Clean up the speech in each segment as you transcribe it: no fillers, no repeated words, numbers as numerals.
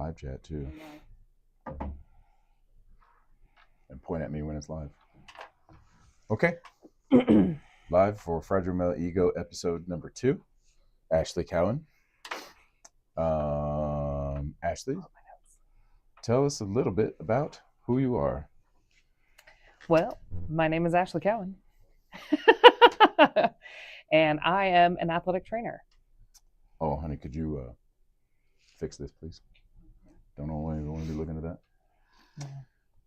live chat too. And point at me when it's live. Okay. Live for Fragile Male Ego episode number 2. Ashley Cowan. Ashley, tell us a little bit about who you are. Well, my name is Ashley Cowan. And I am an athletic trainer. Oh, honey, could you fix this, please? Don't want to be looking at that.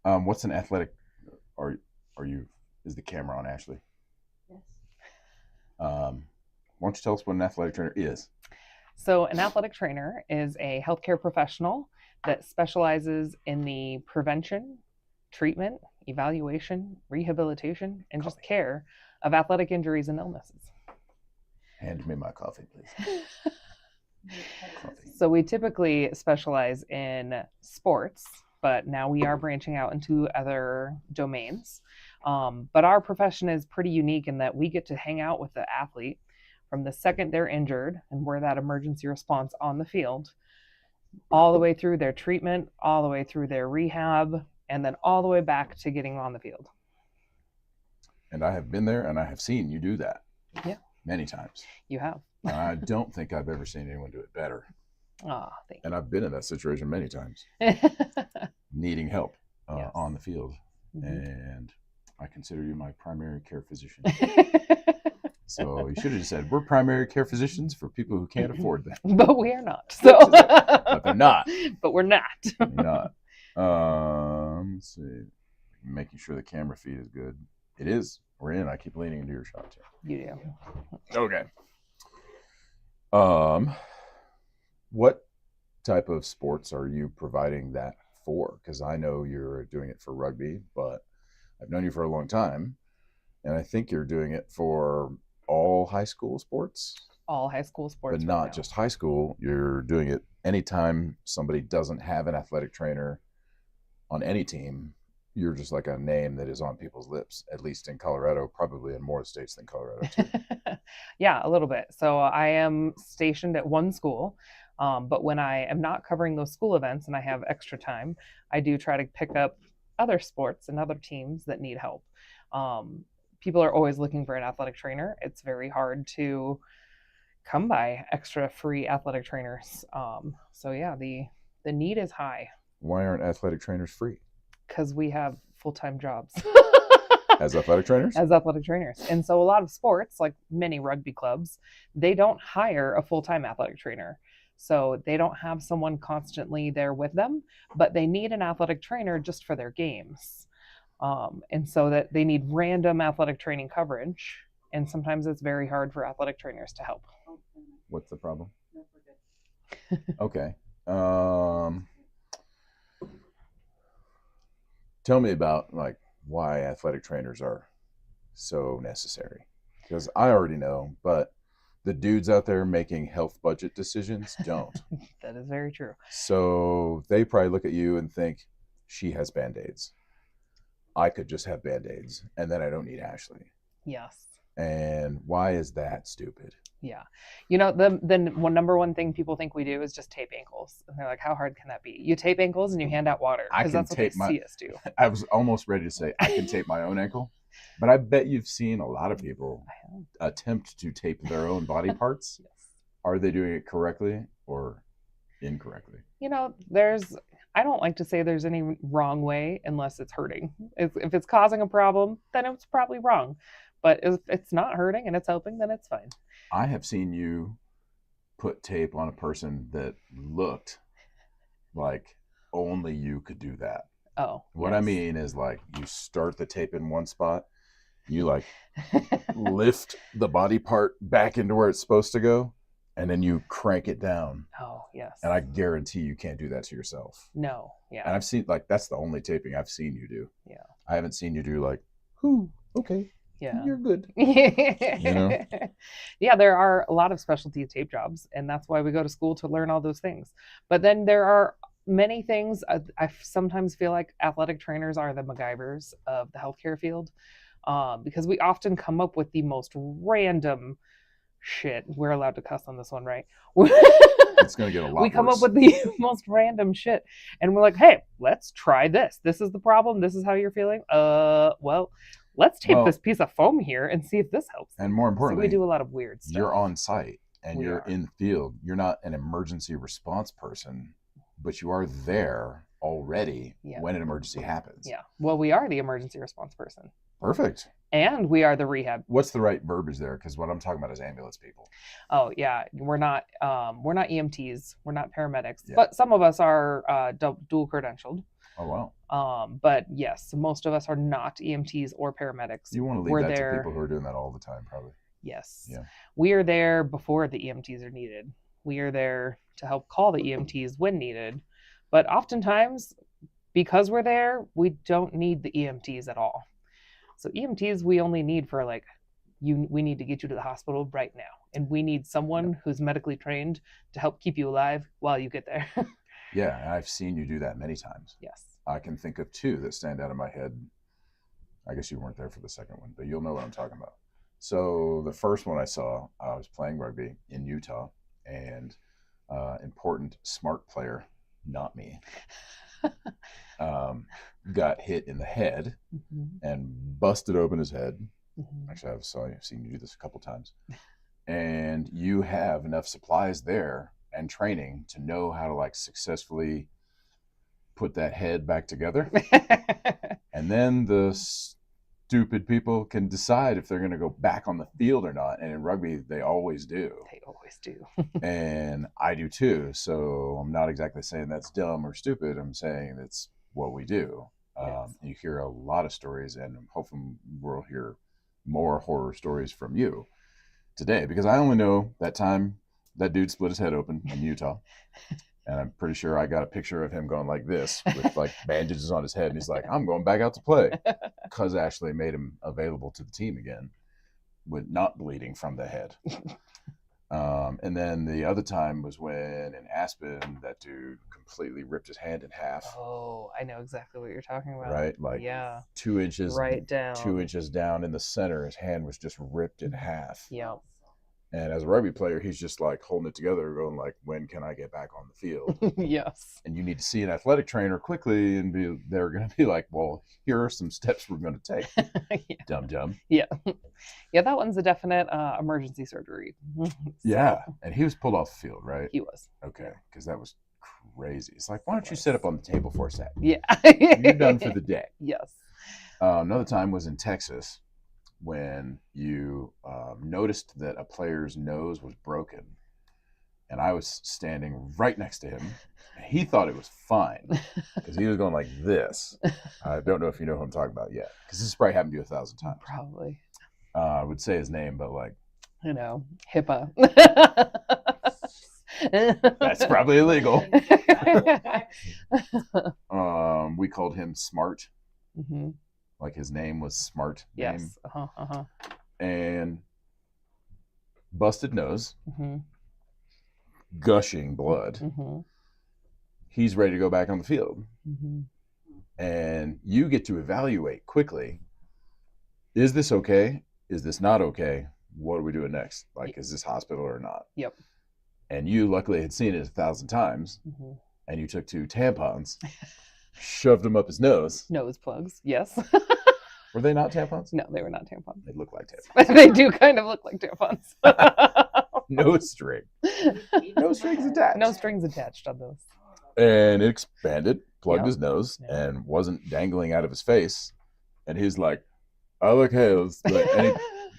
Yeah. What's an athletic? Are you? Is the camera on, Ashley? Yes. Why don't you tell us what an athletic trainer is? So, an athletic trainer is a healthcare professional that specializes in the prevention, treatment, evaluation, rehabilitation, and just care of athletic injuries and illnesses. Hand me my coffee, please. So we typically specialize in sports, but now we are branching out into other domains. But our profession is pretty unique in that we get to hang out with the athlete from the second they're injured and we're that emergency response on the field, all the way through their treatment, all the way through their rehab, and then all the way back to getting on the field. And I have been there and I have seen you do that. Yeah. Many times. You have. I don't think I've ever seen anyone do it better. Oh, thank you. And I've been in that situation many times, needing help Yes. on the field. Mm-hmm. And I consider you my primary care physician. So you should have just said, we're primary care physicians for people who can't afford that. But we are not. So. But they're not. But we're not. They're not. Let's see. Making sure the camera feed is good. It is. We're in. I keep leaning into your shot too. You do. Okay. What type of sports are you providing that for? Because I know you're doing it for rugby, but I've known you for a long time, and I think you're doing it for all high school sports. All high school sports, but not just high school. You're doing it anytime somebody doesn't have an athletic trainer on any team. You're just like a name that is on people's lips, at least in Colorado, probably in more states than Colorado too. Yeah, a little bit. So I am stationed at one school, but when I am not covering those school events and I have extra time, I do try to pick up other sports and other teams that need help. People are always looking for an athletic trainer. It's very hard to come by extra free athletic trainers. So yeah, the need is high. Why aren't athletic trainers free? Because we have full-time jobs. As athletic trainers? As athletic trainers. And so a lot of sports, like many rugby clubs, they don't hire a full-time athletic trainer. So they don't have someone constantly there with them, but they need an athletic trainer just for their games. And so that they need random athletic training coverage. And sometimes it's very hard for athletic trainers to help. What's the problem? Okay. Tell me about like why athletic trainers are so necessary. Because I already know, but the dudes out there making health budget decisions don't. That is very true. So they probably look at you and think, she has Band-Aids. I could just have Band-Aids and then I don't need Ashley. Yes. And why is that stupid? Yeah. You know, the number one thing people think we do is just tape ankles. And they're like, how hard can that be? You tape ankles and you hand out water. Because that's what they see us do. I was almost ready to say, I can tape my own ankle. But I bet you've seen a lot of people attempt to tape their own body parts. Yes. Are they doing it correctly or incorrectly? You know, I don't like to say there's any wrong way unless it's hurting. If it's causing a problem, then it's probably wrong. But if it's not hurting and it's helping, then it's fine. I have seen you put tape on a person that looked like only you could do that. Oh. What I mean is like you start the tape in one spot, you like lift the body part back into where it's supposed to go, and then you crank it down. Oh, yes. And I guarantee you can't do that to yourself. No. Yeah. And I've seen like that's the only taping I've seen you do. Yeah. I haven't seen you do like, whoo, okay. Yeah. You're good. You know? Yeah, there are a lot of specialty tape jobs, and that's why we go to school to learn all those things. But then there are many things. I sometimes feel like athletic trainers are the MacGyvers of the healthcare field, because we often come up with the most random shit. We're allowed to cuss on this one, right? It's going to get a lot We come up worse. with the most random shit, and we're like, "Hey, let's try this. This is the problem. This is how you're feeling. Well, let's tape this piece of foam here and see if this helps." And more So importantly, we do a lot of weird stuff. you're on site and We you're are. in the field. You're not an emergency response person, but you are there already when an emergency happens. Yeah. Well, we are the emergency response person. Perfect. And we are the rehab. What's the right verbiage there? Because what I'm talking about is ambulance people. Oh yeah, we're not EMTs, we're not paramedics, but some of us are dual credentialed. Oh wow. But yes, most of us are not EMTs or paramedics. You want to leave that to people who are doing that all the time, probably. Yes. Yeah. We are there before the EMTs are needed. We are there to help call the EMTs when needed. But oftentimes, because we're there, we don't need the EMTs at all. So EMTs we only need for like, we need to get you to the hospital right now. And we need someone who's medically trained to help keep you alive while you get there. Yeah, and I've seen you do that many times. Yes. I can think of two that stand out in my head. I guess you weren't there for the second one, but you'll know what I'm talking about. So the first one I saw, I was playing rugby in Utah, and important smart player, not me, got hit in the head and busted open his head. Actually, I've seen you do this a couple times. And you have enough supplies there and training to know how to like successfully put that head back together. And then the stupid people can decide if they're going to go back on the field or not. And in rugby, they always do. They always do. And I do too. So I'm not exactly saying that's dumb or stupid. I'm saying it's what we do. Yes. You hear a lot of stories, and I'm hoping we'll hear more horror stories from you today, because I only know that time that dude split his head open in Utah. And I'm pretty sure I got a picture of him going like this with like bandages on his head. And he's like, I'm going back out to play, because Ashley made him available to the team again with not bleeding from the head. And then the other time was when in Aspen, that dude completely ripped his hand in half. Oh, I know exactly what you're talking about. Right? Like 2 inches right down. 2 inches down in the center, his hand was just ripped in half. Yeah. And as a rugby player, he's just like holding it together, going like, when can I get back on the field? Yes. And you need to see an athletic trainer quickly, and they're going to be like, well, here are some steps we're going to take. Dum-dum. Yeah. Yeah, that one's a definite emergency surgery. So. Yeah. And he was pulled off the field, right? He was. Okay. Because that was crazy. It's like, why don't you sit up on the table for a sec? Yeah. You're done for the day. Yes. Another time was in Texas, when you noticed that a player's nose was broken, and I was standing right next to him. He thought it was fine because he was going like this. I don't know if you know who I'm talking about yet, because this has probably happened to you 1,000 times. Probably. I would say his name, but like, you know, HIPAA. That's probably illegal. We called him Smart. Mm-hmm. Like his name was Smart. Yes. And busted nose, gushing blood. He's ready to go back on the field. And you get to evaluate quickly, is this okay? Is this not okay? What are we doing next? Like, is this hospital or not? Yep. And you luckily had seen it 1,000 times, and you took 2 tampons, shoved them up his nose. Nose plugs, yes. Were they not tampons? No, they were not tampons. They look like tampons. They do kind of look like tampons. No string. No strings attached. No strings attached on those. And it expanded, plugged his nose, and wasn't dangling out of his face. And he's like, oh, look, hey, and he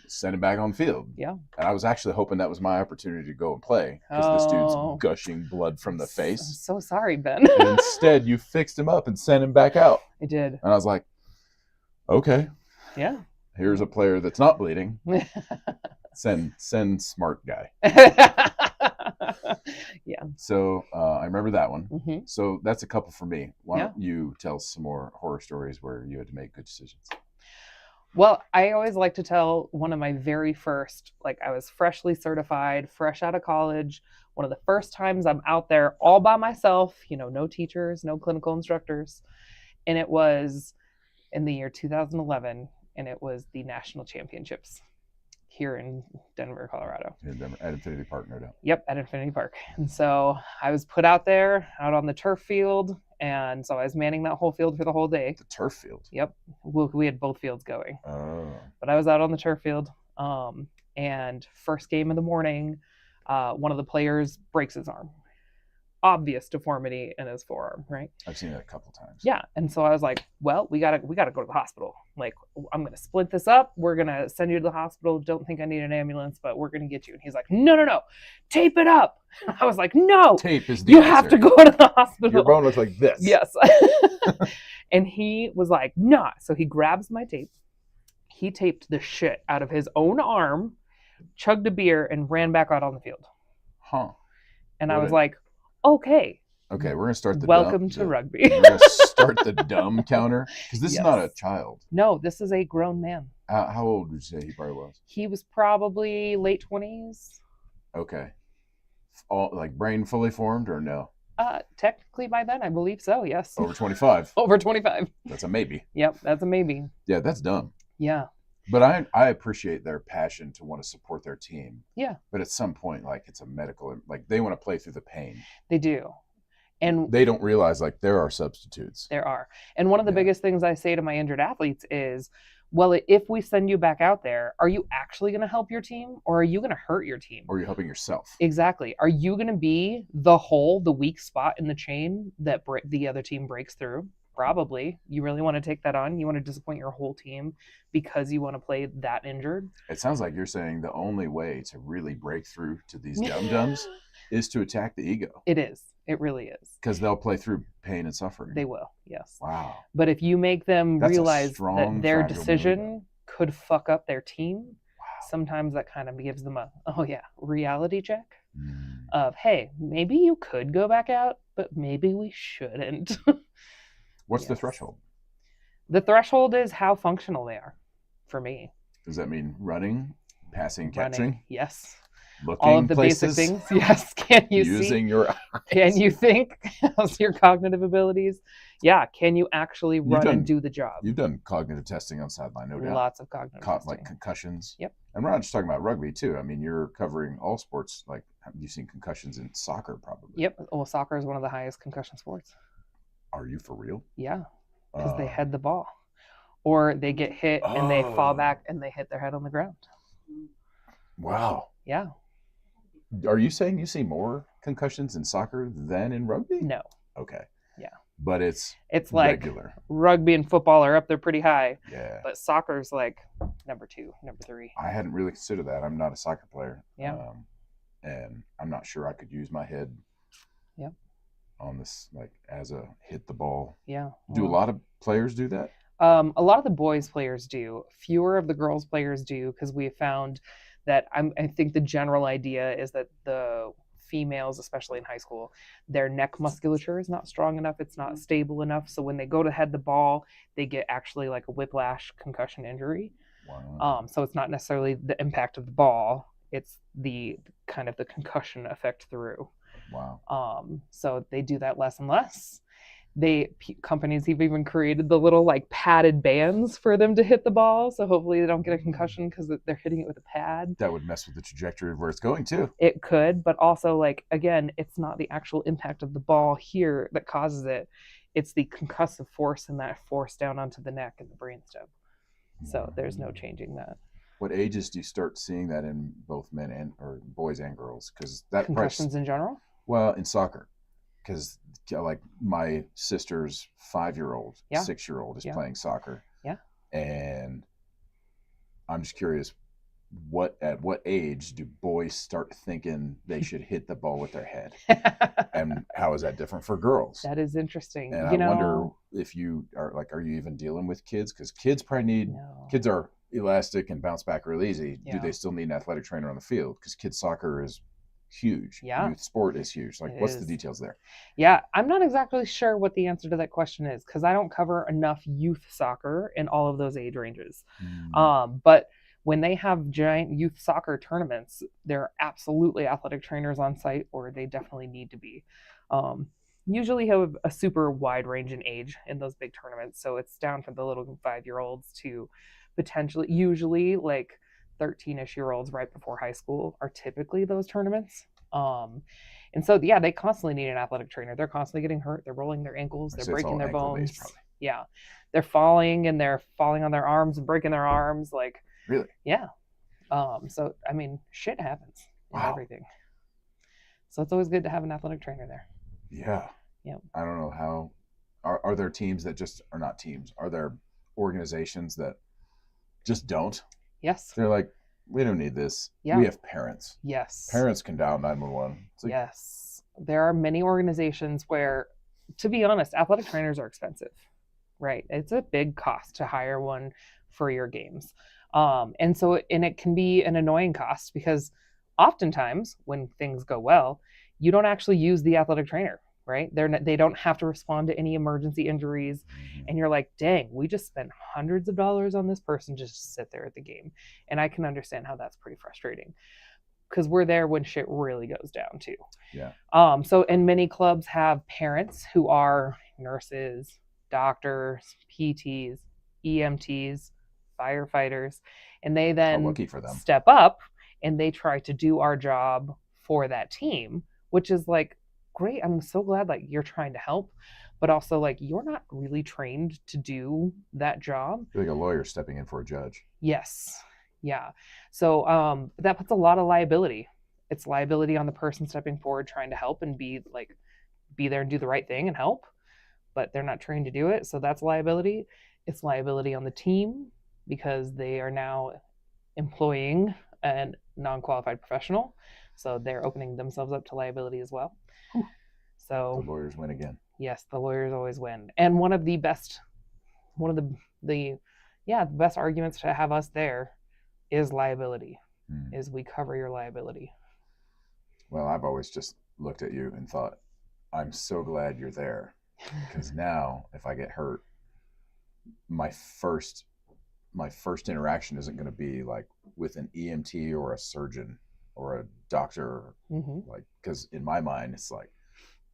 sent him back on the field. Yeah. And I was actually hoping that was my opportunity to go and play, because this dude's gushing blood from the face. I'm so sorry, Ben. And instead, you fixed him up and sent him back out. I did. And I was like, okay. Yeah. Here's a player that's not bleeding. Send Smart guy. Yeah. So I remember that one. So that's a couple for me. Why don't you tell some more horror stories where you had to make good decisions? Well, I always like to tell one of my very first, like I was freshly certified, fresh out of college. One of the first times I'm out there all by myself, no teachers, no clinical instructors. And it was in the year 2011, and it was the national championships here in Denver, Colorado. In Denver, at Infinity Park, no doubt. Yep, at Infinity Park. And so I was put out there, out on the turf field, and so I was manning that whole field for the whole day. The turf field? Yep. We had both fields going. Oh. But I was out on the turf field, and first game of the morning, one of the players breaks his arm. Obvious deformity in his forearm, right? I've seen it a couple times. Yeah, and so I was like, well, we gotta go to the hospital. Like, I'm gonna split this up. We're gonna send you to the hospital. Don't think I need an ambulance, but we're gonna get you. And he's like, no, tape it up. I was like, no, tape is the you answer. Have to go to the hospital. Your bone looks like this. Yes. And he was like, nah. So he grabs my tape. He taped the shit out of his own arm, chugged a beer, and ran back out on the field. Huh. And I was like, okay, we're gonna start the welcome to rugby. We're gonna start the dumb counter, because this is not a child. No, this is a grown man. How old would you say he probably was? He was probably late 20s. Okay. All like brain fully formed or no? Technically by then, I believe so. Yes. Over 25. Over 25. That's a maybe. Yep, that's a maybe. Yeah, that's dumb. Yeah. But I appreciate their passion to want to support their team. Yeah. But at some point, like, it's a medical, like, they want to play through the pain. They do. And they don't realize, like, there are substitutes. There are. And one of the biggest things I say to my injured athletes is, well, if we send you back out there, are you actually going to help your team, or are you going to hurt your team? Or are you helping yourself? Exactly. Are you going to be the hole, the weak spot in the chain that the other team breaks through? Probably. You really want to take that on? You want to disappoint your whole team because you want to play that injured? It sounds like you're saying the only way to really break through to these dum-dums is to attack the ego. It is. It really is. Because they'll play through pain and suffering. They will, yes. Wow. But if you make them realize that their decision could fuck up their team, sometimes that kind of gives them a, reality check of, hey, maybe you could go back out, but maybe we shouldn't. What's the threshold? The threshold is how functional they are for me. Does that mean running, passing, catching? Yes. Looking all of the places, basic things. Yes. Can you using your eyes? Can you think? How's your cognitive abilities? Yeah. Can you actually run and do the job? You've done cognitive testing on sideline, no doubt. Lots of cognitive testing. Like concussions. Yep. And we're not just talking about rugby too. I mean, you're covering all sports. Like, you've seen concussions in soccer probably. Yep. Well, soccer is one of the highest concussion sports. Are you for real? Yeah. Because they head the ball. Or they get hit and they fall back and they hit their head on the ground. Wow. Yeah. Are you saying you see more concussions in soccer than in rugby? No. Okay. Yeah. But it's like regular. Rugby and football are up there pretty high. Yeah. But soccer's like number 2, number 3. I hadn't really considered that. I'm not a soccer player. Yeah. And I'm not sure I could use my head. Yep. On this, like, as a hit the ball. Yeah. Do a lot of players do that? A lot of the boys players do. Fewer of the girls players do, because we have found that I think the general idea is that the females, especially in high school, their neck musculature is not strong enough. It's not stable enough. So when they go to head the ball, they get actually like a whiplash concussion injury. Wow. So it's not necessarily the impact of the ball. It's the kind of the concussion effect through. Wow. So they do that less and less. Companies have even created the little like padded bands for them to hit the ball. So hopefully they don't get a concussion because they're hitting it with a pad. That would mess with the trajectory of where it's going too. It could, but also, like, again, it's not the actual impact of the ball here that causes it. It's the concussive force and that force down onto the neck and the brainstem. So there's no changing that. What ages do you start seeing that in both men or boys and girls? Because that concussions in general? Well, in soccer, because like my sister's 5-year-old, 6-year-old is playing soccer. Yeah. And I'm just curious, at what age do boys start thinking they should hit the ball with their head? And how is that different for girls? That is interesting. And I wonder if you are you even dealing with kids? Because kids probably kids are elastic and bounce back real easy. Do they still need an athletic trainer on the field? Because kids soccer is huge. Yeah. Youth sport is huge. Like, what's the details there? Yeah, I'm not exactly sure what the answer to that question is, because I don't cover enough youth soccer in all of those age ranges. But when they have giant youth soccer tournaments, there are absolutely athletic trainers on site, or they definitely need to be. Usually have a super wide range in age in those big tournaments. So it's down from the little 5-year-olds to potentially, usually like 13-ish year olds right before high school are typically those tournaments. And so, yeah, they constantly need an athletic trainer. They're constantly getting hurt. They're rolling their ankles. They're breaking their bones. Yeah. They're falling on their arms and breaking their arms. Like, really? Yeah. So, I mean, shit happens in Wow. everything. So it's always good to have an athletic trainer there. Yeah. Yeah. I don't know how, are there teams that just are not teams? Are there organizations that just don't? Yes. They're like, we don't need this. Yeah. We have parents. Yes. Parents can dial 911. Like, yes. There are many organizations where, to be honest, athletic trainers are expensive, right? It's a big cost to hire one for your games. And it can be an annoying cost because oftentimes when things go well, you don't actually use the athletic trainer, right? They don't have to respond to any emergency injuries. And you're like, dang, we just spent hundreds of dollars on this person just to sit there at the game. And I can understand how that's pretty frustrating because we're there when shit really goes down too. Yeah. And many clubs have parents who are nurses, doctors, PTs, EMTs, firefighters, and they then lucky for them. Step up and they try to do our job for that team, which is like, great. I'm so glad like you're trying to help, but also like you're not really trained to do that job. You're like a lawyer stepping in for a judge. Yes. Yeah. So that puts a lot of liability. It's liability on the person stepping forward trying to help and be there and do the right thing and help, but they're not trained to do it. So that's liability. It's liability on the team because they are now employing a non-qualified professional. So they're opening themselves up to liability as well. Whew. So the lawyers win again. Yes, the lawyers always win. And one of the best arguments to have us there is liability. Is we cover your liability. Well, I've always just looked at you and thought, I'm so glad you're there. Because now if I get hurt, my first interaction isn't going to be like with an EMT or a surgeon or a doctor. Like, because in my mind, it's like,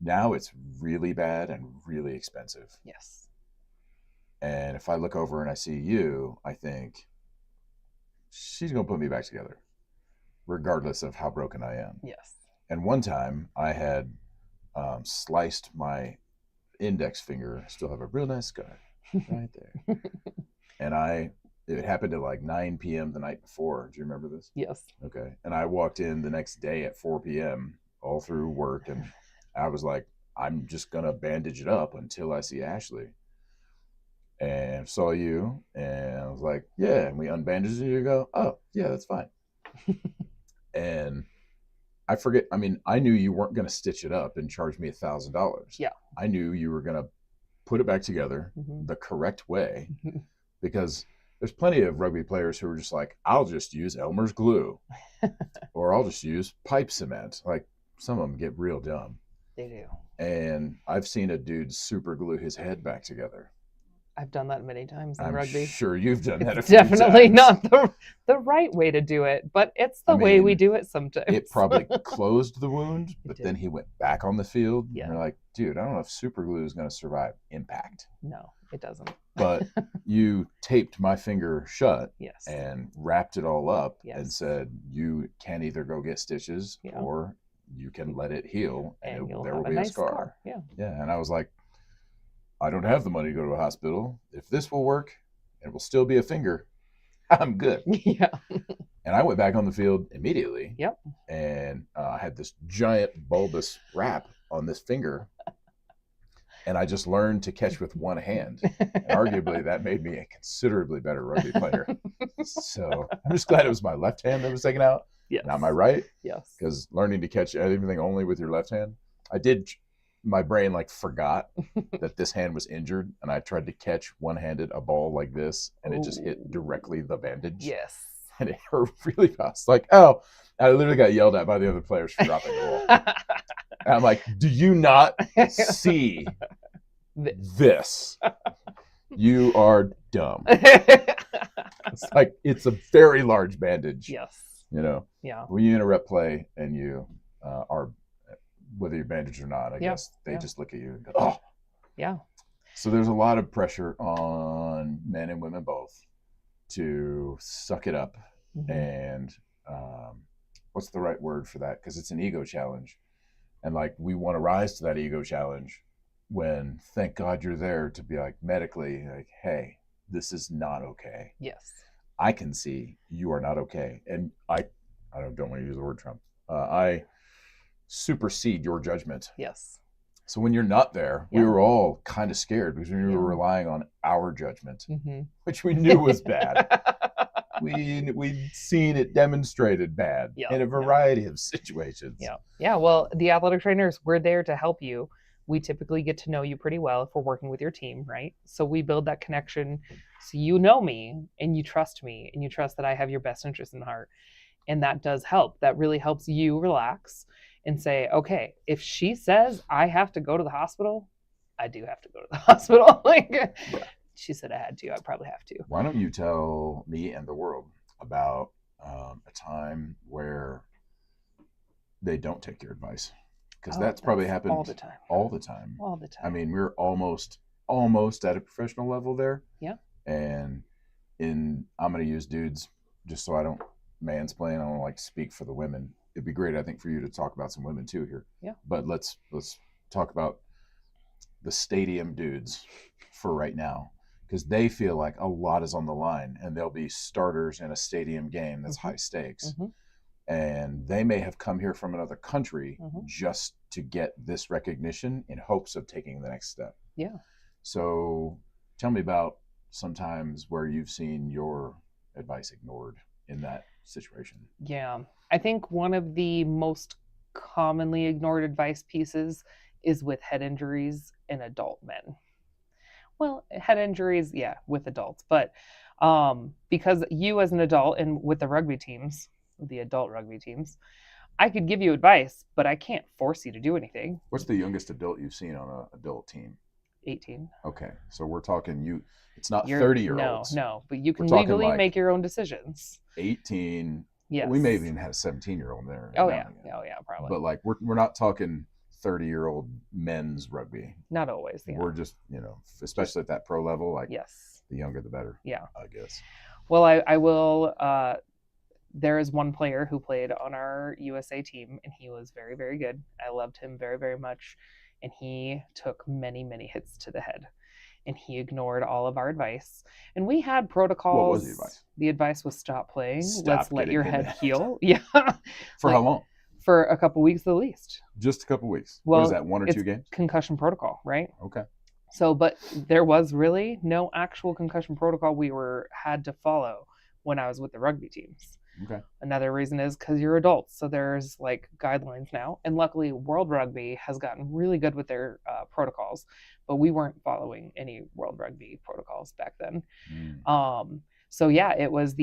now it's really bad and really expensive. Yes. And if I look over and I see you, I think she's going to put me back together, regardless of how broken I am. Yes. And one time I had sliced my index finger. I still have a real nice scar right there. And it happened at like 9 p.m. the night before. Do you remember this? Yes. Okay. And I walked in the next day at 4 p.m. all through work. And I was like, I'm just going to bandage it up until I see Ashley. And saw you. And I was like, yeah. And we unbandaged it. And you go, oh, yeah, that's fine. And I forget. I mean, I knew you weren't going to stitch it up and charge me $1,000. Yeah. I knew you were going to put it back together the correct way because there's plenty of rugby players who are just like, I'll just use Elmer's glue or I'll just use pipe cement. Like some of them get real dumb. They do. And I've seen a dude super glue his head back together. I've done that many times in I'm rugby. Sure you've done that a few Definitely times. not the right way to do it, but it's the way we do it sometimes. It probably closed the wound, but then he went back on the field. Yeah. And you're like, dude, I don't know if super glue is going to survive impact. No, it doesn't. But you taped my finger shut. Yes. And wrapped it all up. Yes. And said, you can either go get stitches or you can let it heal and there will be a scar. Yeah. Yeah. And I was like, I don't have the money to go to a hospital. If this will work, it will still be a finger, I'm good. Yeah. And I went back on the field immediately. Yep. And I had this giant bulbous wrap on this finger. And I just learned to catch with one hand. And arguably, that made me a considerably better rugby player. So I'm just glad it was my left hand that was taken out. Yes. Not my right. Yes. Because learning to catch everything only with your left hand, my brain like forgot that this hand was injured, and I tried to catch one-handed a ball like this, and it just hit directly the bandage. Yes. And it hurt really fast. Like, oh, I literally got yelled at by the other players for dropping the ball. And I'm like, do you not see this? You are dumb. It's like, it's a very large bandage. Yes. You know? Yeah. When you interrupt play and you are, whether you're bandaged or not, I guess they just look at you and go, oh. Yeah. So there's a lot of pressure on men and women both to suck it up Mm-hmm. and what's the right word for that? Because it's an ego challenge, and like we want to rise to that ego challenge. When thank God you're there to be like medically like, hey, this is not okay. Yes. I can see you are not okay, and I don't want to use the word Trump. I supersede your judgment. Yes. So when you're not there, we Yeah. were all kind of scared because we were Yeah. relying on our judgment, Mm-hmm. which we knew was bad. We'd seen it demonstrated bad Yeah. in a variety of situations. Yeah. Yeah. Well, the athletic trainers, we're there to help you. We typically get to know you pretty well if we're working with your team, right? So we build that connection. So you know me and you trust me and you trust that I have your best interest in heart. And that does help. That really helps you relax and say, okay, if she says I have to go to the hospital, I do have to go to the hospital. Like, Yeah. she said I had to, I probably have to. Why don't you tell me and the world about a time where they don't take your advice? Because that's probably happened all the time. All the time. All the time. I mean, we're almost at a professional level there. Yeah. And I'm going to use dudes just so I don't mansplain. I don't like to speak for the women. It'd be great, I think, for you to talk about some women too here. Yeah. But let's talk about the stadium dudes for right now, because they feel like a lot is on the line, and they'll be starters in a stadium game that's high stakes. Mm-hmm. And they may have come here from another country just to get this recognition in hopes of taking the next step. Yeah. So tell me about sometimes where you've seen your advice ignored in that situation. Yeah. I think one of the most commonly ignored advice pieces is with head injuries in adult men. Well, head injuries, yeah, with adults, but because you as an adult and with the rugby teams, the adult rugby teams, I could give you advice, but I can't force you to do anything. What's the youngest adult you've seen on an adult team? 18. Okay, so we're talking it's not 30-year-olds. No, but you can legally make your own decisions. 18. Yes. We may have even had a 17-year-old there. Oh yeah, probably. But like we're not talking 30-year-old men's rugby. Not always. Yeah. We're just, especially at that pro level, like yes, the younger the better. Yeah, I guess. Well, I will. There is one player who played on our USA team, and he was very, very good. I loved him very, very much, and he took many, many hits to the head, and he ignored all of our advice. And we had protocols. What was the advice? The advice was stop playing. Let's let your head heal. Yeah. For how long? For a couple weeks at least. Just a couple weeks. Well, what is that, 1 or 2 games? Concussion protocol, right? Okay. So, but there was really no actual concussion protocol we had to follow when I was with the rugby teams. Okay. Another reason is because you're adults, so there's like guidelines now, and luckily World Rugby has gotten really good with their protocols, but we weren't following any World Rugby protocols back then. So yeah, it was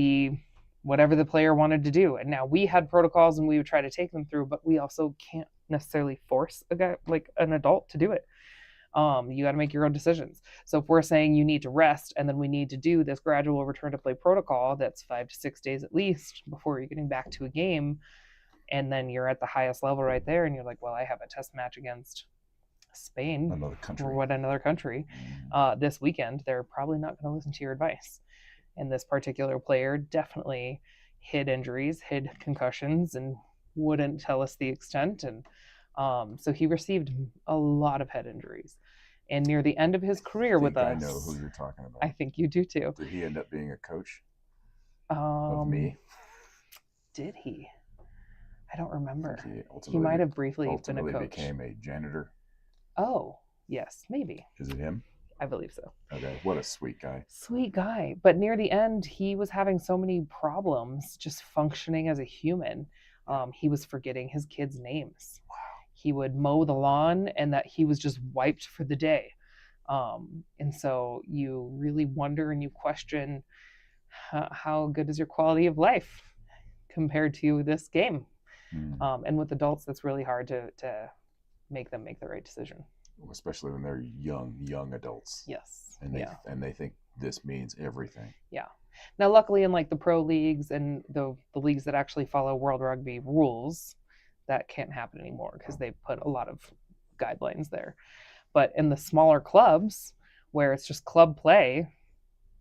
whatever the player wanted to do, and now we had protocols and we would try to take them through, but we also can't necessarily force a guy like an adult to do it. You got to make your own decisions. So if we're saying you need to rest and then we need to do this gradual return to play protocol that's 5 to 6 days at least before you're getting back to a game, and then you're at the highest level right there and you're like, well, I have a test match against Spain, another country this weekend, they're probably not going to listen to your advice. And this particular player definitely hid injuries, hid concussions, and wouldn't tell us the extent. And so he received a lot of head injuries. And near the end of his career with us, I know who you're talking about. I think you do too. Did he end up being a coach of me? Did he? I don't remember. He might have briefly been a coach. Became a janitor. Oh, yes, maybe. Is it him? I believe so. Okay, what a sweet guy. Sweet guy. But near the end, he was having so many problems just functioning as a human. He was forgetting his kids' names. Wow. He would mow the lawn and that he was just wiped for the day. And so you really wonder and you question how good is your quality of life compared to this game. And with adults, that's really hard to make them make the right decision. Especially when they're young adults. Yes. And they think this means everything. Yeah. Now, luckily, in like the pro leagues and the leagues that actually follow World Rugby rules, that can't happen anymore because they put a lot of guidelines there. But in the smaller clubs where it's just club play,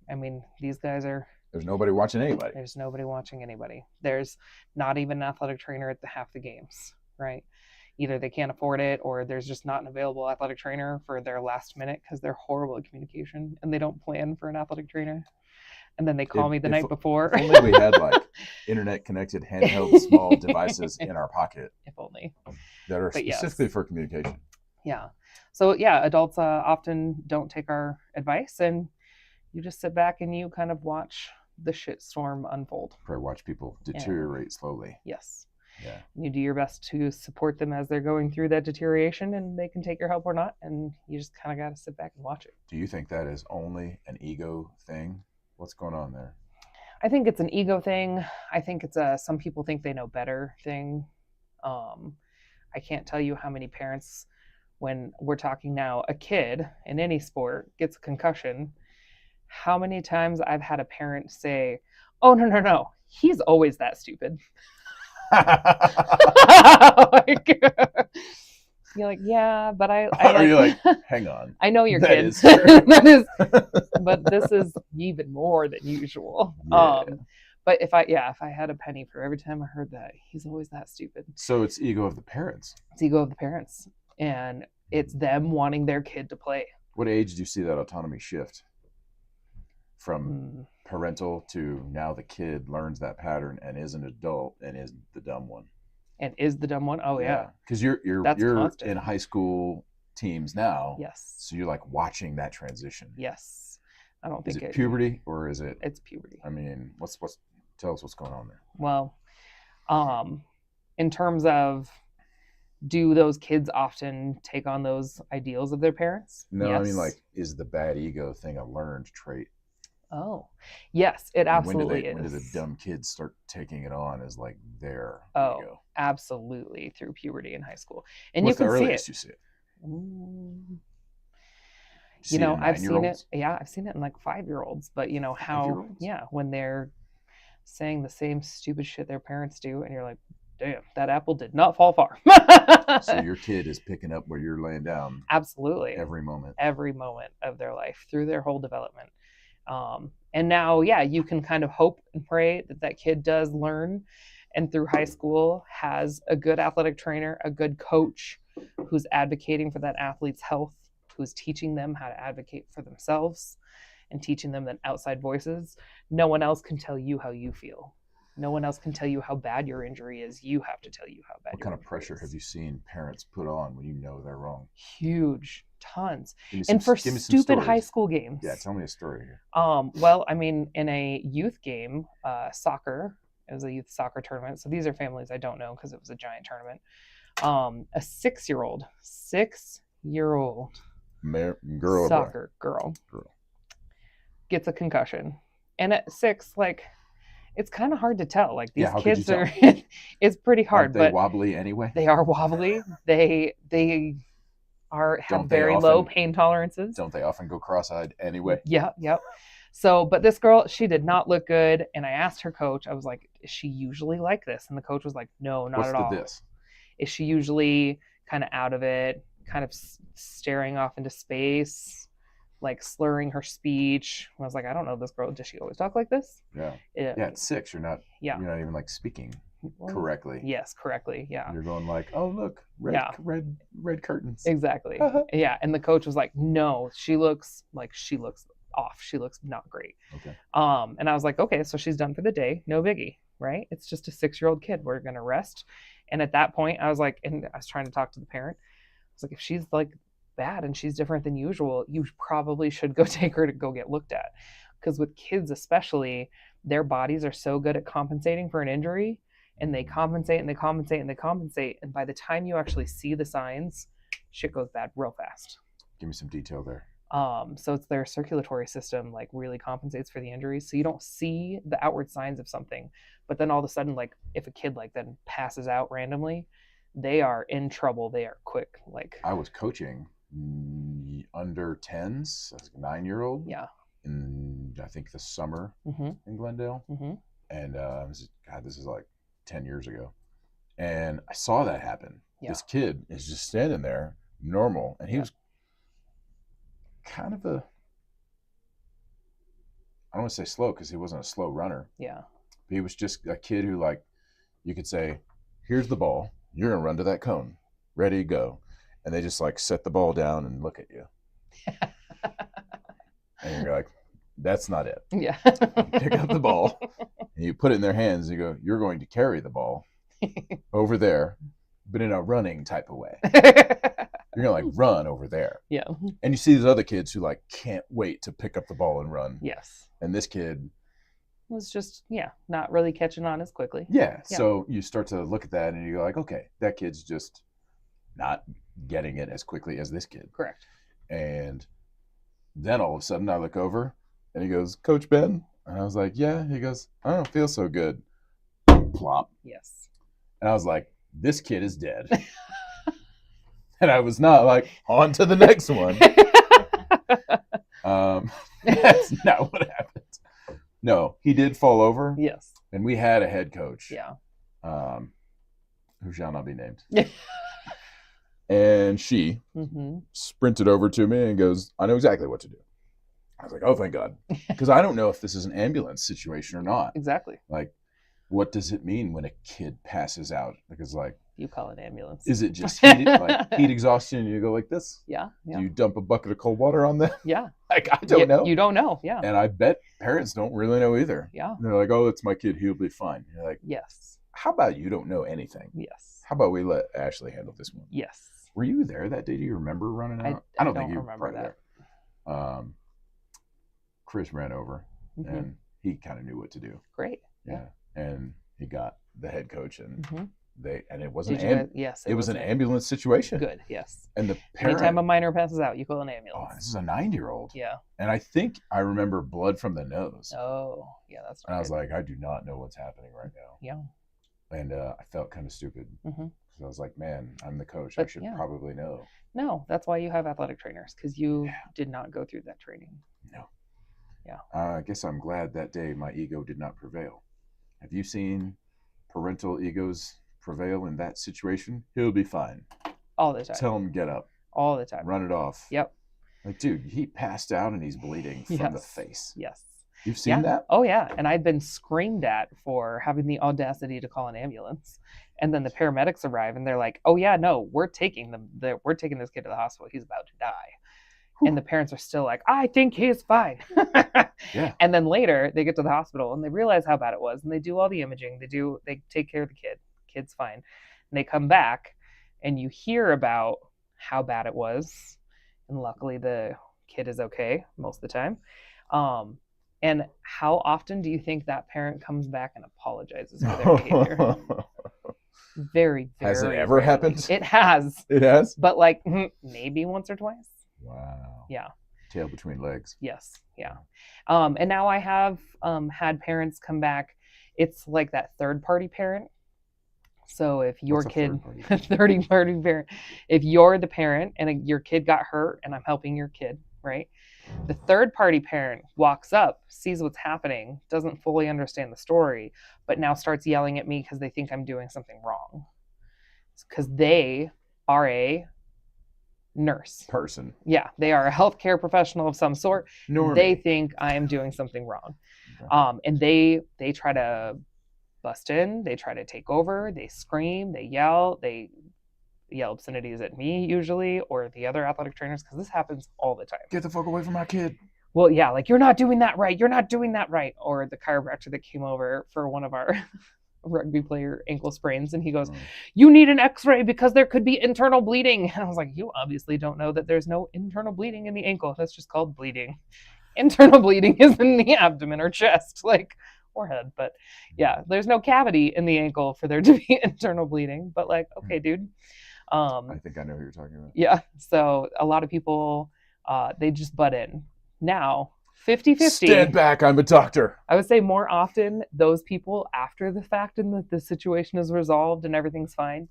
I mean, these guys are There's nobody watching anybody. There's nobody watching anybody. There's not even an athletic trainer at half the games, right? Either they can't afford it or there's just not an available athletic trainer for their last minute because they're horrible at communication and they don't plan for an athletic trainer. And then they call me the night before. If only we had like internet connected handheld small devices in our pocket. If only. That are specifically for communication. Yeah. So yeah, adults often don't take our advice, and you just sit back and you kind of watch the shitstorm unfold. Probably watch people deteriorate slowly. Yes. Yeah. You do your best to support them as they're going through that deterioration, and they can take your help or not, and you just kind of got to sit back and watch it. Do you think that is only an ego thing? What's going on there? I think it's an ego thing. I think it's a some people think they know better thing. I can't tell you how many parents, when we're talking now, a kid in any sport gets a concussion, how many times I've had a parent say, "Oh, no, he's always that stupid." Like, you're like, yeah, but I are you like, hang on, I know your kid. That is but this is even more than usual. Yeah. But if I had a penny for every time I heard that, he's always that stupid. So it's ego of the parents. It's ego of the parents, and it's them wanting their kid to play. What age do you see that autonomy shift from parental to now the kid learns that pattern and is an adult and is the dumb one? And is the dumb one? Oh yeah, because you're constant. In high school teams now. Yes. So you're like watching that transition. Yes. I don't think is it puberty or is it? It's puberty. I mean, tell us what's going on there. Well, in terms of, do those kids often take on those ideals of their parents? No, yes. I mean, like, is the bad ego thing a learned trait? Oh, yes, it absolutely is. When do the dumb kids start taking it on as like their ego? Absolutely, through puberty in high school, and What's you can the see earliest it. You see it? I've seen it. Yeah, I've seen it in like 5-year-olds. But you know how? Yeah, when they're saying the same stupid shit their parents do, and you're like, damn, that apple did not fall far. So your kid is picking up where you're laying down. Absolutely. Every moment of their life through their whole development. And now, yeah, you can kind of hope and pray that kid does learn, and through high school has a good athletic trainer, a good coach who's advocating for that athlete's health, who's teaching them how to advocate for themselves and teaching them that outside voices. No one else can tell you how you feel. No one else can tell you how bad your injury is. You have to tell you how bad. What kind of pressure have you seen parents put on when you know they're wrong? Huge, tons. And for stupid high school games. Yeah, tell me a story here. Well, I mean, in a youth game, soccer, it was a youth soccer tournament. So these are families I don't know because it was a giant tournament. A 6-year-old girl soccer girl gets a concussion. And at 6, like, it's kind of hard to tell. Like, these kids are, it's pretty hard. Aren't they wobbly anyway? They are wobbly. They have very low pain tolerances. Don't they often go cross-eyed anyway? Yeah. So, but this girl, she did not look good. And I asked her coach, I was like, is she usually like this? And the coach was like, no, not at all. What's the this? Is she usually kind of out of it, kind of staring off into space, like slurring her speech? And I was like, I don't know this girl. Does she always talk like this? Yeah. At 6, you're not even like speaking correctly. Yes, correctly. Yeah. You're going like, oh, look, red curtains. Exactly. Yeah. And the coach was like, no, she looks off. She looks not great. Okay. And I was like, okay, so she's done for the day. No biggie, right? It's just a 6-year-old kid. We're going to rest. And at that point, I was like, and I was trying to talk to the parent. I was like, if she's like bad and she's different than usual, you probably should go take her to go get looked at. Because with kids especially, their bodies are so good at compensating for an injury, and they compensate and they compensate and they compensate. And by the time you actually see the signs, shit goes bad real fast. Give me some detail there. So it's their circulatory system like really compensates for the injuries. So you don't see the outward signs of something, but then all of a sudden, like if a kid like then passes out randomly, they are in trouble. They are quick. Like, I was coaching under 10s, 9-year-old. Yeah. In I think the summer in Glendale. And this is like 10 years ago. And I saw that happen. Yeah. This kid is just standing there normal, and he was kind of I don't want to say slow because he wasn't a slow runner. Yeah. But he was just a kid who, like, you could say, here's the ball. You're going to run to that cone. Ready, go. And they just like set the ball down and look at you. And you're like, that's not it. Yeah. Pick up the ball and you put it in their hands and you go, you're going to carry the ball over there, but in a running type of way. You're going to like run over there. Yeah. And you see these other kids who like can't wait to pick up the ball and run. Yes. And this kid was just, not really catching on as quickly. Yeah. So you start to look at that and you go like, okay, that kid's just not getting it as quickly as this kid. Correct. And then all of a sudden I look over and he goes, Coach Ben? And I was like, yeah. He goes, I don't feel so good. Plop. Yes. And I was like, this kid is dead. And I was not like, on to the next one. That's not what happened. No, he did fall over. Yes. And we had a head coach. Yeah. Who shall not be named. And she sprinted over to me and goes, I know exactly what to do. I was like, oh, thank God. Because I don't know if this is an ambulance situation or not. Exactly. Like, what does it mean when a kid passes out? Because, like, you call it ambulance. Is it just heat exhaustion and you go like this? Yeah. Do you dump a bucket of cold water on them? Yeah. Like, I don't know. You don't know. Yeah. And I bet parents don't really know either. Yeah. And they're like, oh, it's my kid. He'll be fine. You're like, yes. How about you don't know anything? Yes. How about we let Ashley handle this one? Yes. Were you there that day? Do you remember running out? I don't think you remember that. There. Chris ran over and he kind of knew what to do. Great. Yeah. And he got the head coach and it was an ambulance situation. Good. Yes. And the parent, anytime a minor passes out, you call an ambulance. Oh, this is a 9-year-old. Yeah. And I think I remember blood from the nose. Oh, yeah, that's not And I was like, I do not know what's happening right now. Yeah. And I felt kind of stupid. I was like, man, I'm the coach. I should probably know. No, that's why you have athletic trainers, because you did not go through that training. No. Yeah. I guess I'm glad that day my ego did not prevail. Have you seen parental egos prevail in that situation? He'll be fine. All the time. Tell him get up. All the time. Run it off. Yep. Like, dude, he passed out and he's bleeding from the face. Yes. You've seen that? Oh, yeah. And I'd been screamed at for having the audacity to call an ambulance. And then the paramedics arrive and they're like, oh, yeah, no, we're taking this kid to the hospital. He's about to die. Whew. And the parents are still like, I think he's fine. Yeah. And then later they get to the hospital and they realize how bad it was. And they do all the imaging. They take care of the kid. Kid's fine. And they come back and you hear about how bad it was. And luckily the kid is okay most of the time. And how often do you think that parent comes back and apologizes for their behavior? Very, very Has it ever rarely. happened? It has. It has? But like maybe once or twice. Wow. Yeah. Tail between legs. Yes. Yeah. And now I have had parents come back. It's like that third party parent. So if your kid, third party parent, if you're the parent and your kid got hurt and I'm helping your kid, right? The third party parent walks up, sees what's happening, doesn't fully understand the story, but now starts yelling at me because they think I'm doing something wrong. Because they are a nurse. Person. Yeah, they are a healthcare professional of some sort. Normie. They think I am doing something wrong. Okay. And they try to bust in, they try to take over, they scream, they yell obscenities at me usually, or the other athletic trainers, because this happens all the time. Get the fuck away from my kid. Well, yeah, like, you're not doing that right. You're not doing that right. Or the chiropractor that came over for one of our rugby player ankle sprains, and he goes, you need an x-ray because there could be internal bleeding. And I was like, you obviously don't know that there's no internal bleeding in the ankle. That's just called bleeding. Internal bleeding is in the abdomen or chest, like, or head. But yeah, there's no cavity in the ankle for there to be internal bleeding. But like, okay, dude. I think I know who you're talking about. Yeah. So a lot of people, they just butt in. Now, 50-50. Stand back, I'm a doctor. I would say more often, those people, after the fact and the situation is resolved and everything's fine,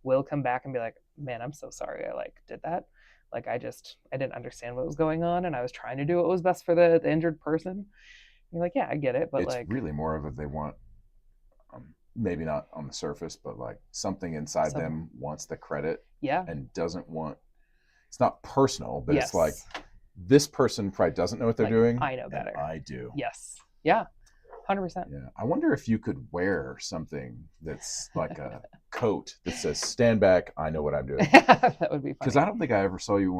will come back and be like, man, I'm so sorry I did that. Like, I didn't understand what was going on and I was trying to do what was best for the injured person. And you're like, yeah, I get it. But it's really more of they want, maybe not on the surface, but like something inside them wants the credit. Yeah. And doesn't want, it's not personal, but it's like, this person probably doesn't know what they're like, doing. I know better. I do. Yes. Yeah. 100%. Yeah. I wonder if you could wear something that's like a coat that says "Stand back, I know what I'm doing." That would be funny. Because I don't think I ever saw you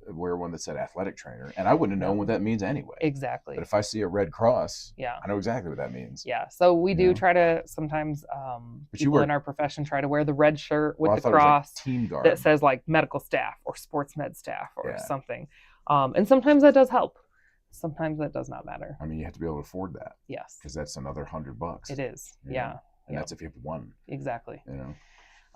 wear one that said athletic trainer, and I wouldn't have known what that means anyway. Exactly. But if I see a red cross, yeah, I know exactly what that means. Yeah. So we do try to sometimes people in our profession try to wear the red shirt with the cross team garb that says like medical staff or sports med staff or something. And sometimes that does help. Sometimes that does not matter. I mean, you have to be able to afford that. Yes. Because that's another $100. It is. Yeah. And that's if you have one. Exactly. You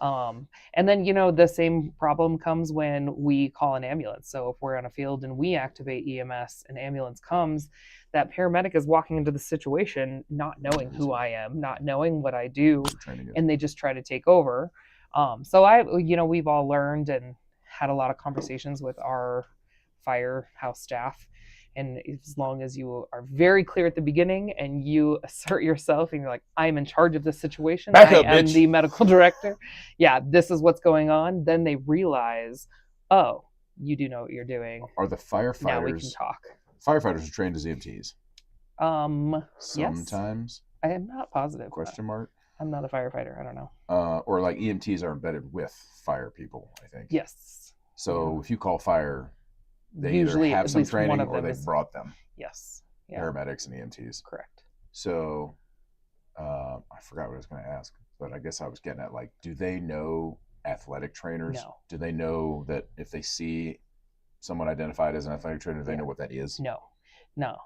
know. And then, the same problem comes when we call an ambulance. So if we're on a field and we activate EMS, an ambulance comes, that paramedic is walking into the situation not knowing who I am, not knowing what I do, and they just try to take over. So we've all learned and had a lot of conversations with our firehouse staff. And as long as you are very clear at the beginning and you assert yourself and you're like, I'm in charge of this situation. I am the medical director. Yeah, this is what's going on. Then they realize, oh, you do know what you're doing. Are the firefighters... Now we can talk. Firefighters are trained as EMTs? Yes. Sometimes. I am not positive. Question mark? I'm not a firefighter. I don't know. Or like EMTs are embedded with fire people, I think. Yes. So if you call fire... They usually either have some training or they is... brought them. Yes. Yeah. Paramedics and EMTs. Correct. So I forgot what I was going to ask, but I guess I was getting at, like, do they know athletic trainers? No. Do they know that if they see someone identified as an athletic trainer, they know what that is? No,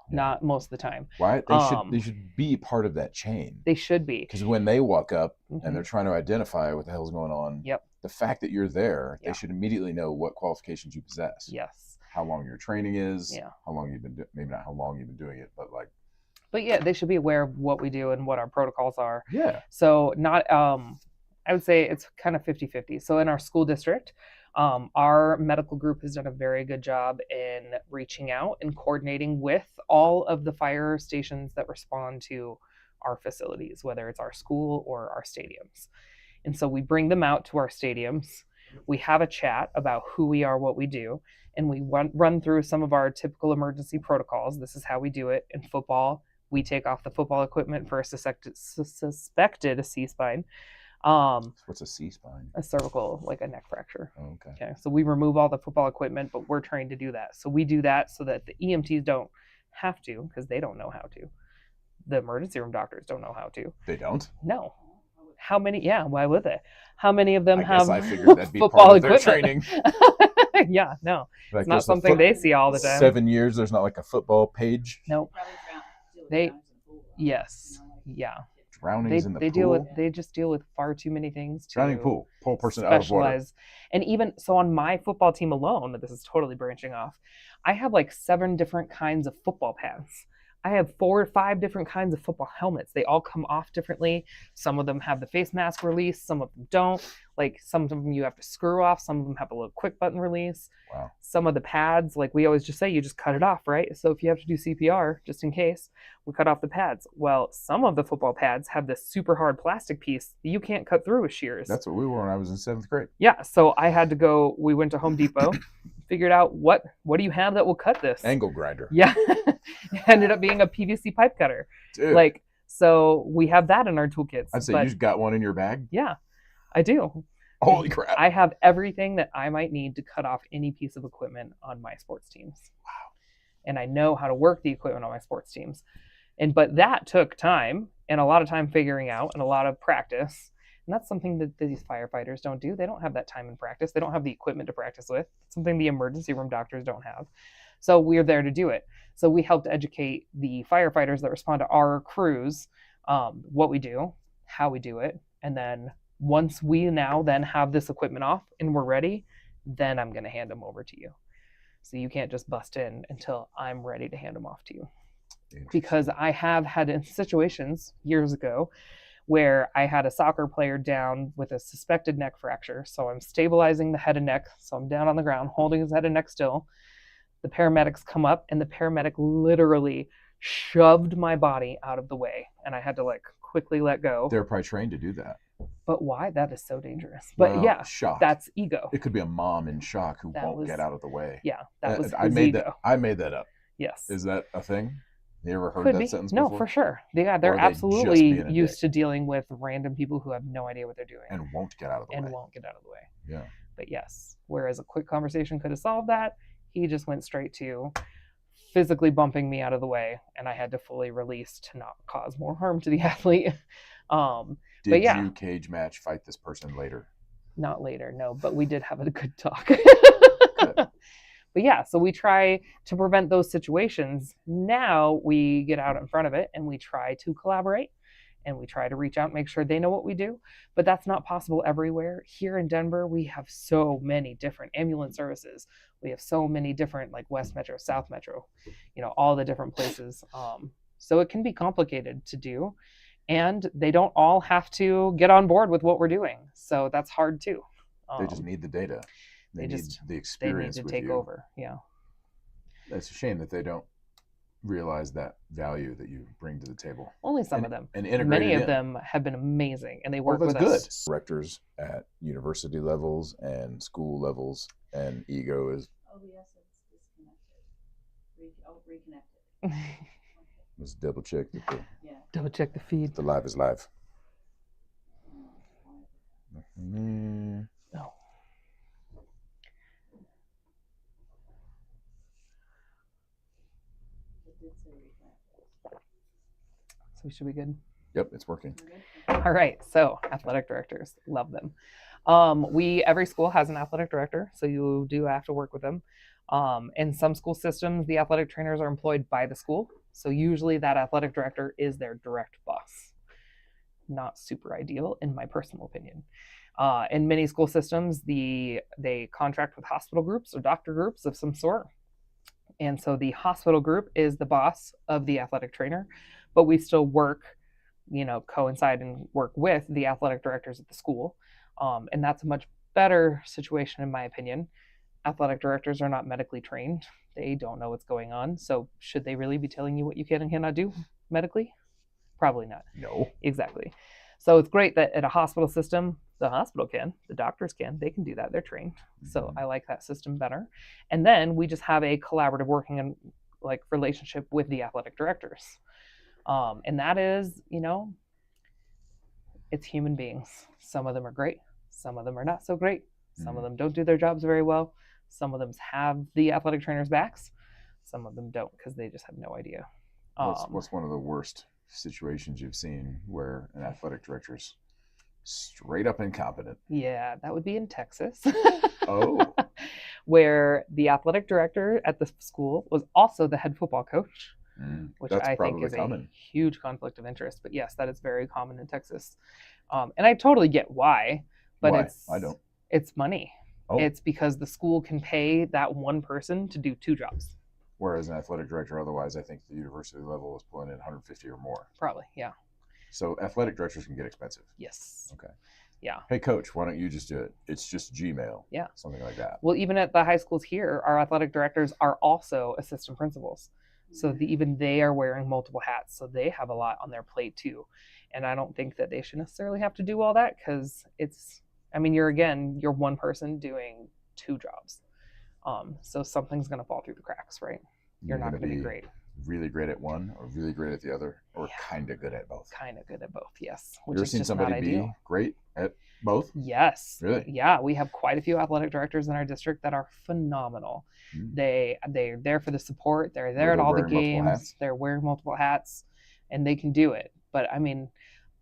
not most of the time. Why? They should be part of that chain. They should be. Because when they walk up and they're trying to identify what the hell's going on, the fact that you're there, they should immediately know what qualifications you possess. Yes. How long your training is, how long you've been maybe not how long you've been doing it, but yeah, they should be aware of what we do and what our protocols are. Yeah. So not I would say it's kind of 50-50. So in our school district, our medical group has done a very good job in reaching out and coordinating with all of the fire stations that respond to our facilities, whether it's our school or our stadiums. And so we bring them out to our stadiums. We have a chat about who we are, what we do, and we run through some of our typical emergency protocols. This is how we do it. In football, we take off the football equipment for a suspected C-spine. What's a C-spine? A cervical, like a neck fracture. Oh, okay. So we remove all the football equipment, but we're trained to do that. So we do that so that the EMTs don't have to, because they don't know how to. The emergency room doctors don't know how to. They don't? No. How many? Yeah, why would they? How many of them have I figured that'd be football part of their equipment? Training. Yeah, no. Like, it's not something they see all the time. 7 years, there's not like a football page? Nope. Yes. Yeah. Drownings in the pool? They just deal with far too many things. Drowning pool. Pull a person out of water. And even, so on my football team alone, this is totally branching off, I have like 7 different kinds of football pads. I have 4 or 5 different kinds of football helmets. They all come off differently. Some of them have the face mask release. Some of them don't. Like some of them you have to screw off. Some of them have a little quick button release. Wow. Some of the pads, like we always just say, you just cut it off, right? So if you have to do CPR, just in case, we cut off the pads. Well, some of the football pads have this super hard plastic piece that you can't cut through with shears. That's what we were when I was in 7th grade. Yeah. So I had to go, we went to Home Depot, figured out what do you have that will cut this? Angle grinder. Yeah. It ended up being a PVC pipe cutter. Dude. So we have that in our toolkits. I'd say you've got one in your bag? Yeah, I do. Holy crap. I have everything that I might need to cut off any piece of equipment on my sports teams. Wow. And I know how to work the equipment on my sports teams. But that took time and a lot of time figuring out and a lot of practice. And that's something that these firefighters don't do. They don't have that time in practice. They don't have the equipment to practice with. It's something the emergency room doctors don't have. So we're there to do it. So we helped educate the firefighters that respond to our crews, what we do, how we do it. And then once we now then have this equipment off and we're ready, then I'm going to hand them over to you. So you can't just bust in until I'm ready to hand them off to you. Because I have had in situations years ago where I had a soccer player down with a suspected neck fracture. So I'm stabilizing the head and neck. So I'm down on the ground holding his head and neck still. The paramedics come up and the paramedic literally shoved my body out of the way. And I had to quickly let go. They're probably trained to do that. But why? That is so dangerous. But Well, yeah, shock. that's ego. It could be a mom in shock who That won't was, get out of the way. yeah, that was I his made that. ego. I made that up. Yes. Is that a thing? You ever heard Could that be. sentence No, before? for sure. Yeah, Or they're are they just absolutely being a used dick to dealing with random people who have no idea what they're doing and won't get out of the and way? won't get out of the way. Yeah. But yes, whereas a quick conversation could have solved that, he just went straight to physically bumping me out of the way, and I had to fully release to not cause more harm to the athlete. But Did yeah, you cage match fight this person later? not later, no, but we did have a good talk. Good. But yeah, so we try to prevent those situations. Now we get out in front of it and we try to collaborate and we try to reach out and make sure they know what we do. But that's not possible everywhere. Here in Denver, we have so many different ambulance services. We have so many different, like West Metro, South Metro, all the different places. So it can be complicated to do. And they don't all have to get on board with what we're doing. So that's hard too. They just need the data. They need the experience they need to with take you. over. Yeah. It's a shame that they don't realize that value that you bring to the table. Only some of them. And integrate Many it of in. them have been amazing, and they work with good. us. Directors at university levels and school levels, and ego is. Oh yes, it's disconnected. Reconnected. Let's double check that the, Double check the feed. the live is live. No. So we should be good. Yep, it's working. All right. So athletic directors, love them. Every school has an athletic director, so you do have to work with them. In some school systems, the athletic trainers are employed by the school. So usually that athletic director is their direct boss. Not super ideal, in my personal opinion. In many school systems, they contract with hospital groups or doctor groups of some sort. And so the hospital group is the boss of the athletic trainer, but we still work, coincide and work with the athletic directors at the school. And that's a much better situation, in my opinion. Athletic directors are not medically trained. They don't know what's going on. So should they really be telling you what you can and cannot do medically? Probably not. No. Exactly. So it's great that at a hospital system, the hospital can, the doctors can, they can do that. They're trained. So I like that system better. And then we just have a collaborative working and relationship with the athletic directors. And that is, it's human beings. Some of them are great. Some of them are not so great. Some of them don't do their jobs very well. Some of them have the athletic trainers' backs. Some of them don't because they just have no idea. What's one of the worst situations you've seen where an athletic director's straight up incompetent? Yeah, that would be in Texas. Oh. Where the athletic director at the school was also the head football coach, which I think is a huge conflict of interest. But yes, that is very common in Texas. And I totally get why, but why? I don't. It's money. Oh. It's because the school can pay that one person to do two jobs. Whereas an athletic director, otherwise, I think the university level is pulling in 150 or more. Probably, yeah. So athletic directors can get expensive. Yes. Okay. Yeah. Hey, coach, why don't you just do it? It's just Gmail. Yeah. Something like that. Well, even at the high schools here, our athletic directors are also assistant principals. So even they are wearing multiple hats. So they have a lot on their plate too. And I don't think that they should necessarily have to do all that because you're one person doing two jobs. So something's going to fall through the cracks, right? You're not going to be great. Really great at one or really great at the other or kind of good at both? Kind of good at both, yes. You ever seen somebody be great at both? Yes. Really? Yeah, we have quite a few athletic directors in our district that are phenomenal. They're there for the support. They're there at all the games. They're wearing multiple hats and they can do it. But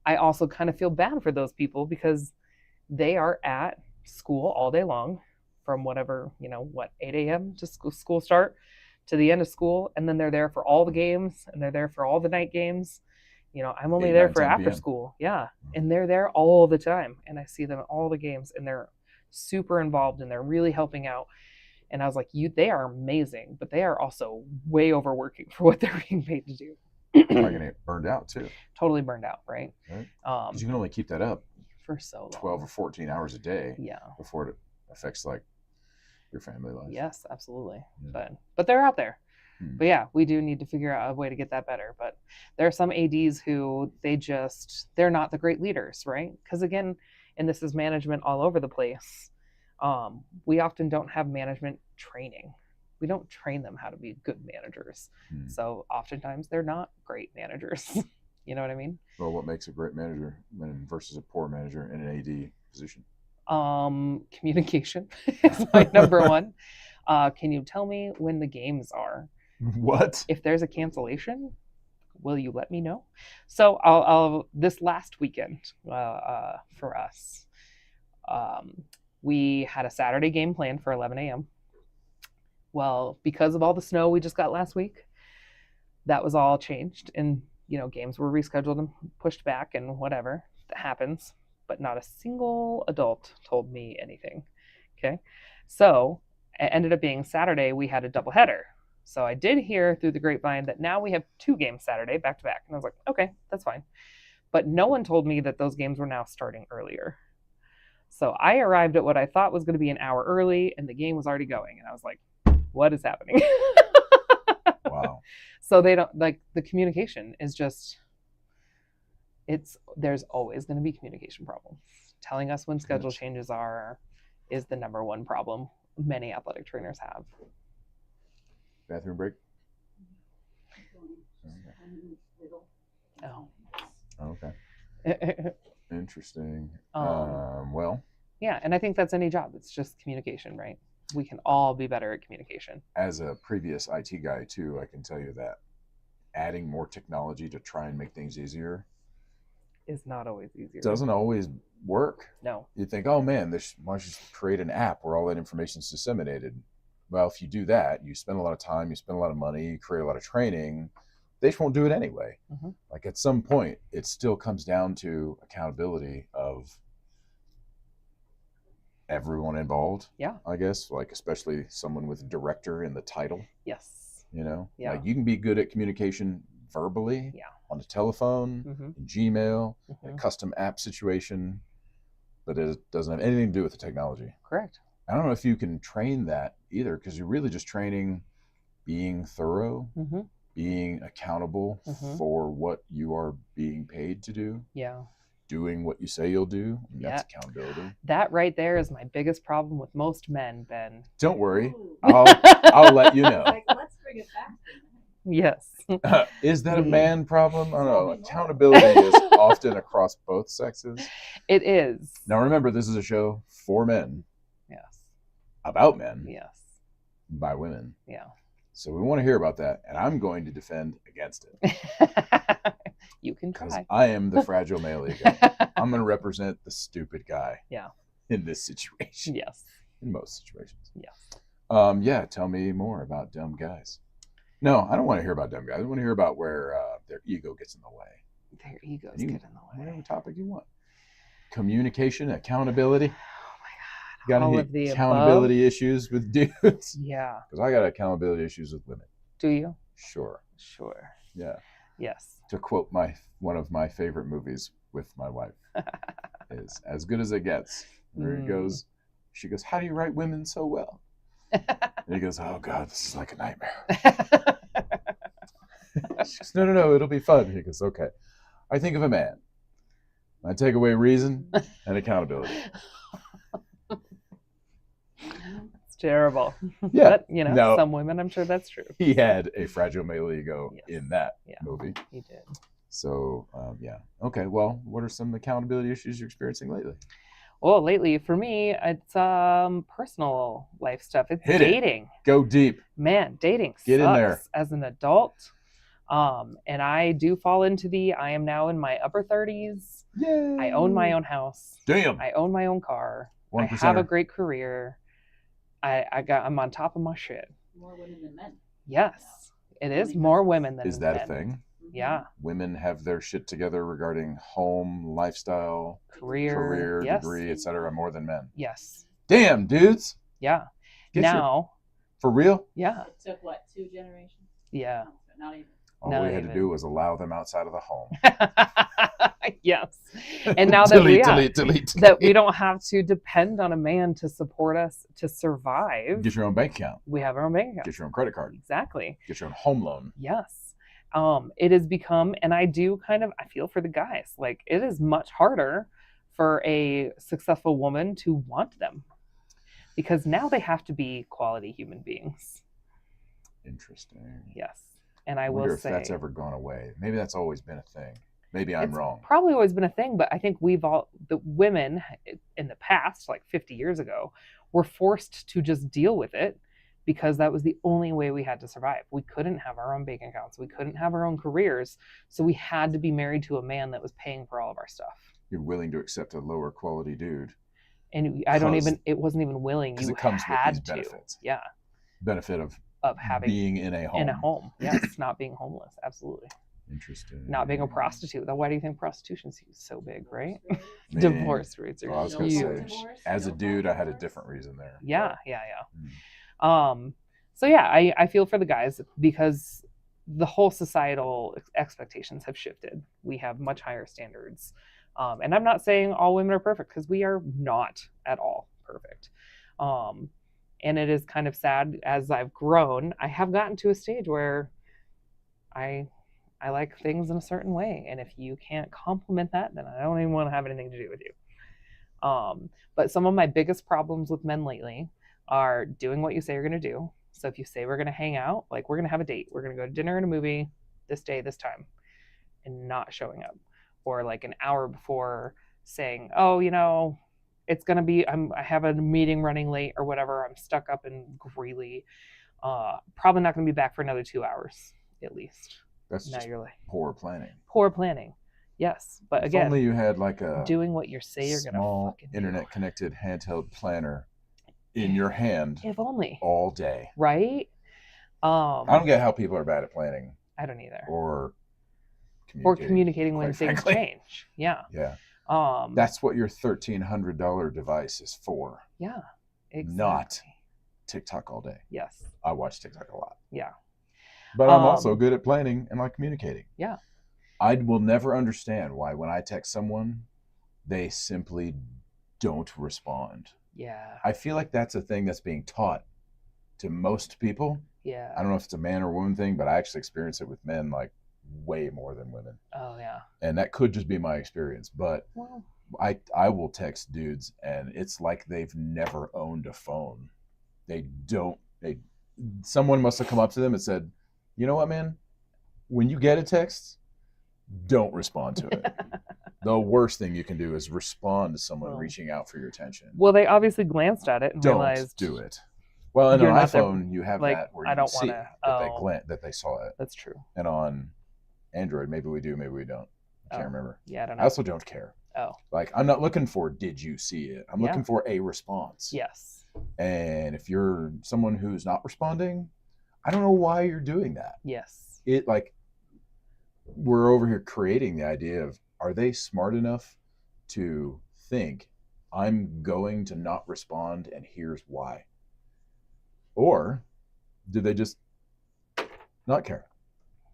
I also kind of feel bad for those people because they are at school all day long from 8 a.m. to school start to the end of school. And then they're there for all the games and they're there for all the night games. I'm only there for after school. Yeah. And they're there all the time. And I see them at all the games and they're super involved and they're really helping out. And I was like, they are amazing, but they are also way overworking for what they're being paid to do. Probably going to get burned out too. Totally burned out, right? Because you can only keep that up for so long. 12 or 14 hours a day. Yeah. Before it affects your family life. Yes, absolutely. Yeah. But they're out there. But yeah, we do need to figure out a way to get that better. But there are some ADs who they're not the great leaders, right? Because again, and this is management all over the place. We often don't have management training. We don't train them how to be good managers. So oftentimes they're not great managers. You know what I mean? Well, what makes a great manager versus a poor manager in an AD position? Communication is my number one. Can you tell me when the games are? What? If there's a cancellation, will you let me know? So I'll this last weekend for us, we had a Saturday game planned for 11 a.m. Well, because of all the snow we just got last week, that was all changed, and games were rescheduled and pushed back, and whatever that happens. But not a single adult told me anything. Okay, so it ended up being Saturday. We had a doubleheader. So I did hear through the grapevine that now we have 2 games Saturday back to back. And I was like, okay, that's fine. But no one told me that those games were now starting earlier. So I arrived at what I thought was going to be an hour early, and the game was already going. And I was like, what is happening? Wow. So they don't, like, the communication is just, there's always going to be communication problems. Telling us when schedule changes is the number one problem many athletic trainers have. Bathroom break? Oh. Okay. Interesting. Well, yeah, and I think that's any job. It's just communication, right? We can all be better at communication. As a previous IT guy too, I can tell you that adding more technology to try and make things easier is not always easier. Doesn't always work. No. You think, oh man, why don't you just create an app where all that information is disseminated? Well, if you do that, you spend a lot of time, you spend a lot of money, you create a lot of training. They just won't do it anyway. Mm-hmm. Like at some point, it still comes down to accountability of everyone involved. Yeah. I guess, like especially someone with director in the title. Yes. Yeah. Like you can be good at communication verbally. Yeah. On the telephone, in Gmail, a custom app situation, but it doesn't have anything to do with the technology. Correct. I don't know if you can train that either, because you're really just training being thorough, being accountable for what you are being paid to do. Yeah. Doing what you say you'll do. That's accountability. That right there is my biggest problem with most men, Ben. Don't worry. I'll let you know. Let's bring it back. Yes. Is that a man problem? I don't know. Accountability is often across both sexes. It is. Now remember, this is a show for men. Yes. About men. Yes. By women. Yeah. So we want to hear about that, and I'm going to defend against it. You can try. Because I am the fragile male ego. I'm going to represent the stupid guy. Yeah. In this situation. Yes. In most situations. Yes. Yeah. Tell me more about dumb guys. No, I don't want to hear about dumb guys. I want to hear about where their ego gets in the way. Their egos get in the way. Whatever topic you want. Communication, accountability. Oh my God. Got any accountability issues with dudes? Yeah. Because I got accountability issues with women. Do you? Sure. Yeah. Yes. To quote one of my favorite movies with my wife is As Good as It Gets. There he goes. She goes, how do you write women so well? And he goes, oh God, this is like a nightmare. She goes, no, it'll be fun. He goes, okay. I think of a man. I take away reason and accountability. It's terrible. Yeah. But, some women, I'm sure that's true. He had a fragile male ego in that movie. He did. So, Okay, well, what are some accountability issues you're experiencing lately? Well, lately, for me, it's personal life stuff. It's dating. Go deep. Man, dating Get sucks in there. As an adult. And I do fall into I am now in my upper 30s. Yay. I own my own house. Damn. I own my own car. 1%. I have a great career. I'm on top of my shit. More women than men. Yes, it is more women than men. Is that a thing? Yeah. Women have their shit together regarding home, lifestyle, career degree, etc. more than men. Yes. Damn, dudes. Yeah. For real? Yeah. It took 2 generations? Yeah. Not even. All Not we had to even. do was allow them outside of the home. Yes. And now that delete. that we don't have to depend on a man to support us to survive. Get your own bank account. We have our own bank account. Get your own credit card. Exactly. Get your own home loan. Yes. It has become, and I feel for the guys. Like, it is much harder for a successful woman to want them because now they have to be quality human beings. Interesting. Yes. And I wonder will if say that's ever gone away. Maybe that's always been a thing. Maybe I'm wrong. Probably always been a thing, but I think the women in the past, like 50 years ago, were forced to just deal with it because that was the only way we had to survive. We couldn't have our own bank accounts. We couldn't have our own careers. So we had to be married to a man that was paying for all of our stuff. You're willing to accept a lower quality dude. And it wasn't even willing. Because You it comes with had these to. benefits. Yeah. Benefit of having being in a home. In a home. Yes. Not being homeless. Absolutely. Interesting. Not being a prostitute. Why do you think prostitution's so big, right? Man. Divorce rates are Well, I was gonna huge. say, as a dude, I had a different reason there. Yeah. So yeah, I feel for the guys because the whole societal expectations have shifted. We have much higher standards. And I'm not saying all women are perfect because we are not at all perfect. And it is kind of sad as I've grown, I have gotten to a stage where I like things in a certain way. And if you can't compliment that, then I don't even want to have anything to do with you. But some of my biggest problems with men lately are doing what you say you're going to do. So if you say we're going to hang out, like we're going to have a date, we're going to go to dinner and a movie this day, this time, and not showing up. Or like an hour before saying, oh, it's going to be, I have a meeting running late or whatever. I'm stuck up in Greeley. Probably not going to be back for another 2 hours at least. That's now just you're like, poor planning. Poor planning. Yes. But again, if only you had like a doing what you say you're going to small fucking internet connected handheld planner in your hand. If only. All day. Right? I don't get how people are bad at planning. I don't either. Or communicating when things change. Yeah. Yeah. That's what your $1,300 device is for. Yeah. Exactly. Not TikTok all day. Yes. I watch TikTok a lot. Yeah. But I'm also good at planning and like communicating. Yeah. I will never understand why when I text someone, they simply don't respond. Yeah. I feel like that's a thing that's being taught to most people. Yeah. I don't know if it's a man or woman thing, but I actually experience it with men like way more than women. Oh yeah. And that could just be my experience, but I will text dudes and it's like they've never owned a phone. Someone must have come up to them and said, you know what, man, when you get a text, don't respond to it. The worst thing you can do is respond to someone reaching out for your attention. Well, they obviously glanced at it and realized. Don't do it. Well, in an iPhone, you have that where you can see that they saw it. That's true. And on Android, maybe we do, maybe we don't. I can't remember. Yeah, I don't know. I also don't care. Oh. Like, I'm not looking for, did you see it? I'm looking for a response. Yes. And if you're someone who's not responding, I don't know why you're doing that. Yes. We're over here creating the idea of, are they smart enough to think I'm going to not respond and here's why? Or do they just not care?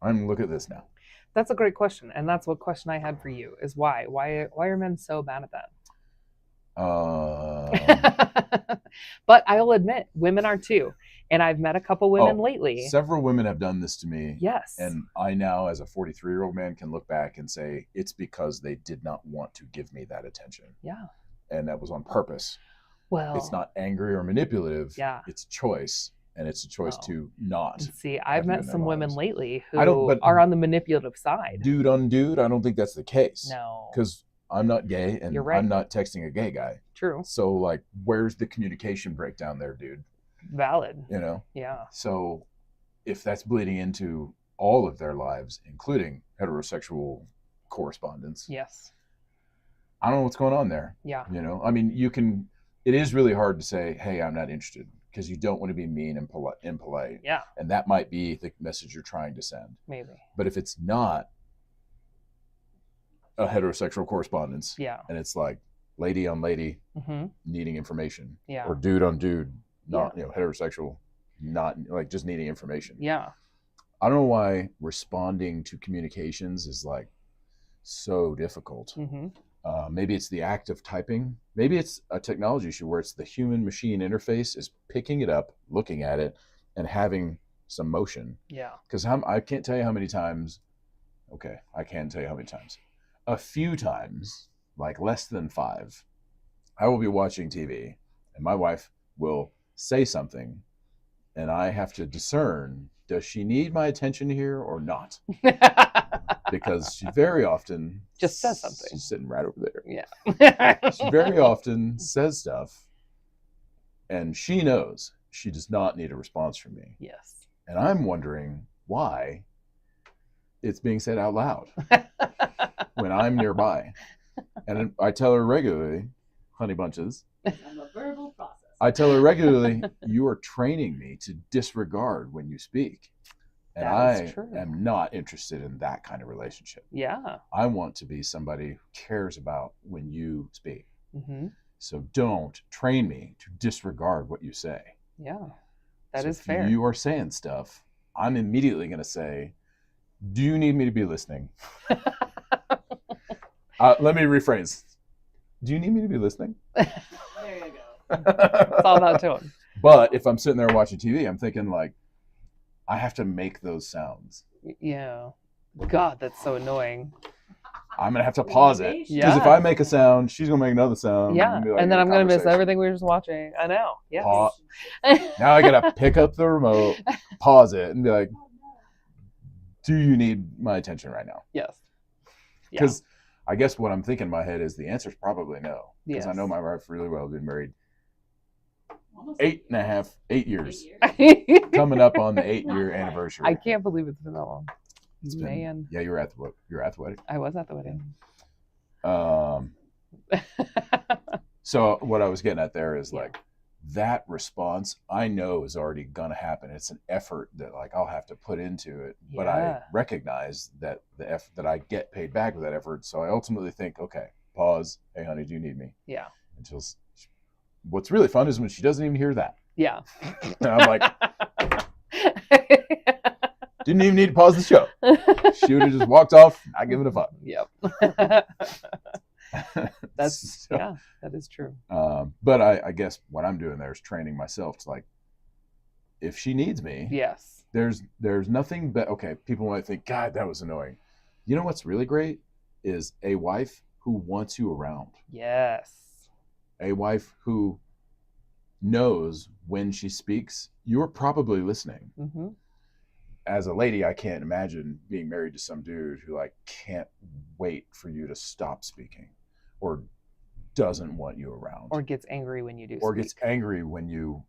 Look at this now. That's a great question. And that's what question I had for you is why? Why are men so bad at that? But I'll admit, women are too. And I've met a couple women lately. Several women have done this to me. Yes. And I now, as a 43-year-old man, can look back and say, it's because they did not want to give me that attention. Yeah. And that was on purpose. Well, it's not angry or manipulative. Yeah. It's choice. And it's a choice to not. See, I've met some women lately who are on the manipulative side. Dude on dude, I don't think that's the case. No. Because I'm not gay and I'm not texting a gay guy. True. So, like, where's the communication breakdown there, dude? Valid. Yeah. So if that's bleeding into all of their lives, including heterosexual correspondence. Yes. I don't know what's going on there. Yeah. I mean, it is really hard to say, hey, I'm not interested, because you don't want to be mean and impolite. Yeah. And that might be the message you're trying to send. Maybe. But if it's not a heterosexual correspondence, and it's like lady on lady needing information, or dude on dude, not heterosexual, not like just needing information. Yeah. I don't know why responding to communications is like so difficult. Mm-hmm. Maybe it's the act of typing. Maybe it's a technology issue where it's the human machine interface is picking it up, looking at it, and having some motion. Yeah. Because I can't tell you how many times. Okay, I can tell you how many times. A few times, like less than 5, I will be watching TV, and my wife will say something, and I have to discern: does she need my attention here or not? Because she very often Just says something. She's sitting right over there. Yeah. She very often says stuff, and she knows she does not need a response from me. Yes. And I'm wondering why it's being said out loud when I'm nearby. And I tell her regularly, honey bunches, I'm a verbal process. I tell her regularly, you are training me to disregard when you speak. And That is I true. am not interested in that kind of relationship. Yeah. I want to be somebody who cares about when you speak. Mm-hmm. So don't train me to disregard what you say. Yeah. That So is if fair. you are saying stuff, I'm immediately going to say, do you need me to be listening? Let me rephrase. Do you need me to be listening? There you go. It's all about tone. But if I'm sitting there watching TV, I'm thinking like, I have to make those sounds. Yeah. God, that's so annoying. I'm going to have to pause it. Motivation. Because if Yeah. I make a sound, she's going to make another sound. Yeah. It'll be like And then a I'm going to miss conversation. everything we were just watching. I know. Yes. Now I got to pick up the remote, pause it, and be like, do you need my attention right now? Yes. Yeah. Because I guess what I'm thinking in my head is the answer is probably no. Because I Yes. know my wife really well. We've been married Almost 8 years. 8 years. Coming up on the 8-year anniversary. I can't believe it's been that long. It's been- Man. Yeah, you were at the wedding. I was at the wedding. So what I was getting at there is Yeah. like that response I know is already gonna happen. It's an effort that like I'll have to put into it, but I Yeah. recognize that the effort that I get paid back with that effort. So I ultimately think, okay, pause. Hey, honey, do you need me? Yeah. And what's really fun is when she doesn't even hear that. Yeah. And I'm like, didn't even need to pause the show. She would have just walked off, not giving a fuck. Yep. That's So, yeah, that is true. but I guess what I'm doing there is training myself to like, if she needs me, Yes. there's nothing but okay. People might think, God, that was annoying. You know what's really great is a wife who wants you around, Yes. a wife who knows when she speaks, you're probably listening. Mm-hmm. As a lady, I can't imagine being married to some dude who like can't wait for you to stop speaking, or doesn't want you around, Or gets angry when you do. or speak. gets angry when you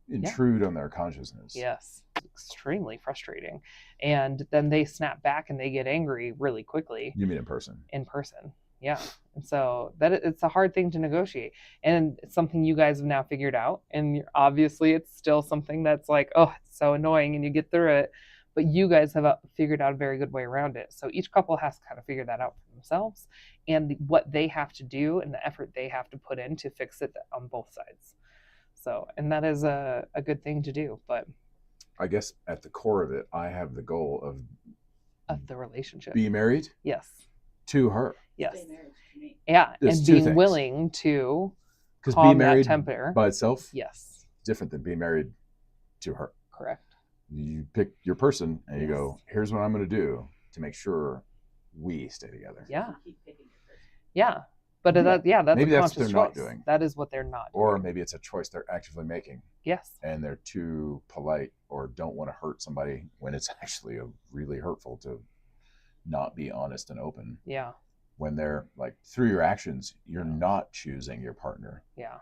intrude on their consciousness. Yes. Extremely frustrating. And then they snap back and they get angry really quickly You mean in person? in person. Yeah. And so it's a hard thing to negotiate. And it's something you guys have now figured out. And obviously it's still something that's like, oh, it's so annoying and you get through it. But you guys have figured out a very good way around it. So each couple has to kind of figure that out for themselves and what they have to do and the effort they have to put in to fix it on both sides. So, and that is a good thing to do. But I guess at the core of it, I have the goal of the relationship. be married Yes. to her. Yes. Stay married to me. Yeah. There's and two being things. willing to Because calm being married that temper. by itself Yes. is different than being married to her. Correct. You pick your person and you Yes. go, here's what I'm going to do to make sure we stay together. Yeah. You keep picking your person. Yeah. But Yeah. that's Maybe a that's what conscious they're not choice. doing. That is what they're not Or doing. maybe it's a choice they're actively making Yes. and they're too polite or don't want to hurt somebody when it's actually really hurtful to not be honest and open. Yeah. When they're like, through your actions, you're not choosing your partner Yeah.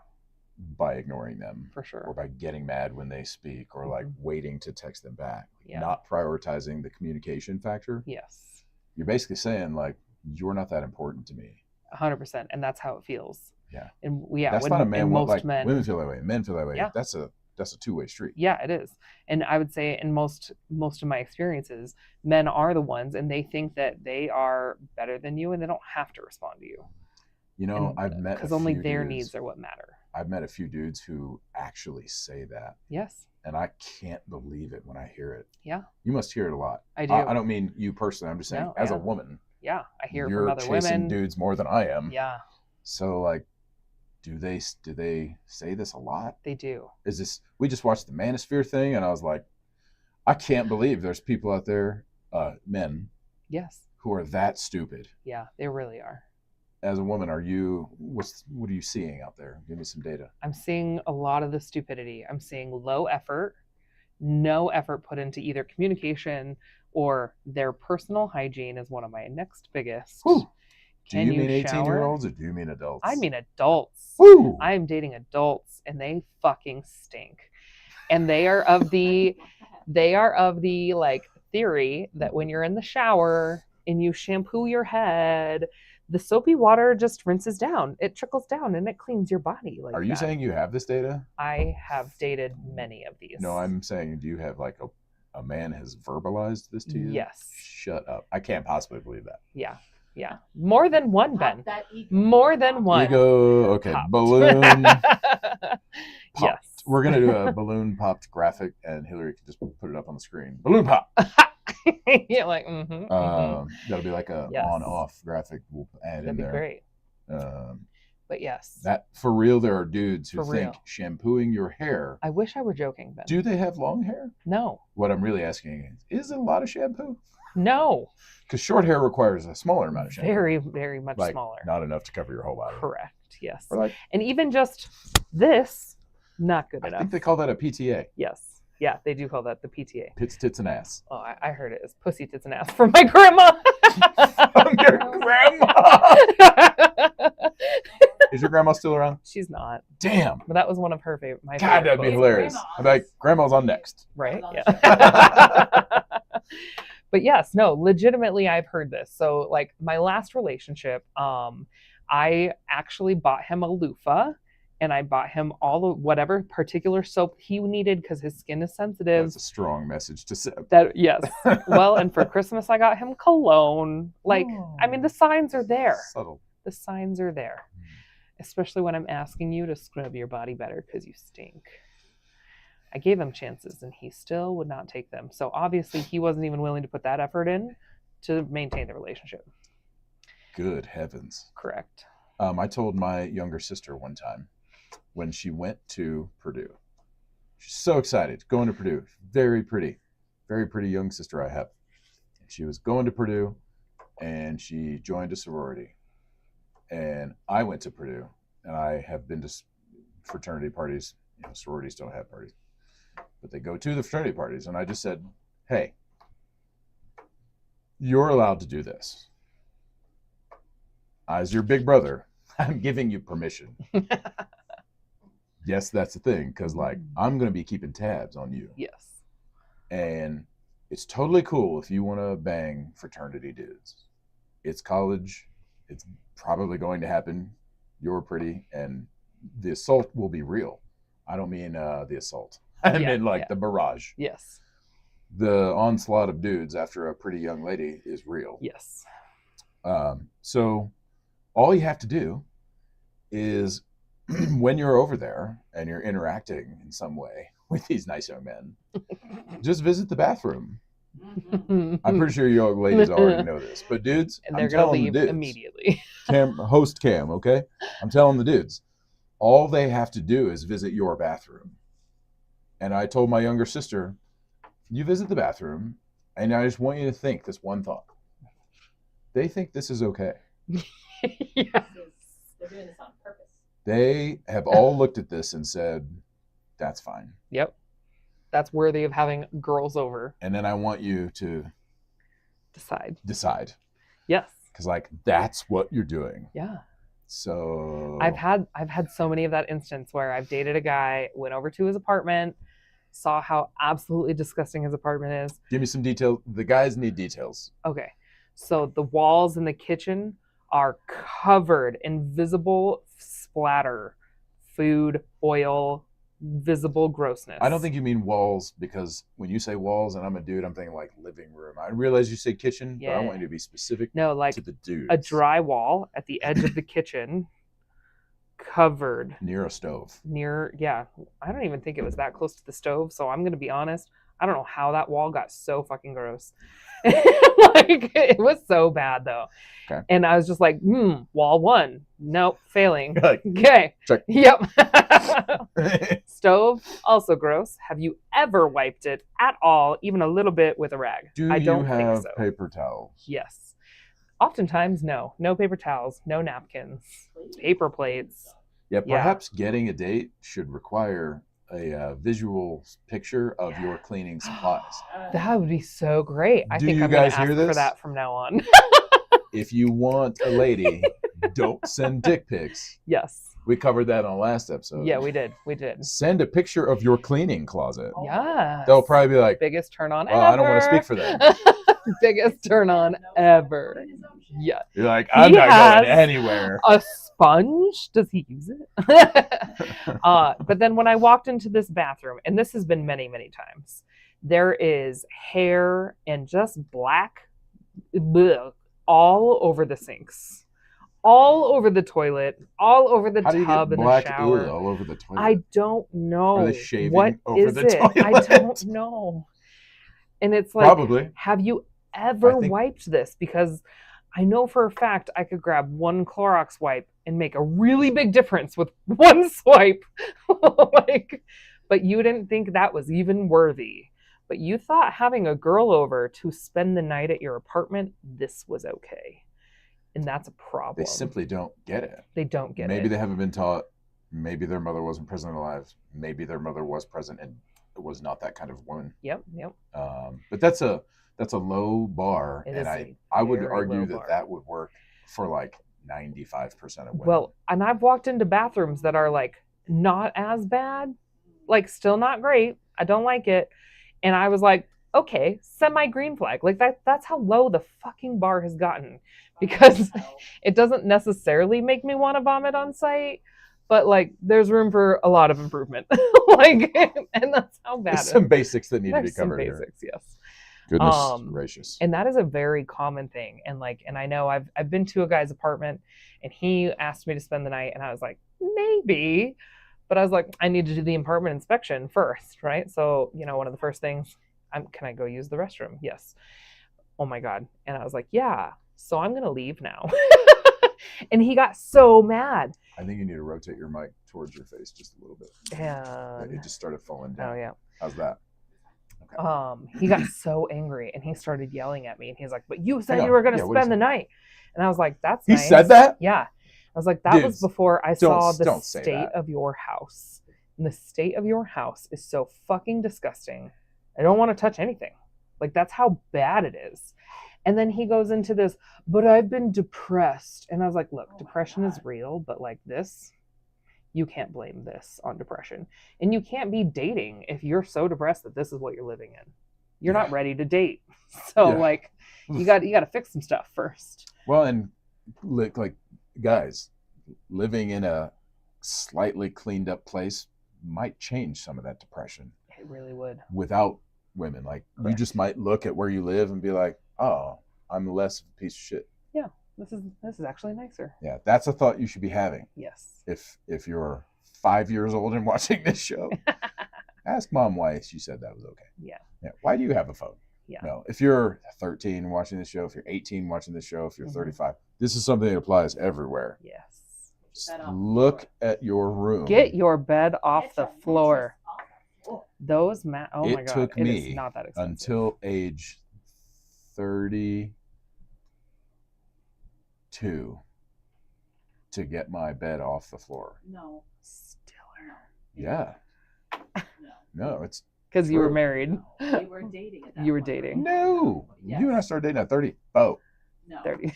by ignoring them For sure. or by getting mad when they speak or like waiting to text them back. Yeah. Not prioritizing the communication factor. Yes. You're basically saying like, you're not that important to me. 100%. And that's how it feels. Yeah. And That's when, not a man. and most Like men. women feel that way. Men feel that way. Yeah. That's a two-way street. Yeah, it is. And I would say in most of my experiences, men are the ones and they think that they are better than you and they don't have to respond to you. You know, I've met because a only few their dudes- needs are what matter. I've met a few dudes who actually say that. Yes. and I can't believe it when I hear it. Yeah. You must hear it a lot. I do. I don't mean you personally. I'm just saying, No, as a yeah. woman, Yeah, I hear you're from other chasing women. dudes more than I am. Yeah, So like, do they say this a lot? they do. Is this? We just watched the Manosphere thing, and I was like, I can't believe there's people out there, men, Yes. who are that stupid. Yeah, they really are. As a woman, what are you seeing out there? Give me some data. I'm seeing a lot of the stupidity. I'm seeing low effort, no effort put into either communication or their personal hygiene is one of my next biggest. Whew. Do Can you mean shower? 18-year-olds or do you mean adults? I mean adults. Woo! I'm dating adults and they fucking stink. And they are of the like theory that when you're in the shower and you shampoo your head, the soapy water just rinses down. It trickles down and it cleans your body. Like, are you saying you have this data? I have dated many of these. No, I'm saying, do you have like a man has verbalized this to you? Yes. Shut up. I can't possibly believe that. Yeah. Yeah. More than one, Ben. That ego. More than one. Ego, okay. Popped. Balloon popped. Yes. We're going to do a balloon popped graphic, and Hillary can just put it up on the screen. Balloon pop. Yeah, like, That'll be like a Yes. on-off graphic we'll add that'd in be there. great. Um, But yes, that for real, there are dudes who For think real. shampooing your hair. I wish I were joking, Ben. Do they have long hair? No. What I'm really asking is it a lot of shampoo? No. Because short hair requires a smaller amount of shampoo. Very, very much like, smaller. Not enough to cover your whole body. Correct. Yes. Or like, And even just this, not good I enough. think they call that a PTA. Yes. Yeah, they do call that the PTA. Pits, tits, and ass. Oh, I heard it as pussy, tits, and ass from my grandma. From your grandma. Is your grandma still around? She's not. Damn. But that was one of her favorite. My God, favorite that'd be books. hilarious. Grandma. I'd be like, grandma's on next. Right? Grandma's Yeah. But yes, no, legitimately I've heard this. So like my last relationship, I actually bought him a loofah and I bought him all of whatever particular soap he needed because his skin is sensitive. That's a strong message to send. That yes. Well, and for Christmas I got him cologne. Like, I mean, the signs are there. Subtle. The signs are there. Especially when I'm asking you to scrub your body better because you stink. I gave him chances and he still would not take them. So obviously he wasn't even willing to put that effort in to maintain the relationship. Good heavens. Correct. I told my younger sister one time when she went to Purdue. She's so excited going to Purdue. Very pretty young sister I have. She was going to Purdue and she joined a sorority. And I went to Purdue and I have been to fraternity parties. You know, sororities don't have parties, but they go to the fraternity parties. And I just said, hey, you're allowed to do this. As your big brother, I'm giving you permission. Yes, that's the thing. Because, like, I'm going to be keeping tabs on you. Yes. And it's totally cool if you want to bang fraternity dudes. It's college. It's probably going to happen. You're pretty. And the assault will be real. I don't mean the assault. I mean, like, the barrage. Yes. The onslaught of dudes after a pretty young lady is real. Yes. So all you have to do is when you're over there and you're interacting in some way with these nice young men, just visit the bathroom. Mhm. I'm pretty sure you ladies already know this, but dudes, And they're I'm going to telling leave the dudes, immediately. host Cam, okay? I'm telling the dudes, all they have to do is visit your bathroom. And I told my younger sister, you visit the bathroom, and I just want you to think this one thought. They think this is okay. Yeah. They're doing this on purpose. They have all looked at this and said, that's fine. Yep. That's worthy of having girls over. And then I want you to Decide. Yes. because like that's what you're doing. Yeah. So I've had so many of that instance where I've dated a guy, went over to his apartment, saw how absolutely disgusting his apartment is. give me some detail. The guys need details. Okay. So the walls in the kitchen are covered in visible splatter, food, oil, visible grossness. I don't think you mean walls because when you say walls and I'm a dude, I'm thinking like living room. I realize you say kitchen, but I Yeah. want you to be specific No, like to the dude. a dry wall at the edge of the kitchen covered Near a stove. near, yeah, I don't even think it was that close to the stove. So I'm going to be honest. I don't know how that wall got so fucking gross. Like, it was so bad though. Okay. And I was just like, wall 1. Nope, failing. Like, Okay. check. Yep. Stove, also gross. Have you ever wiped it at all, even a little bit with a rag? I don't you have think so. paper towels? Yes. Oftentimes, no. No paper towels, no napkins, paper plates. Yeah, Yeah. perhaps getting a date should require a visual picture of your cleaning supplies. That would be so great. I Do think you I'm going guys to hear ask for this? that from now on. If you want a lady, don't send dick pics. Yes. We covered that on the last episode. Yeah, we did. We did. Send a picture of your cleaning closet. Yeah. They'll probably be like, Biggest turn on well, ever. I don't want to speak for them. Biggest turn on ever. Yeah. You're like, I'm He not has going anywhere. A sponge? Does he use it? But then when I walked into this bathroom, and this has been many, many times, there is hair and just black bleh, all over the sinks, all over the toilet, all over the How do you tub get in black the shower. oo all over the toilet? I don't know. Are they shaving what over is the it? I toilet? don't know. And it's like, Probably. have you ever I think- wiped this? Because I know for a fact I could grab one Clorox wipe and make a really big difference with one swipe. Like, but you didn't think that was even worthy. But you thought having a girl over to spend the night at your apartment, this was okay. And that's a problem. They simply don't get it. They don't get Maybe it. they haven't been taught. Maybe their mother wasn't present and alive. Maybe their mother was present and was not that kind of woman. Yep. But that's a low bar, It and is a I would very argue low that bar. that would work for like 95% of women. Well, and I've walked into bathrooms that are like not as bad, like still not great. I don't like it. And I was like, okay, semi green flag. Like that's how low the fucking bar has gotten. Because it doesn't necessarily make me want to vomit on site, but like there's room for a lot of improvement. Like, and that's how bad There's it some is. basics that need to be There's some covered here. basics, yes. Goodness gracious. And that is a very common thing. And I know I've been to a guy's apartment and he asked me to spend the night and I was like, maybe. But I was like, I need to do the apartment inspection first, right? So, one of the first things, can I go use the restroom? Yes. Oh my God. And I was like, yeah. So I'm going to leave now. And he got so mad. I think you need to rotate your mic towards your face just a little bit. And It just started falling down. oh yeah. How's that? Okay. He got so angry and he started yelling at me and he's like, but you said Hang you were on. going to Yeah, what did spend he the night. And I was like, that's He nice. said that? Yeah. I was like, that was Dudes, before I saw the don't say state that. of your house. And the state of your house is so fucking disgusting. I don't want to touch anything. Like, that's how bad it is. And then he goes into this, but I've been depressed. And I was like, look, depression is real, but like this, you can't blame this on depression. And you can't be dating if you're so depressed that this is what you're living in. You're not ready to date. So like, you got to fix some stuff first. Well, and like guys, living in a slightly cleaned up place might change some of that depression. It really would. Without women, like Correct. you just might look at where you live and be like, oh, I'm less of a piece of shit. Yeah, this is actually nicer. Yeah, that's a thought you should be having. Yes. If you're 5 years old and watching this show, ask mom why she said that was okay. Yeah. Why do you have a phone? Yeah. No. If you're 13 watching this show, if you're 18 watching this show, if you're Mhm. 35, this is something that applies everywhere. Yes. Just Bed off the look floor. at your room. Get your bed off Get the your floor. mattress off the floor. Those oh my It God, took it me is not that expensive. until age 32 to get my bed off the floor. No, Stiller. Yeah. no. No, it's Because you were True. married. No. We were dating at that You were point, right? dating. no. Yes. You and I started dating at 30. Oh, No. 30. We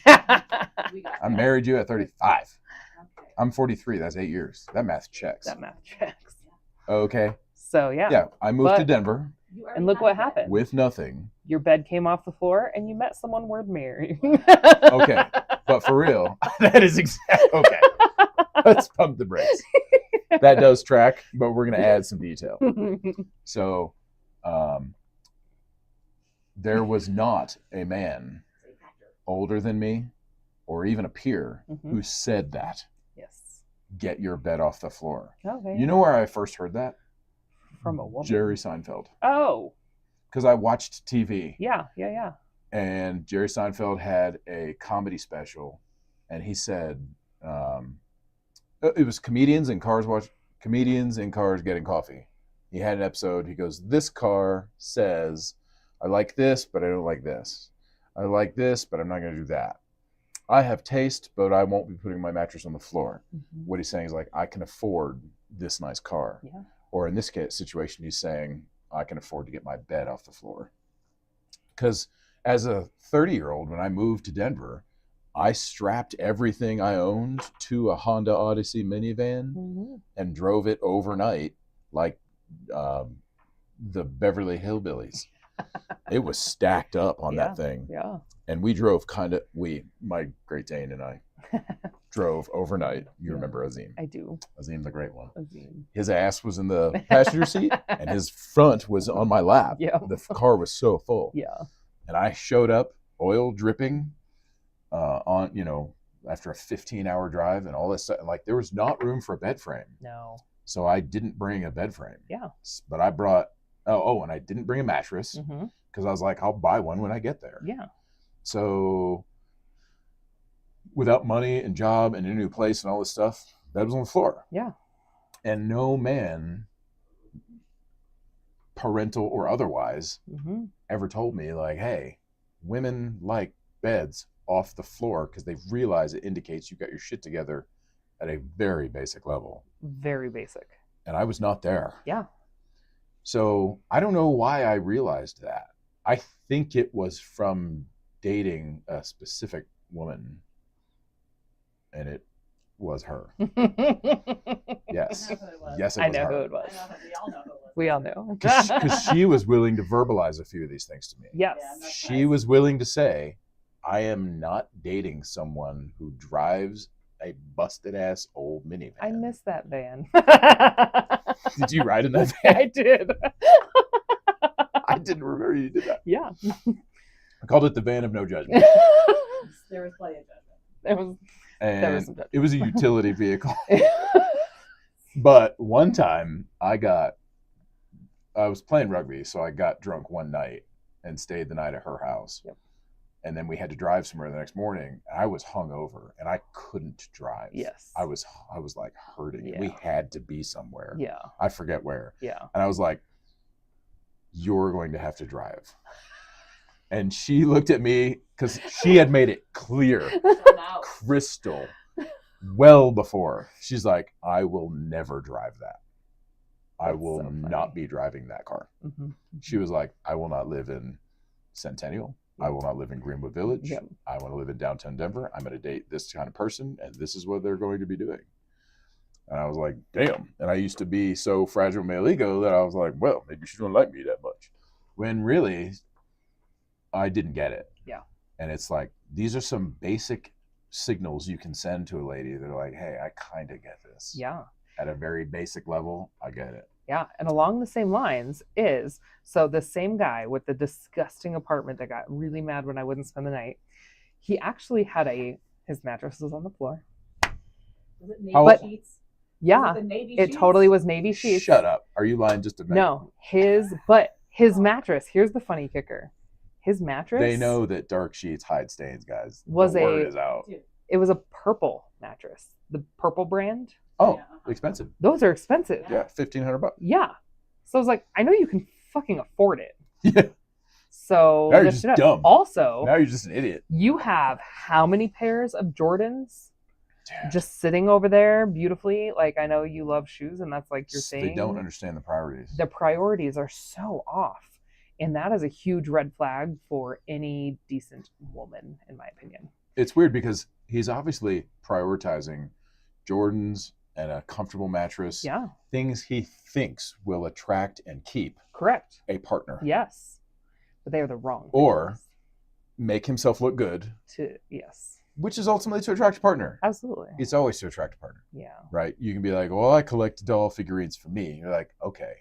got I married. married you at 35. Okay. I'm 43. That's 8 years. That math checks. That math checks. Okay. So yeah. Yeah. I moved to But- Denver You already And look had what a bed. happened. with nothing. Your bed came off the floor and you met someone worth marrying. Okay. But for real, that is exactly okay. Let's pump the brakes. That does track, but we're going to add some detail. So, there was not a man older than me or even a peer Mhm. who said that. Yes. get your bed off the floor. Okay. You know where I first heard that? From a woman. Jerry Seinfeld. Oh. Because I watched TV. Yeah. And Jerry Seinfeld had a comedy special, and he said it was comedians in cars getting coffee. He had an episode. He goes, "This car says, I like this, but I don't like this. I like this, but I'm not going to do that. I have taste, but I won't be putting my mattress on the floor." Mm-hmm. What he's saying is like, I can afford this nice car. Yeah. Or in this case situation, he's saying, I can afford to get my bed off the floor. Because as a 30-year-old, when I moved to Denver, I strapped everything I owned to a Honda Odyssey minivan Mm-hmm. and drove it overnight like the Beverly Hillbillies. It was stacked up on that thing. Yeah. And we drove my Great Dane and I drove overnight. You remember Azim. I do. Azim's a great one. Azim. His ass was in the passenger seat and his front was on my lap. Yeah. The car was so full. Yeah. And I showed up, oil dripping, after a 15-hour drive and all this stuff. Like, there was not room for a bed frame. No. So I didn't bring a bed frame. Yeah. But I brought, and I didn't bring a mattress because I was like, I'll buy one when I get there. Yeah. So without money and job and a new place and all this stuff, bed was on the floor. Yeah. And no man, parental or otherwise, ever told me like, hey, women like beds off the floor because they realize it indicates you got your shit together at a very basic level. Very basic. And I was not there. Yeah. So I don't know why I realized that. I think it was from dating a specific woman, and it was her. Yes. I know who it was. Yes, it I was know her. who it was. We all know who it was. We all know. Because she was willing to verbalize a few of these things to me. Yes. Yeah, I'm not She was willing to say, I am not dating someone who drives a busted ass old minivan. I miss that van. Did you ride in that van? I did. I didn't remember you did that. Yeah. I called it the van of no judgment. There was plenty of judgment. It was. There was some And judgment. it was a utility vehicle. But one time I was playing rugby, so I got drunk one night and stayed the night at her house. Yep. And then we had to drive somewhere the next morning. I was hungover and I couldn't drive. Yes. I was like hurting. Yeah. We had to be somewhere. Yeah. I forget where. Yeah. And I was like, you're going to have to drive. And she looked at me because she had made it clear, So now, crystal, well before. She's like, I will never drive that. I That's will so funny. not be driving that car. Mm-hmm. She was like, I will not live in Centennial. I will not live in Greenwood Village. Yep. I want to live in downtown Denver. I'm going to date this kind of person, and this is what they're going to be doing. And I was like, damn. And I used to be so fragile male ego that I was like, well, maybe she don't like me that much. When really, I didn't get it. Yeah. And it's like, these are some basic signals you can send to a lady. They're like, hey, I kind of get this. Yeah. At a very basic level, I get it. Yeah. And along the same lines so the same guy with the disgusting apartment that got really mad when I wouldn't spend the night, he actually had his mattress was on the floor. was it Navy How- sheets? Yeah. Was it the Navy It sheets? totally was Navy sheets. Shut up. Are you lying just a minute? No, his mattress, here's the funny kicker. His mattress They know that dark sheets hide stains, guys. Was the word a- is out. Dude. it was a purple mattress. The purple brand. Oh, Yeah. expensive. Those are expensive. Yeah, $1,500. Yeah. So I was like, I know you can fucking afford it. Yeah. So Now you're lift just it up. dumb. Also, Now you're just an idiot. you have how many pairs of Jordans Dude, just sitting over there beautifully? Like, I know you love shoes, and that's like your thing. They don't understand the priorities. The priorities are so off. And that is a huge red flag for any decent woman, in my opinion. It's weird because he's obviously prioritizing Jordans and a comfortable mattress. Yeah, Things he thinks will attract and keep correct. a partner. Yes. But they are the wrong Or- things Make himself look good, yes. which is ultimately to attract a partner. Absolutely. It's always to attract a partner, Yeah. right? You can be like, well, I collect doll figurines for me. You're like, okay,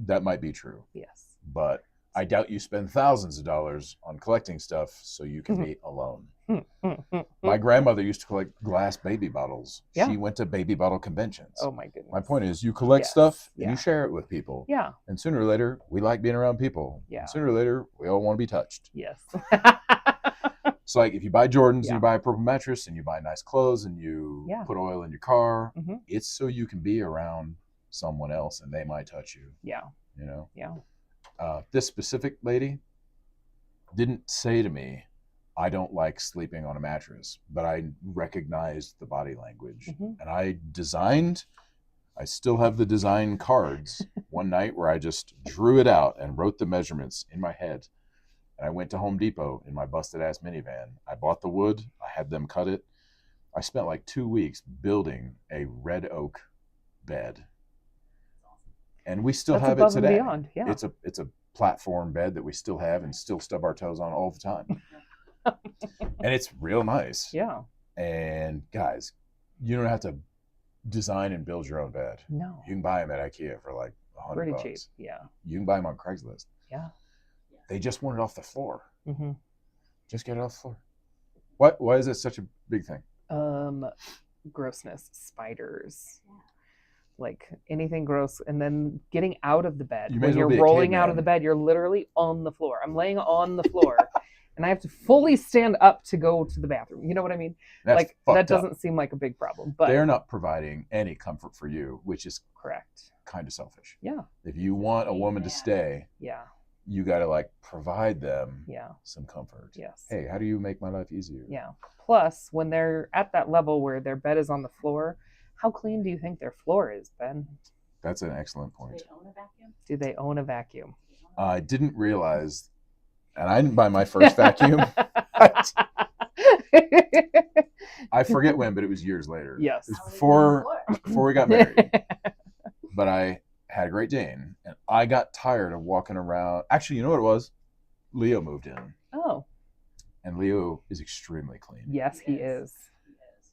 that might be true. Yes. But I doubt you spend thousands of dollars on collecting stuff so you can be alone. My grandmother used to collect glass baby bottles. Yeah. She went to baby bottle conventions. Oh my goodness. My point is, you collect Yes. stuff and Yeah. you share it with people. Yeah. And sooner or later, we like being around people. Yeah. And sooner or later, we all want to be touched. Yes. It's like if you buy Jordans and Yeah. you buy a purple mattress and you buy nice clothes and you Yeah. put oil in your car, Mhm. it's so you can be around someone else and they might touch you. Yeah. You know? Yeah. This specific lady didn't say to me, I don't like sleeping on a mattress, but I recognized the body language. Mhm. And I still have the design cards one night where I just drew it out and wrote the measurements in my head. And I went to Home Depot in my busted ass minivan. I bought the wood, I had them cut it. I spent like 2 weeks building a red oak bed. And we still That's have it above and today. beyond. Yeah. It's a platform bed that we still have and still stub our toes on all the time. And it's real nice. Yeah. And guys, you don't have to design and build your own bed. No. You can buy them at IKEA for like $100. Pretty cheap. Yeah. You can buy them on Craigslist. Yeah. They just want it off the floor. Mm-hmm. Just get it off the floor. Why is it such a big thing? Grossness, spiders, like anything gross, and then getting out of the bed. You may When as well you're be a rolling out of caveman. the bed, you're literally on the floor. I'm laying on the floor, and I have to fully stand up to go to the bathroom. You know what I mean? That's like fucked that up. doesn't seem like a big problem, but They're not providing any comfort for you, which is correct. kind of selfish. Yeah. If you want a woman to stay, Yeah. you got to like provide them Yeah. some comfort. Yes. Hey, how do you make my life easier? Yeah. Plus, when they're at that level where their bed is on the floor, how clean do you think their floor is, Ben? That's an excellent point. They own a vacuum? Do they own a vacuum? I didn't realize, and I didn't buy my first vacuum. I forget when, but it was years later. Yes. It was How are they before on the floor? before we got married. But I had a Great Dane, and I got tired of walking around. Actually, you know what it was? Leo moved in, Oh, and Leo is extremely clean. yes, he is.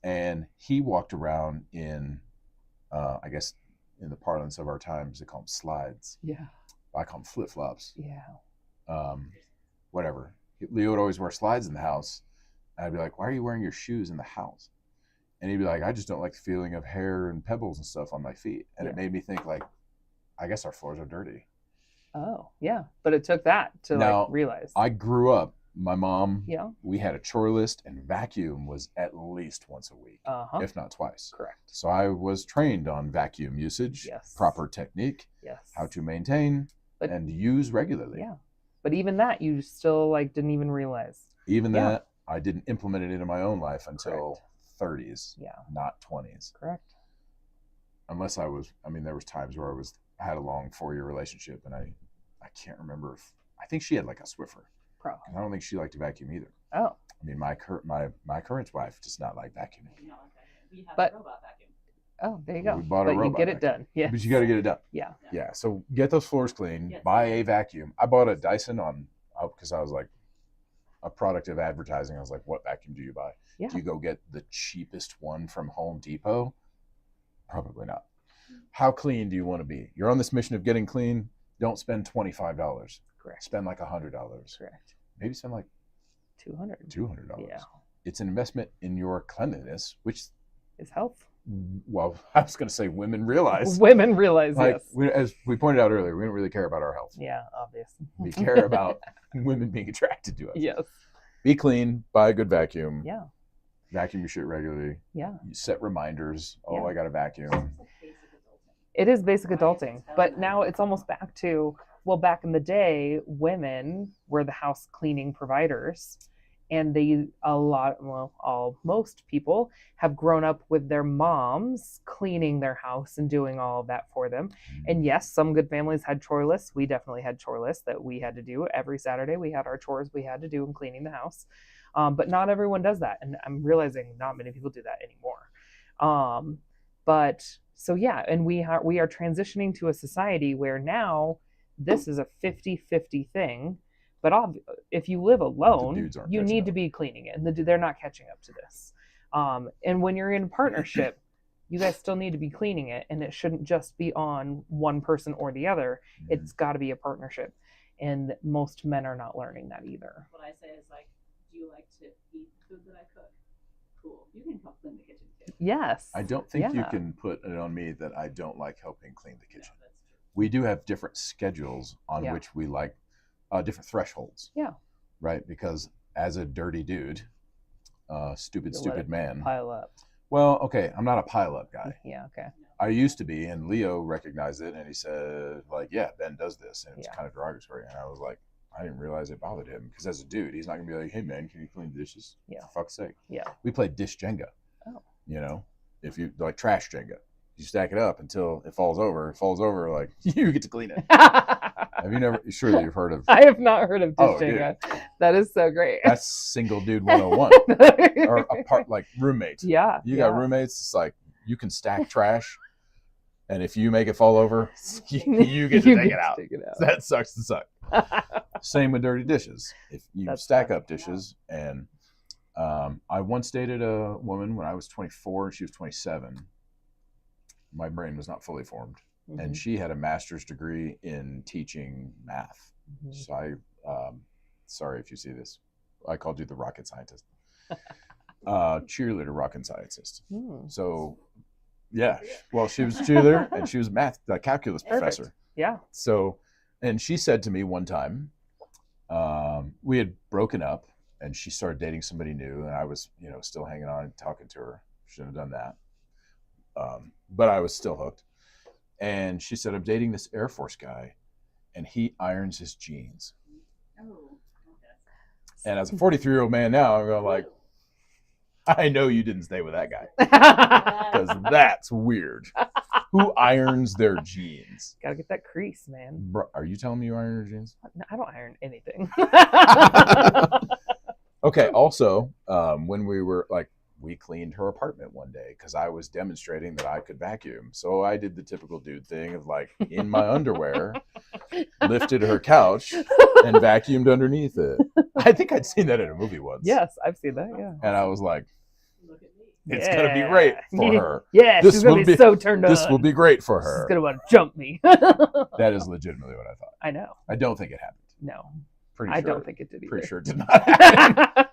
And he walked around in, I guess, in the parlance of our times, they call them slides. Yeah. I call them flip flops. Yeah. Whatever. Leo would always wear slides in the house. And I'd be like, why are you wearing your shoes in the house? And he'd be like, I just don't like the feeling of hair and pebbles and stuff on my feet. And it Yeah. made me think, like, I guess our floors are dirty. Oh, yeah. But it took that to Now, like realize. I grew up, my mom, Yeah. we had a chore list, and vacuum was at least once a week, Uh-huh. if not twice. Correct. So I was trained on vacuum usage, Yes. proper technique, Yes. how to maintain But- and use regularly. Yeah. But even that, you still like didn't even realize. Even Yeah. that, I didn't implement it into my own life until Correct. 30s, Yeah. not 20s. Correct. Unless there was times where I had a long 4-year relationship, and I can't remember if, I think she had like a Swiffer. Pro. And I don't think she liked to vacuum either. Oh. I mean, my current wife does not like vacuuming. No, okay. We have But- a robot vacuum. Oh, there you go. We bought a but you robot get it vacuum. done. Yeah. But you got to get it done. Yeah. Yeah. So get those floors clean. Yes. Buy a vacuum. I bought a Dyson because I was like a product of advertising. I was like, what vacuum do you buy? Yeah. Do you go get the cheapest one from Home Depot? Probably not. How clean do you want to be? You're on this mission of getting clean. Don't spend $25. Correct. Spend like $100. Correct. Maybe spend like 200. $200. Yeah. It's an investment in your cleanliness, which, Is health. well, I was going to say women realize. Women realize Like, yes. as we pointed out earlier, we don't really care about our health. Yeah, obvious. We care about women being attracted to us. Yes. Be clean, buy a good vacuum, Yeah. vacuum your shit regularly, Yeah. you set reminders. Oh, Yeah. I got to vacuum. It's like basic adulting. It is basic Right, adulting. it's But healthy. now it's almost back to, well, back in the day, women were the house cleaning providers. And most people have grown up with their moms cleaning their house and doing all of that for them. And yes, some good families had chore lists. We definitely had chore lists that we had to do every Saturday. We had our chores we had to do in cleaning the house. But not everyone does that. And I'm realizing not many people do that anymore. But so, yeah, and we are transitioning to a society where now this is a 50-50 thing. But if you live alone, dudes aren't you catching need up. to be cleaning it. And they're not catching up to this. And when you're in a partnership, you guys still need to be cleaning it. And it shouldn't just be on one person or the other. It's got to be a partnership. and most men are not learning that either. What I say is like, do you like to eat the food that I cook? Cool. You can help clean the kitchen too. Yes. I don't think you Yeah. can put it on me that I don't like helping clean the No, kitchen. that's true. We do have different schedules on Yeah. which we like different thresholds. Yeah. Right? Because as a dirty dude, stupid You let it man. pile up. Well, okay, I'm not a pile up guy. Yeah. Okay. I used to be, and Leo recognized it, and he said, like, yeah, Ben does this, and it's Yeah. kind of derogatory. And I was like, I didn't realize it bothered him, because as a dude, he's not gonna be like, hey man, can you clean the dishes? Yeah. For fuck's sake. Yeah. We played dish Jenga. Oh. You know, if you like trash Jenga, you stack it up until it falls over. It falls over, like you get to clean it. Have you never? Surely you've heard of. I have not heard of dish Oh, Jenga. That is so great. That's single dude 101, or apart like roommates. Yeah. You yeah. got roommates. It's like you can stack trash, and if you make it fall over, you get to take it out. That sucks to suck. Same with dirty dishes. If you That's stack fun. up dishes, and I once dated a woman when I was 24. She was 27. My brain was not fully formed, Mhm. and she had a master's degree in teaching math. Mhm. So sorry if you see this, I called you the rocket scientist. Cheerleader rocket scientist. Mm. So, yeah, well, she was a cheerleader and she was a calculus Perfect. professor. Yeah. So, and she said to me one time, we had broken up and she started dating somebody new, and I was, still hanging on and talking to her. Shouldn't have done that. But I was still hooked. And she said, I'm dating this Air Force guy and he irons his jeans. Oh, okay. And as a 43-year-old man now, I'm going like, I know you didn't stay with that guy, because that's weird. Who irons their jeans? Gotta get that crease, man. Bro, are you telling me you iron your jeans? No, I don't iron anything. Okay, also, when we cleaned her apartment one day because I was demonstrating that I could vacuum. So I did the typical dude thing of like in my underwear, lifted her couch and vacuumed underneath it. I think I'd seen that in a movie once. Yes, I've seen that. Yeah. And I was like, Look at me. it's going to be great for her. Yeah, This she's gonna will be be- so turned on. This will be great for She's her. gonna want to jump me. That is legitimately what I thought. I know. I don't think it happened. No, Pretty I sure. don't think it did either. Pretty sure it did not happen.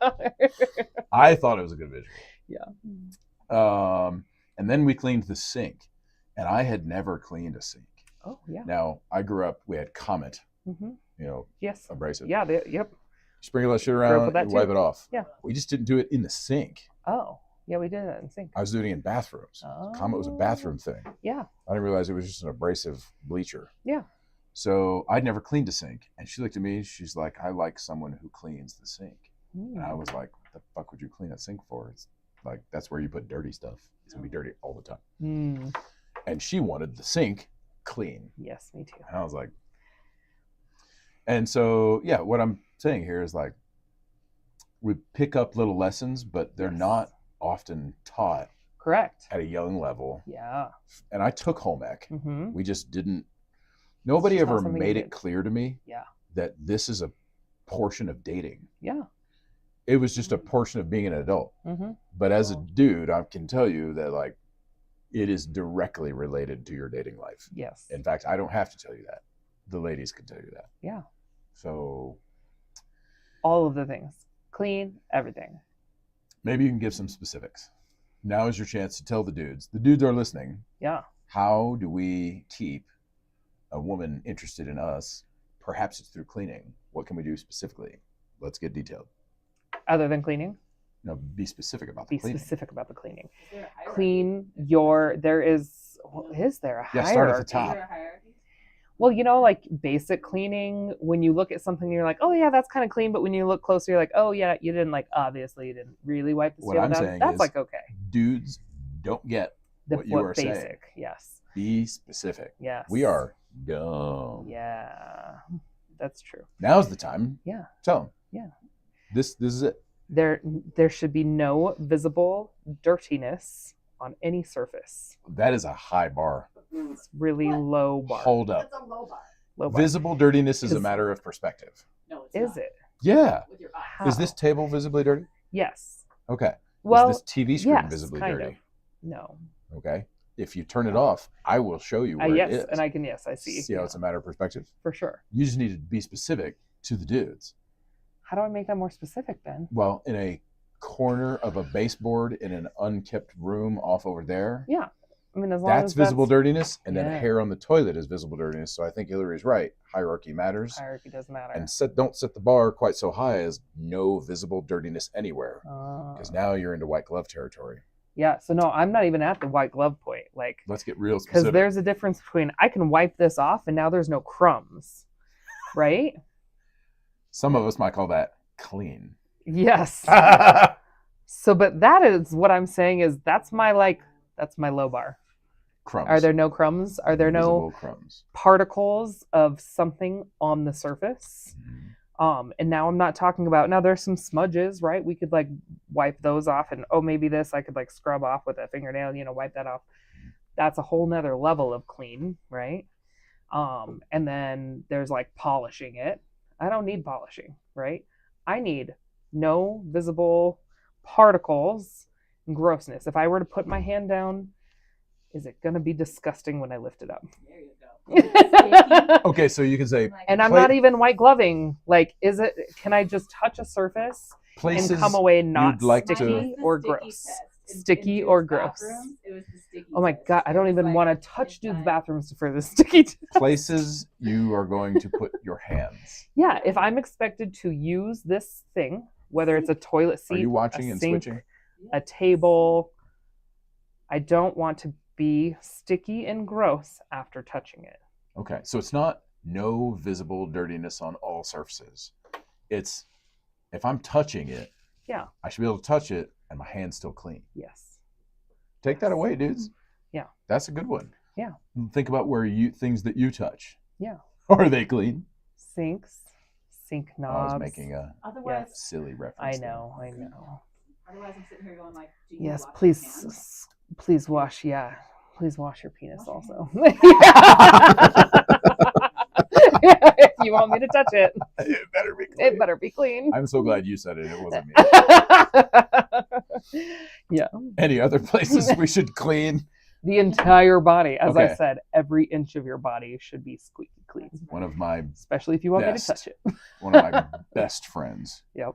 I thought it was a good visual. Yeah. And then we cleaned the sink, and I had never cleaned a sink. Oh yeah. Now, I grew up, we had Comet, Hmm. Yes. abrasive. Yeah. Yep. Sprinkle that shit Grew up around with that and wipe too. it off. Yeah. We just didn't do it in the sink. Oh yeah, we did that in sync. I was doing it in bathrooms. Comet was a Oh. bathroom thing. Yeah. I didn't realize it was just an abrasive bleacher. Yeah. So I'd never cleaned a sink. And she looked at me, she's like, I like someone who cleans the sink. Mm. And I was like, what the fuck would you clean a sink for? It's like, that's where you put dirty stuff. It's going to be dirty all the time. Mm. And she wanted the sink clean. Yes, me too. And I was like, and so, yeah, what I'm saying here is like, we pick up little lessons, but they're Yes. not often taught Correct. at a young level. Yeah. And I took home ec. Mm-hmm. We just didn't, nobody It's just not ever something made you it did. clear to me Yeah. that this is a portion of dating. Yeah. It was just a portion of being an adult. Mm-hmm. But as a dude, I can tell you that like it is directly related to your dating life. Yes. In fact, I don't have to tell you that. The ladies can tell you that. Yeah. So All of the things. Clean, everything. maybe you can give some specifics. Now is your chance to tell the dudes. The dudes are listening. Yeah. How do we keep a woman interested in us? Perhaps it's through cleaning. What can we do specifically? Let's get detailed. Other than cleaning, No, be specific about the be cleaning. specific about the cleaning. Is there a hierarchy? Clean your. There is. Well, is there a Yeah, hierarchy? start at the Is top. there a hierarchy? Well, like basic cleaning, when you look at something, you're like, oh yeah, that's kind of clean. But when you look closer, you're like, oh yeah, you didn't obviously you didn't really wipe the What table I'm down. saying That's is- like okay. Dudes don't get what you are basic. saying. Yes. Be specific. Yes. We are dumb. Yeah. That's true. Now's the time. Yeah. Tell them. Yeah. This is it. There should be no visible dirtiness on any surface. That is a high bar. It's really What? low bar. Hold up. That's a low bar. Low bar. Visible dirtiness is a 'Cause- matter of perspective. No, it's Is not. it? Yeah. With your eyes. How? Is this table visibly dirty? Yes. Okay. Well, is this TV screen yes, visibly kind dirty? of. No. Okay. if you turn it off, I will show you where yes, it is. and I see. See how it's a matter of perspective? For sure. You just need to be specific to the dudes. How do I make that more specific, Ben? Well, in a corner of a baseboard in an unkept room off over there. Yeah. I mean, as long That's as visible dirtiness, and then Yeah. hair on the toilet is visible dirtiness. So I think Hillary's right. Hierarchy matters. Hierarchy does matter. And don't set the bar quite so high as no visible dirtiness anywhere. Oh. Because now you're into white glove territory. Yeah. So no, I'm not even at the white glove point. Like, Let's get real because specific. there's a difference between I can wipe this off and now there's no crumbs, right? Some of us might call that clean. Yes. So, but that is what I'm saying is that's my low bar. Crumbs. Are there no crumbs? Are there no Visible crumbs? particles of something on the surface? And now I'm not talking about, now there's some smudges, right? We could like wipe those off and, oh, maybe this I could like scrub off with a fingernail, wipe that off. That's a whole nother level of clean, right? And then there's like polishing it. I don't need polishing, right? I need no visible particles and grossness. If I were to put my hand down, is it going to be disgusting when I lift it up? There you go. Okay, so you can say And I'm not even white gloving. Like, can I just touch a surface places and come away not you'd like sticky to- or gross? Sticky or gross. It was the sticky Oh my test. God, I don't It was even like want to touch dudes' inside. bathrooms for the sticky test. places you are going to put your hands. Yeah, if I'm expected to use this thing, whether it's a toilet seat, Are you watching a and sink, switching? a table, I don't want to be sticky and gross after touching it. Okay, so it's not no visible dirtiness on all surfaces. It's if I'm touching it, Yeah. I should be able to touch it and my hand's still clean. Yes. Take that away, dudes. Yeah. That's a good one. Yeah. Think about things that you touch. Yeah. Are they clean? Sinks, sink I knobs. was making a Otherwise, Yes. silly I reference. know. otherwise I'm sitting here going like, do you Yes, wash your hands? please wash. Yeah, please wash your penis Wash your also. If you want me to touch it, there. It better be clean. it better be clean. I'm so glad you said it. It wasn't me. Yeah, Any other places we should clean? the entire body. As I Okay. said, every inch of your body should be squeaky clean, One of my especially if you want me to Best. touch it. one of my best friends, Yep.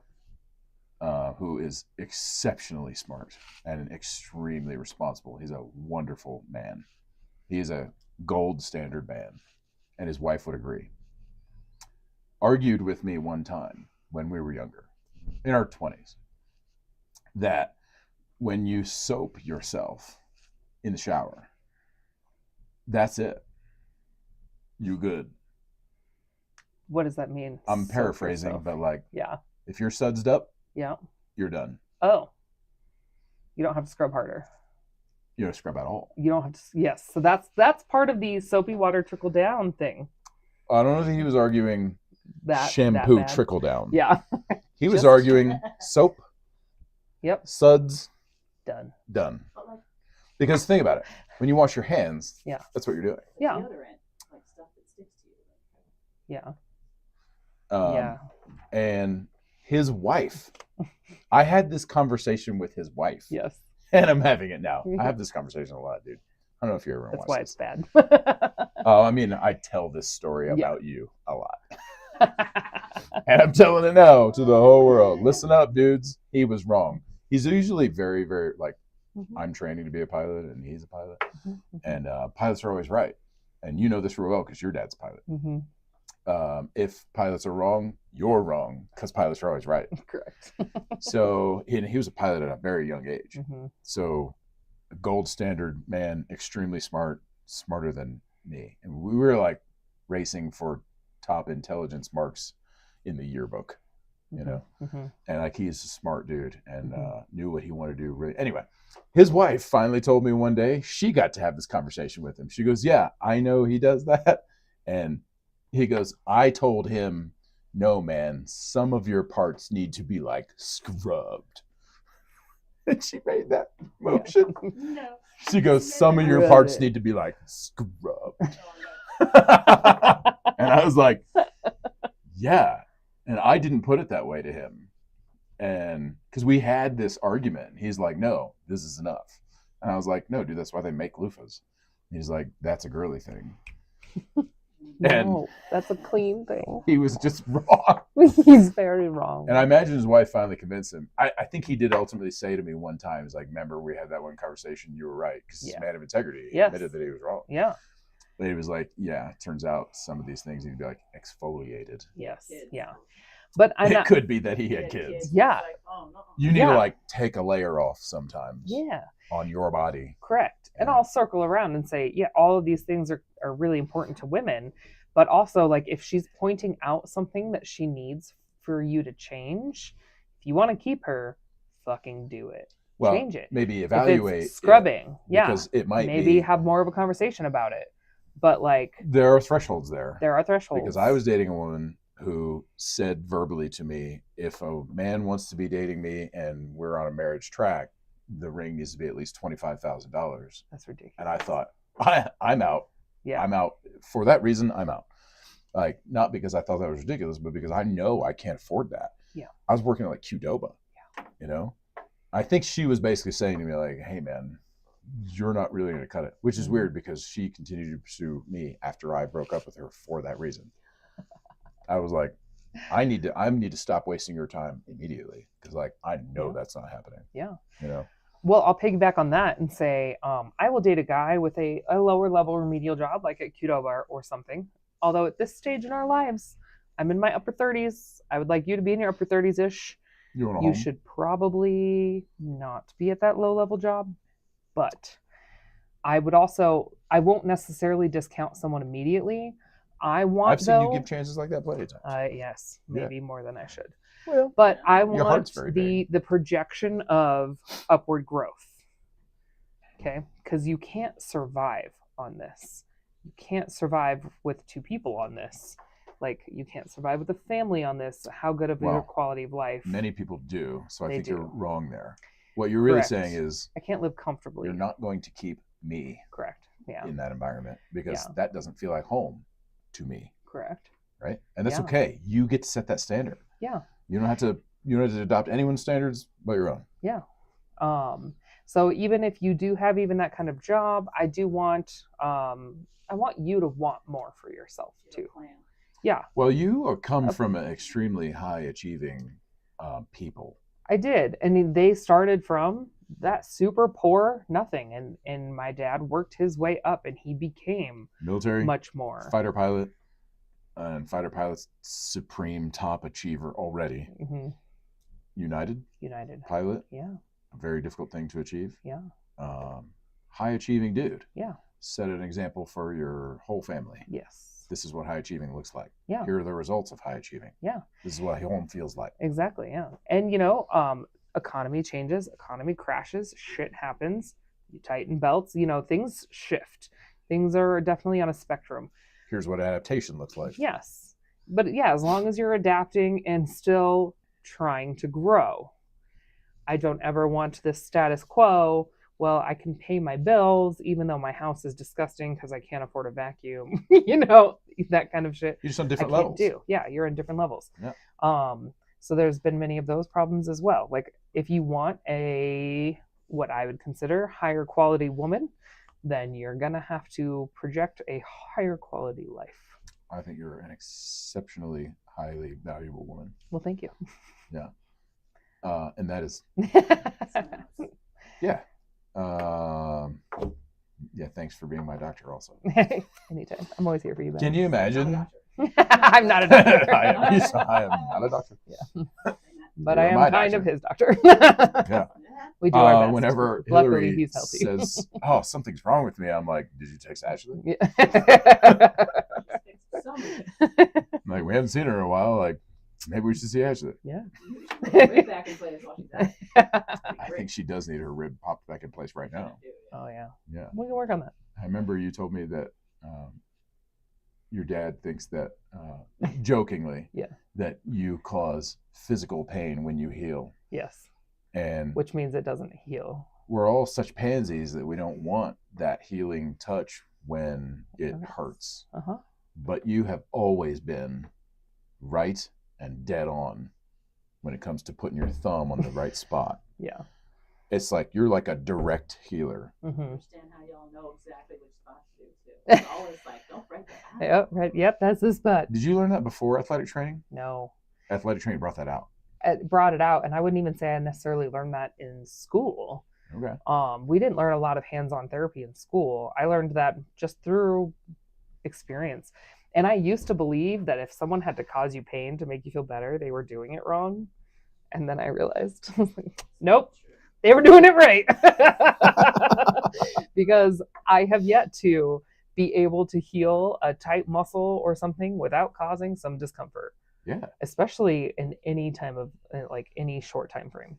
who is exceptionally smart and extremely responsible. He's a wonderful man. He is a gold standard man, and his wife would agree. Argued with me one time when we were younger, in our 20s, that when you soap yourself in the shower, that's it. You good. What does that mean? I'm Soap paraphrasing, yourself. but like, Yeah. if you're sudsed up, Yeah. you're done. Oh. You don't have to scrub harder. You don't scrub at all. You don't have to. Yes. So that's part of the soapy water trickle down thing. I don't think he was arguing That shampoo that bad. trickle down. Yeah. He was Just- arguing soap, Yep. suds, Done. done. But like Because think about it. When you wash your hands, Yeah. that's what you're doing. Yeah. deodorant, like stuff that sticks to you. Yeah. Yeah. And his wife, I had this conversation with his wife, Yes. and I'm having it now. I have this conversation a lot, dude. I don't know if you ever That's watched why this. it's bad. Oh, I mean, I tell this story Yeah. about you a lot. And I'm telling it now to the whole world. Listen up, dudes. He was wrong. He's usually very, very, like, I'm training to be a pilot, and he's a pilot. And pilots are always right. And you know this real well because your dad's a pilot. Mm-hmm. If pilots are wrong, you're wrong because pilots are always right. Correct. So he was a pilot at a very young age. Mm-hmm. So a gold standard man, extremely smart, smarter than me. And we were like racing for top intelligence marks in the yearbook, you know. Mm-hmm. And like he's a smart dude and Mhm. knew what he wanted to do. Really. Anyway, his wife finally told me one day she got to have this conversation with him. She goes, "Yeah, I know he does that." And he goes, "I told him, no, man, some of your parts need to be like scrubbed." And she made that motion. No. She goes, "Some of your Read parts it. need to be like scrubbed." Oh, And I was like, yeah. And I didn't put it that way to him. And because we had this argument, he's like, "No, this is enough." And I was like, no, dude, that's why they make loofahs. He's like, that's a girly thing. And No, that's a clean thing. he was just wrong. He's very wrong. And I imagine his wife finally convinced him. I think he did ultimately say to me one time, he's like, remember we had that one conversation, you were right. Because he's a man of integrity. He admitted that he was wrong. Yeah. But he was like, yeah, turns out some of these things need to be like exfoliated. Yes. Yeah. But it could be that he had kids. Yeah. Like, oh, no. You need to like take a layer off sometimes. Yeah. On your body. Correct. And I'll circle around and say, yeah, all of these things are really important to women. But also, like, if she's pointing out something that she needs for you to change, if you want to keep her, fucking do it. Well, change it. Maybe evaluate. If it's scrubbing. Because it might maybe have more of a conversation about it. But, like, there are thresholds there. There are thresholds. Because I was dating a woman who said verbally to me, if a man wants to be dating me and we're on a marriage track, the ring needs to be at least $25,000. That's ridiculous. And I thought, I'm out. Yeah. I'm out. For that reason, I'm out. Like, not because I thought that was ridiculous, but because I know I can't afford that. Yeah. I was working at like Qdoba. Yeah. You know? I think she was basically saying to me, like, hey, man, you're not really going to cut it. Which is weird because she continued to pursue me after I broke up with her for that reason. I was like, I need to stop wasting your time immediately. Because, like, I know that's not happening. Yeah. You know? Well, I'll piggyback on that and say, I will date a guy with a lower level remedial job, like at Qdoba or something. Although at this stage in our lives, I'm in my upper 30s. I would like you to be in your upper 30s-ish. You should probably not be at that low level job. But I won't necessarily discount someone immediately. I've seen you give chances like that plenty of times. Yes, maybe more than I should. Well, but I want the projection of upward growth. Okay? Because you can't survive on this. You can't survive with two people on this. Like, you can't survive with a family on this. How good of your quality of life? Many people do. So I think you're wrong there. What you're really saying is, I can't live comfortably. You're not going to keep me in that environment because that doesn't feel like home to me. Correct. Right? And that's okay. You get to set that standard. Yeah. You don't have to adopt anyone's standards but your own. Yeah. So even if you do have even that kind of job, I want you to want more for yourself too. Yeah. Well, you come from an extremely high achieving people. I did. And they started from that super poor nothing. And my dad worked his way up and he became military, much more. Fighter pilot, and fighter pilot's supreme top achiever already. Mm-hmm. United pilot. Yeah. A very difficult thing to achieve. Yeah. High achieving dude. Yeah. Set an example for your whole family. Yes. This is what high achieving looks like. Yeah. Here are the results of high achieving. Yeah. This is what home feels like. Exactly. Yeah. And economy changes, economy crashes, shit happens. You tighten belts. Things shift. Things are definitely on a spectrum. Here's what adaptation looks like. Yes. But yeah, as long as you're adapting and still trying to grow. I don't ever want this status quo. Well, I can pay my bills even though my house is disgusting because I can't afford a vacuum. That kind of shit. You're just on different levels. Yeah, you're in different levels. Yeah. So there's been many of those problems as well. Like, if you want what I would consider higher quality woman, then you're gonna have to project a higher quality life. I think you're an exceptionally highly valuable woman. Well, thank you. Yeah. And that is yeah. Yeah, thanks for being my doctor also. Anytime. I'm always here for you, Ben. Can you imagine? I'm not a doctor. I am not a doctor. Yeah. But I am kind of his doctor. Yeah. We do our best. Whenever Luckily, Hillary he's healthy. says, "Oh, something's wrong with me," I'm like, "Did you text Ashley?" Yeah. Like, we haven't seen her in a while. Like, maybe we should see Ashley. Yeah. I think she does need her rib popped back in place right now. Oh yeah. Yeah. We can work on that. I remember you told me that your dad thinks that, jokingly, that you cause physical pain when you heal. Yes. And which means it doesn't heal. We're all such pansies that we don't want that healing touch when it hurts. Uh-huh. But you have always been right and dead on when it comes to putting your thumb on the right spot. Yeah. it's like you're like a direct healer. I Mm-hmm. understand how y'all know exactly which spots to do too. It's always like, don't break that out. Yep, right. Yep, that's the spot. Did you learn that before athletic training? No, Athletic training brought that out. it brought it out, and I wouldn't even say I necessarily learned that in school. Okay. We didn't learn a lot of hands-on therapy in school. I learned that just through experience. And I used to believe that if someone had to cause you pain to make you feel better, they were doing it wrong. And then I realized, nope, they were doing it right. Because I have yet to be able to heal a tight muscle or something without causing some discomfort. Yeah. Especially in any time of like any short time frame.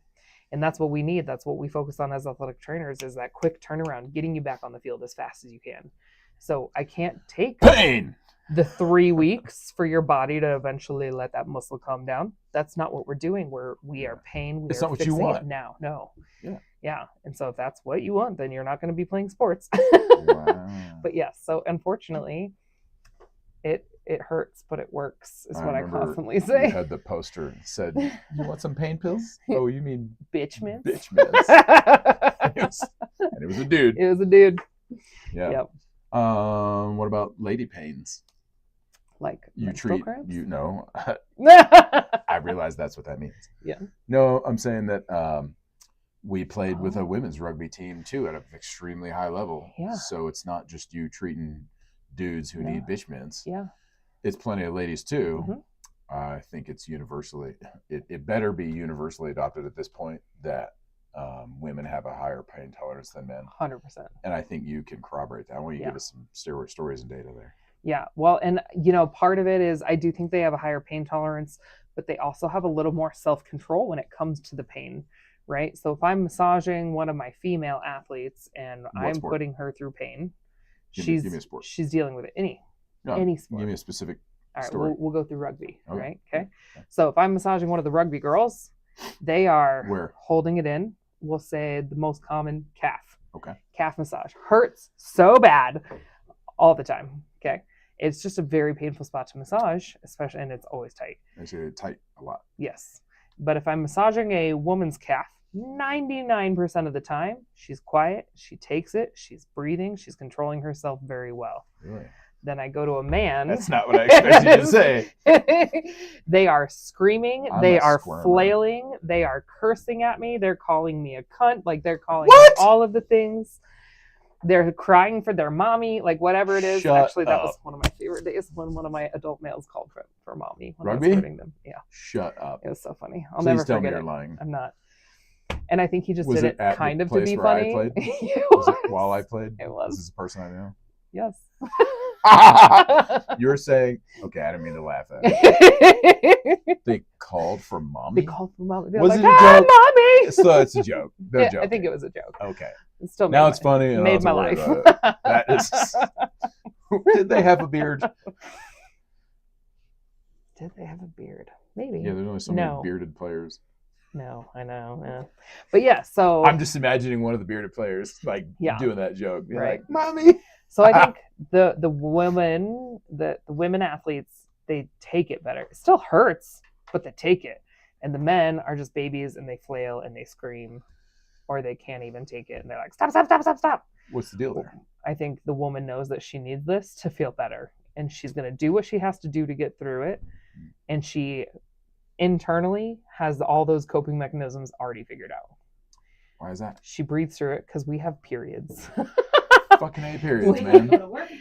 And that's what we need. That's what we focus on as athletic trainers, is that quick turnaround, getting you back on the field as fast as you can. So I can't take Pain. the 3 weeks for your body to eventually let that muscle calm down. That's not what we're doing. We are pain. It's not what you fixing want. it now. No. Yeah. Yeah. And so if that's what you want, then you're not going to be playing sports. Wow. But yes, so unfortunately, it hurts, but it works, is what I remember constantly You say. had the poster that said, "You want some pain pills?" Oh, you mean Bitch mints. bitch mints. And it was a dude. It was a dude. Yeah. Yep. What about lady pains? Like You menstrual treat cramps? you know. Yeah. I realize that's what that means. Yeah. No, I'm saying that we played with a women's rugby team too at an extremely high level. Yeah. So it's not just you treating dudes who No. need bitch mints. Yeah. It's plenty of ladies too. Mhm. I think it's universally, it better be universally adopted at this point that women have a higher pain tolerance than men. 100%. And I think you can corroborate that. I want you to Yeah. give us some steroid stories and data there. Yeah. Well, and part of it is I do think they have a higher pain tolerance, but they also have a little more self-control when it comes to the pain, right? So if I'm massaging one of my female athletes and What I'm sport? putting her through pain, Give me a sport. she's dealing with it. Any sport. Give me a specific All right, story. we'll go through rugby, Okay. right? Okay. So if I'm massaging one of the rugby girls, they are Where? holding it in. We'll say the most common calf. Okay. Calf massage hurts so bad all the time. Okay. It's just a very painful spot to massage, especially, and it's always tight. Actually, tight a lot. Yes. But if I'm massaging a woman's calf, 99% of the time, she's quiet, she takes it, she's breathing, she's controlling herself very well. Really? Then I go to a man. That's not what I expected you to say. They are screaming, I'm they a are squirmer. flailing, they are cursing at me, they're calling me a cunt, like they're calling What? me all of the things. They're crying for their mommy, like whatever it is. Shut Actually, that up. was one of my favorite days when one of my adult males called for mommy when I Rugby? was hurting them. Yeah, Shut up. it was so funny. I'll Please never tell me forget you're it. lying. I'm not. And I think he just Was did it it at kind the of to place be where I funny. played? It Was it while I played? It This was. is a person I know. Yes. You're saying, okay, I didn't mean to laugh at it. They called for mommy? They called for mommy. They're Was like, it a "Ah, joke? mommy!" So it's a joke. They're Yeah, joking. I think it was a joke. Okay. It still Now made it's funny. And I made don't my have to life. worry about it. That is. Did they have a beard? Did they have a beard? Maybe. Yeah, there's only so many No. bearded players. No, I know. Yeah. But yeah, so I'm just imagining one of the bearded players like Yeah. doing that joke. Be Right. like, mommy. so I think the women athletes, they take it better. It still hurts, but they take it. And the men are just babies and they flail and they scream, or they can't even take it and they're like, stop, stop, stop, stop, stop. What's the deal there? I think the woman knows that she needs this to feel better, and she's going to do what she has to do to get through it. And she internally has all those coping mechanisms already figured out. Why is that? She breathes through it because we have periods. Fucking A periods, We man. go to work and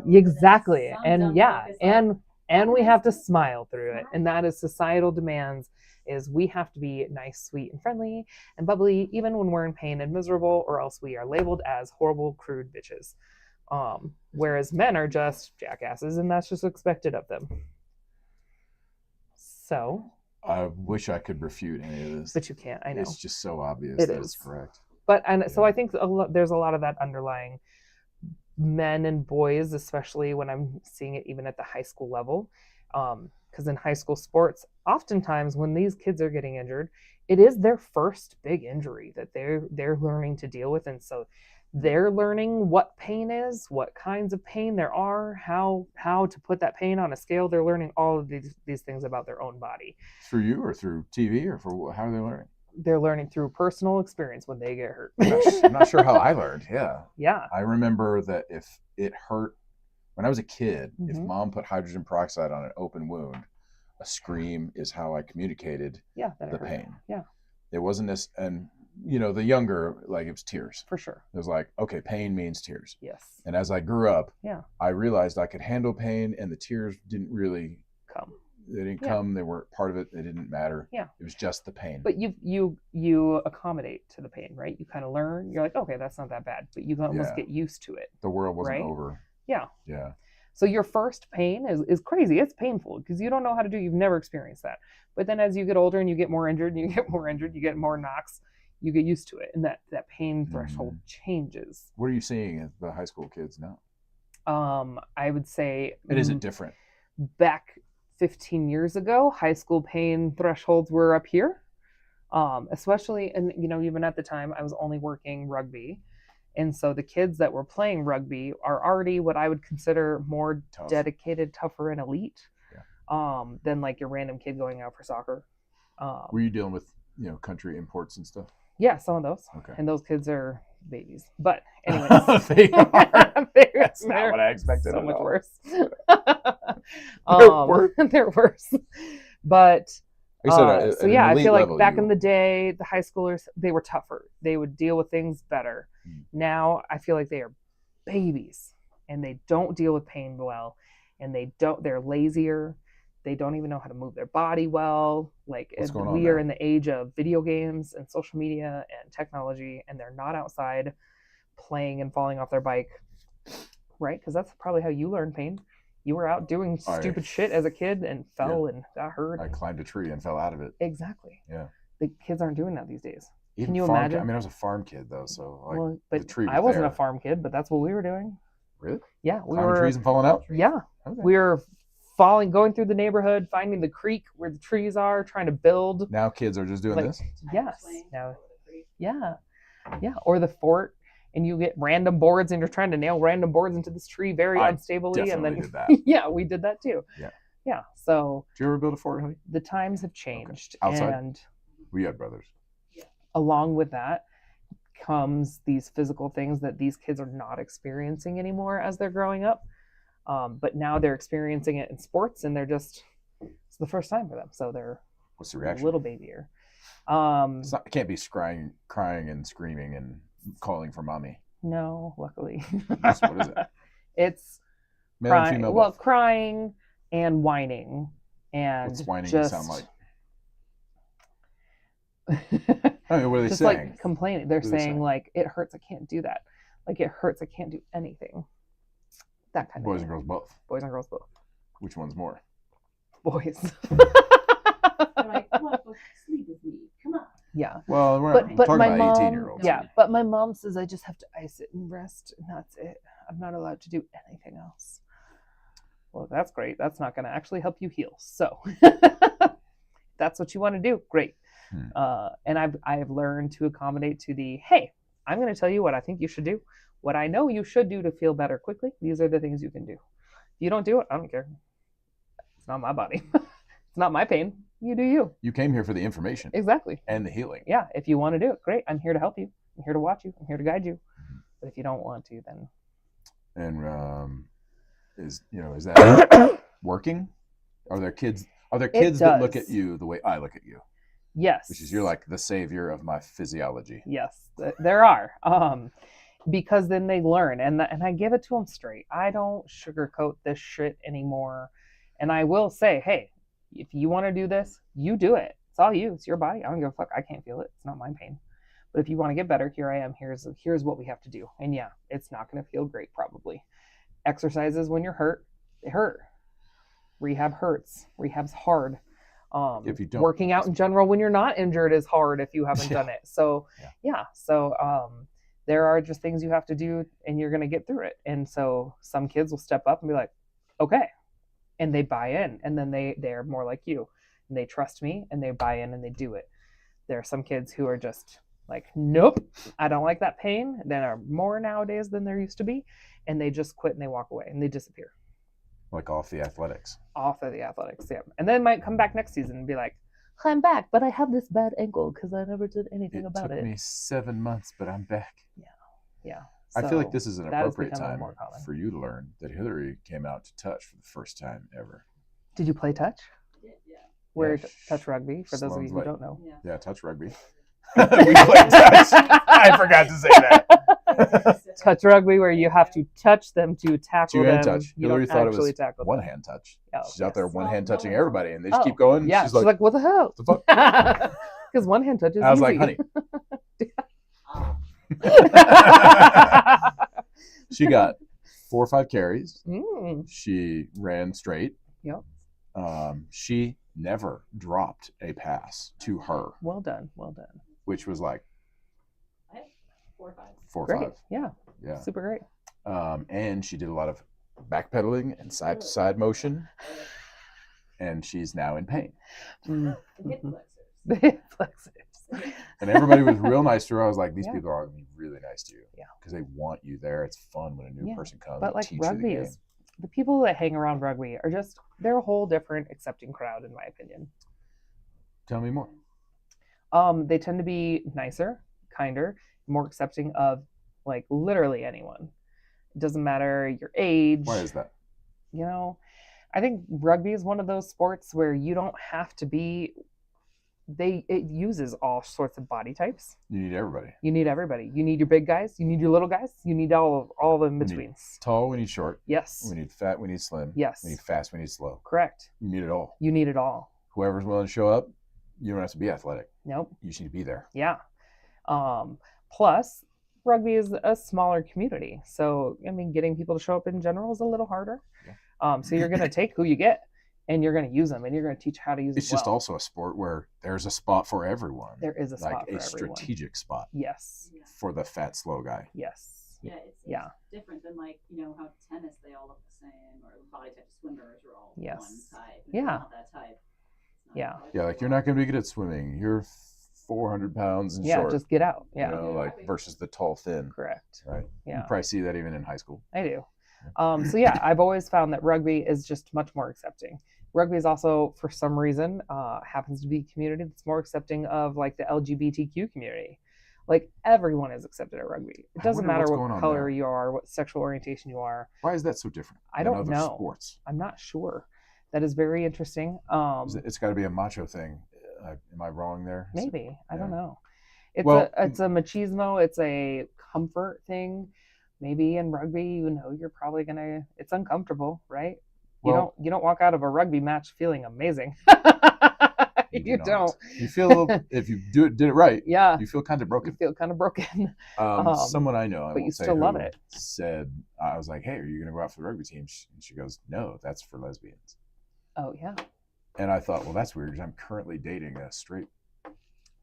smile. Exactly. Some And dumb yeah, fuck is like, and we have to smile through it. And that is societal demands, is we have to be nice, sweet, and friendly and bubbly even when we're in pain and miserable, or else we are labeled as horrible, crude bitches. Whereas men are just jackasses, and that's just expected of them. So, I wish I could refute any of this. but you can't. I know. It's just so obvious It that is. it's correct. But so Yeah. I think there's a lot of that underlying, men and boys, especially when I'm seeing it even at the high school level. Because in high school sports, oftentimes when these kids are getting injured, it is their first big injury that they're learning to deal with. And so they're learning what pain is, what kinds of pain there are, how to put that pain on a scale. They're learning all of these things about their own body. Through you or through TV or for how are they learning? they're learning through personal experience when they get hurt. I'm not sure how I learned. Yeah. Yeah. I remember that if it hurt when I was a kid, if Mhm. mom put hydrogen peroxide on an open wound, a scream is how I communicated Yeah. That the it hurt. pain. Yeah. It wasn't this, and the younger, like, it was tears. For sure. It was like, okay, pain means tears. Yes. And as I grew up, Yeah. I realized I could handle pain, and the tears didn't really Come. They didn't Yeah. come. They weren't part of it. They didn't matter. Yeah. It was just the pain. But you accommodate to the pain, right? You kind of learn. You're like, okay, that's not that bad, but you almost Yeah. get used to it. The world wasn't right? over. Yeah. Yeah. So your first pain is crazy. It's painful because you don't know how to do. You've never experienced that. But then as you get older and you get more injured, and you get more injured, you get more knocks, you get used to it, and that pain threshold changes. What are you seeing at the high school kids now? I would say And is it different? Back 15 years ago, high school pain thresholds were up here. Especially, and even at the time, I was only working rugby. And so the kids that were playing rugby are already what I would consider more Tough. dedicated, tougher, and elite Yeah. than like your random kid going out for soccer. Were you dealing with country imports and stuff? Yeah, some of those. Okay. And those kids are babies. But anyways. They are. That's not they're what I expected. so at much all. worse. They're worse. They're worse. But You said at so an yeah, I elite feel like level, back in the day, the high schoolers, they were tougher. They would deal with things better. Now I feel like they are babies and they don't deal with pain well, and they're lazier. They don't even know how to move their body well. Like What's going on we are now? in the age of video games and social media and technology, and they're not outside playing and falling off their bike, right? Because that's probably how you learn pain. You were out doing stupid shit as a kid and fell and got hurt. I climbed a tree and fell out of it. Exactly. Yeah. The kids aren't doing that these days. Even Can you farm imagine? I mean, I was a farm kid though, so like, Well, but tree was I wasn't there. a farm kid, but that's what we were doing. Really? Yeah, we Climbing were. trees and falling out? Yeah, Okay. we were going through the neighborhood, finding the creek where the trees are, trying to build. Now kids are just doing Like, this? Yes. Now, yeah, or the fort, and you get random boards, and you're trying to nail random boards into this tree very I unstably, and then Definitely did that. yeah, we did that too. Yeah. Yeah. So Did you ever build a fort, honey? the times have changed, Outside? and We had brothers. along with that comes these physical things that these kids are not experiencing anymore as they're growing up. But now they're experiencing it in sports, and it's the first time for them. So they're What's the a reaction? little babyier. It can't be crying and screaming and calling for mommy. No, luckily. What is it? It's Male crying. and female Well, both. crying and whining, and What's whining just sound like? I mean, what are they just saying? like complaining. They're What are they saying saying? like, it hurts, I can't do that. Like, it hurts, I can't do anything. That kind Boys of and thing. girls both. Boys and girls both. Which one's more? Boys. They're like, come on, go sleep with me. Come on. Yeah. Well, we're But talking my about mom, 18-year-olds. yeah, but my mom says I just have to ice it and rest, and that's it. I'm not allowed to do anything else. Well, that's great. That's not going to actually help you heal. So that's what you want to do. Great. And I've learned to accommodate to the, hey, I'm going to tell you what I think you should do. What I know you should do to feel better quickly. These are the things you can do. If you don't do it, I don't care. It's not my body. It's not my pain. You do you. You came here for the information Exactly. and the healing. Yeah, if you want to do it, great. I'm here to help you. I'm here to watch you. I'm here to guide you. But if you don't want to, then And is that working? Are there kids that look does. at you the way I look at you? yes. Which is, you're like the savior of my physiology. Yes, there are. Because then they learn, and I give it to them straight. I don't sugarcoat this shit anymore. And I will say, hey, if you want to do this, you do it. It's all you. It's your body. I don't give a fuck. I can't feel it. It's not my pain. But if you want to get better, here I am. Here's what we have to do. And yeah, it's not going to feel great probably. Exercises when you're hurt, they hurt. Rehab hurts. Rehab's hard. If you don't, working out in general when you're not injured is hard if you haven't done it. So there are just things you have to do, and you're going to get through it. And so some kids will step up and be like, okay, and they buy in, and then they're more like you, and they trust me, and they buy in, and they do it. There are some kids who are just like, nope, I don't like that pain. There are more nowadays than there used to be, and they just quit and they walk away and they disappear like off the athletics. off of the athletics. Yeah, and then might come back next season and be like, I'm back, but I have this bad ankle because I never did anything It about took it. me 7 months, but I'm back. Yeah. I feel like So this is an that is appropriate becoming time more common. for you to learn that Hillary came out to touch for the first time ever. Did you play touch? Yeah. Where Yeah, touch rugby? For those of Sloan's you who like- don't know. Yeah. Yeah, touch rugby. We played touch. I forgot to say that. Touch rugby, where you have to touch them to tackle them. Two-hand touch. You Hillary don't thought it actually was tackle one them. hand touch. Oh, She's out there yes. one hand touching Oh. everybody, and they just Oh, keep going. Yeah, She's like, what the hell? "The fuck?" Because one hand touch is I was easy. like, honey. Oh. She got 4 or 5 carries. Mm, She ran straight. Yep. She never dropped a pass to her, well done. Well done. which was like I have 4 or 5. 4 or Great. 5. Yeah. Yeah. Super great. And she did a lot of backpedaling and side to side motion, and she's now in pain. Mm. And hip Mhm. flexors. The flexors. And everybody was real nice to her. I was like, these Yeah. people are going to be really nice to you. Yeah. Because they want you there. It's fun when a new Yeah. person comes But and like teach you the rugby game. is, the people that hang around rugby are just, they're a whole different accepting crowd, in my opinion. Tell me more. They tend to be nicer, kinder, more accepting of like literally anyone. It doesn't matter your age. Why is that? You know, I think rugby is one of those sports where you don't have to be, it uses all sorts of body types. You need everybody. You need everybody. You need your big guys, you need your little guys, you need all the in need- betweens. Tall, we need short. Yes. We need fat, we need slim. Yes. We need fast, we need slow. Correct. You need it all. You need it all. Whoever's willing to show up, you don't have to be athletic. Nope. You just need to be there. Yeah. Plus, rugby is a smaller community. So, I mean, getting people to show up in general is a little harder. Yeah. So you're going to take who you get and you're going to use them and you're going to teach how to use It's them just well. also a sport where there's a spot for everyone. There is a spot like for a everyone. strategic spot Yes. Yeah. for the fat, slow guy. Yes. Yeah, it's Yeah. different than like, how tennis they all look the same, or body type swimmers are all Yes. one type. If Yeah. you're not that type. It's not Yeah. like Yeah, like you're not going to be good at swimming. You're 400 pounds and Yeah, short. just get out. Yeah. You know, like versus the tall, thin. Correct. Right. Yeah. You probably see that even in high school. I do. So yeah, I've always found that rugby is just much more accepting. Rugby is also, for some reason, happens to be a community that's more accepting of like the LGBTQ community. Like everyone is accepted at rugby. It I doesn't wonder matter what's what going on color there. you are, what sexual orientation you are. Why is that so different? I than don't other know. Sports. I'm not sure. That is very interesting. It's got to be a macho thing. Am I wrong there? Is it- Maybe. I don't yeah. know. It's Well- it's a machismo. It's a comfort thing. Maybe in rugby, you're probably gonna. It's uncomfortable, right? Well- You don't walk out of a rugby match feeling amazing. You do not. don't. You feel a little, if you did it right, Yeah. you feel kind of You broken. feel kind of broken. Someone I know, I but you won't say still love who, it. said, I was like, hey, are you going to go out for the rugby team? And she goes, no, that's for lesbians. Oh yeah, And I thought, well, that's weird because I'm currently dating a straight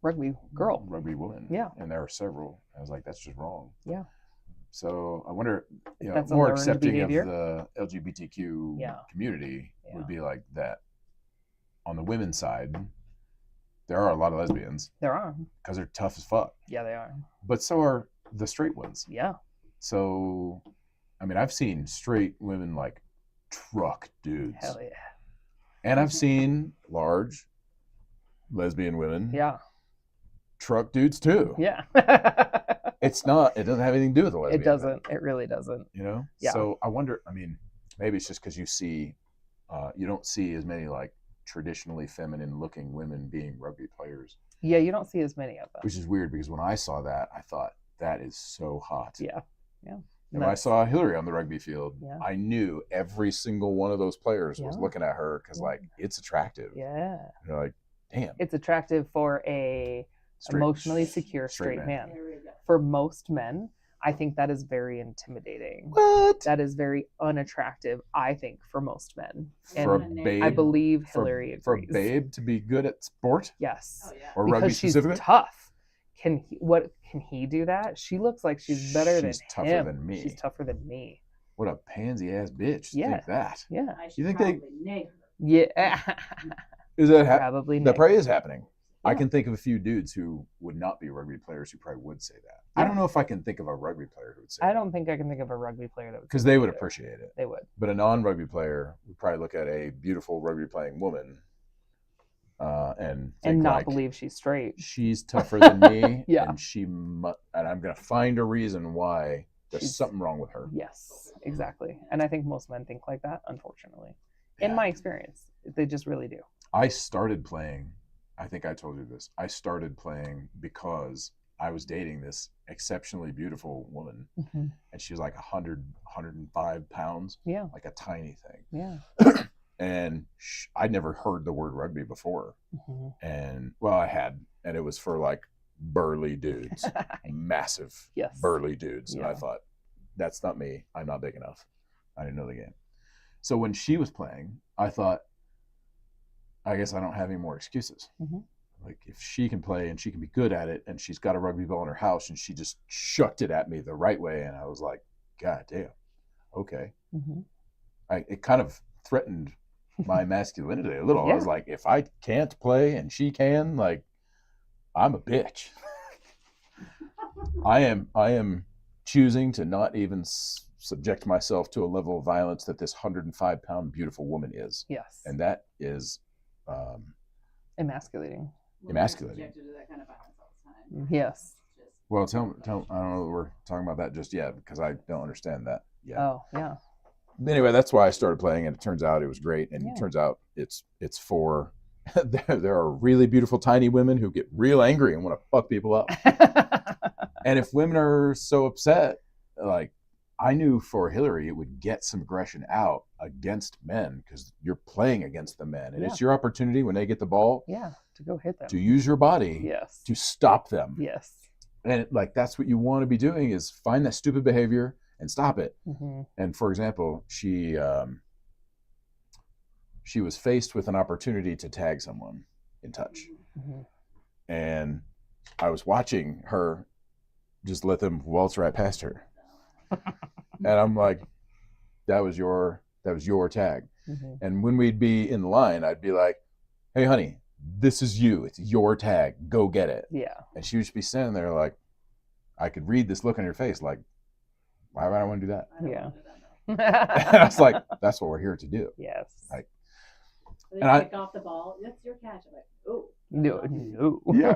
rugby girl. rugby woman. Yeah. And there are several. I was like, that's just wrong. Yeah. So I wonder, That's a more learned accepting behavior. of the LGBTQ Yeah. community Yeah. would be like that. On the women's side, there are a lot of lesbians There are. because they're tough as fuck. Yeah, they are. But so are the straight ones. Yeah. So, I mean, I've seen straight women like truck dudes. Hell yeah. And I've seen large lesbian women Yeah. truck dudes too. Yeah. It doesn't have anything to do with the lesbian. It doesn't. It really doesn't. You know? Yeah. So I wonder, I mean, maybe it's just because you don't see as many like traditionally feminine looking women being rugby players, Yeah, you don't see as many of them. which is weird because when I saw that, I thought, that is so hot. Yeah. Yeah. And when I saw Hillary on the rugby field, Yeah. I knew every single one of those players was Yeah. looking at her because, Yeah. like, it's attractive. Yeah. You're like, damn. It's attractive for a emotionally secure straight man. There we go. For most men, I think that is very intimidating. What? That is very unattractive, I think, for most men. For a And babe, I believe for, Hillary for a agrees. babe to be good at sport Yes. Oh yeah. or rugby Because she's specifically, tough. Can he do that? She looks like she's better than She's tougher him. than me. She's tougher than me. what a pansy ass bitch. to Yeah. Think that. Yeah. I should You think they- probably neg her. Yeah. Is that Probably that not. probably is happening? I Yeah. can think of a few dudes who would not be rugby players who probably would say that. I Yeah. don't know if I can think of a rugby player who would say I that. don't think I can think of a rugby player that would Because say they that would either. appreciate it. They would. But a non-rugby player would probably look at a beautiful rugby playing woman and And think not like believe she's straight. she's tougher than me, Yeah. and I'm gonna find a reason why there's She's- something wrong with her. Yes, exactly. And I think most men think like that, unfortunately. In Yeah. my experience, they just really do. I started playing. I think I told you this. I started playing because I was dating this exceptionally beautiful woman, and she was like 105 pounds, Yeah, like a tiny thing. yeah. And I'd never heard the word rugby before. And well, I had, and it was for like burly dudes, massive Yes. burly dudes. And I Yeah. thought, that's not me. I'm not big enough. I didn't know the game. So when she was playing, I thought, I guess I don't have any more excuses. Like if she can play and she can be good at it, and she's got a rugby ball in her house, and she just shucked it at me the right way, and I was like, God damn, okay. It kind of threatened my masculinity a little. Yeah. I was like, if I can't play and she can, like, I'm a bitch. I am choosing to not even subject myself to a level of violence that this 105-pound beautiful woman is. Yes. And that is Emasculating. Emasculating. Subjected to that kind of violence all the time. Yes. Just well, tell I don't know that we're talking about that just yet, because I don't understand that yet. Oh, yeah. Anyway, that's why I started playing, and it turns out it was great. And Yeah. it turns out it's for there are really beautiful tiny women who get real angry and want to fuck people up. And if women are so upset, like I knew for Hillary, it would get some aggression out against men, because you're playing against the men, and Yeah. it's your opportunity when they get the ball Yeah, to go hit them. to use your body Yes. to stop them. Yes. And like that's what you want to be doing, is find that stupid behavior and stop it. And for example, she was faced with an opportunity to tag someone in touch, and I was watching her just let them waltz right past her, and I'm like, that was your tag. And when we'd be in the line, I'd be like, hey honey, this is you, it's your tag, go get it. Yeah. And she would just be standing there like, I could read this look on your face, like, why would I want to do that? I don't Yeah. want to do that, And I was like, that's what we're here to do. Yes. Like, no. They And pick off the ball. That's your catch. I'm like, oh. No. Yeah.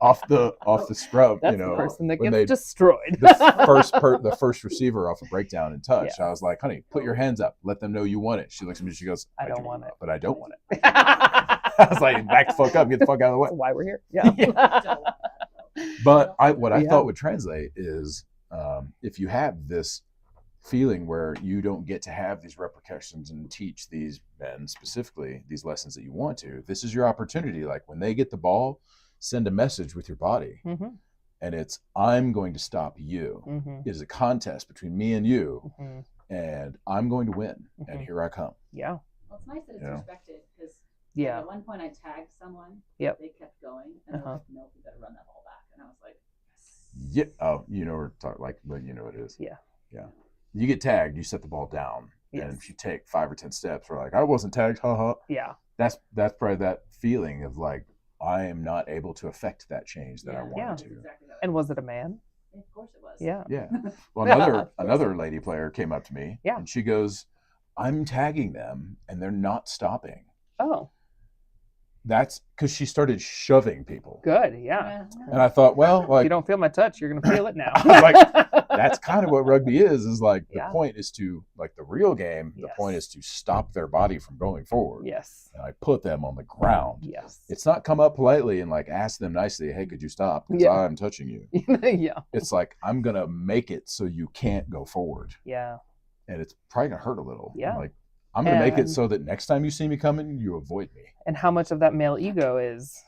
off the scrub, That's you know, the person that when gets they- destroyed. the first receiver off a breakdown in touch. Yeah. I was like, honey, put your hands up, let them know you want it. She looks at me, she goes, I don't do want it. but I don't want it. That's I was like, back the fuck up, get the fuck out of the way. why we're here. Yeah. Don't want that, though. But what I Yeah. thought would translate is if you have this feeling where you don't get to have these repercussions and teach these men specifically these lessons that you want to, this is your opportunity. Like when they get the ball, send a message with your body. And it's, I'm going to stop you. It is a contest between me and you, and I'm going to win. And here I come. Yeah. Well, it's nice that it's Yeah. respected, because Yeah. at one point I tagged someone. Yep. They kept going, and they're like, no, we better run that ball back. And I was like, yes. Yeah. Oh, you know, we're talking like, but you know what it is. Yeah. Yeah. You get tagged, you set the ball down. Yes. And if you take 5 or 10 steps, we're like, I wasn't tagged, haha. Yeah. That's probably that feeling of like, I am not able to affect that change that I Yeah, wanted Yeah. that's to. exactly how it And was it a man? was. Of course it was. Yeah. Yeah. Well, Yeah. another lady player came up to me, Yeah. and she goes, I'm tagging them and they're not stopping. Oh, That's because she started shoving people. good. Yeah. And I thought, well, If like, you don't feel my touch, you're gonna feel it now. I was like, that's kind of what rugby is like the Yeah. point is to, like the real game, the Yes. point is to stop their body from going forward. Yes. And I put them on the ground. Yes. It's not come up politely and like ask them nicely, hey, could you stop? Because Yeah. I'm touching you. Yeah. It's like, I'm going to make it so you can't go forward. Yeah. And it's probably going to hurt a little. Yeah. Like, I'm going to make it And- so that next time you see me coming, you avoid me. And how much of that male ego is,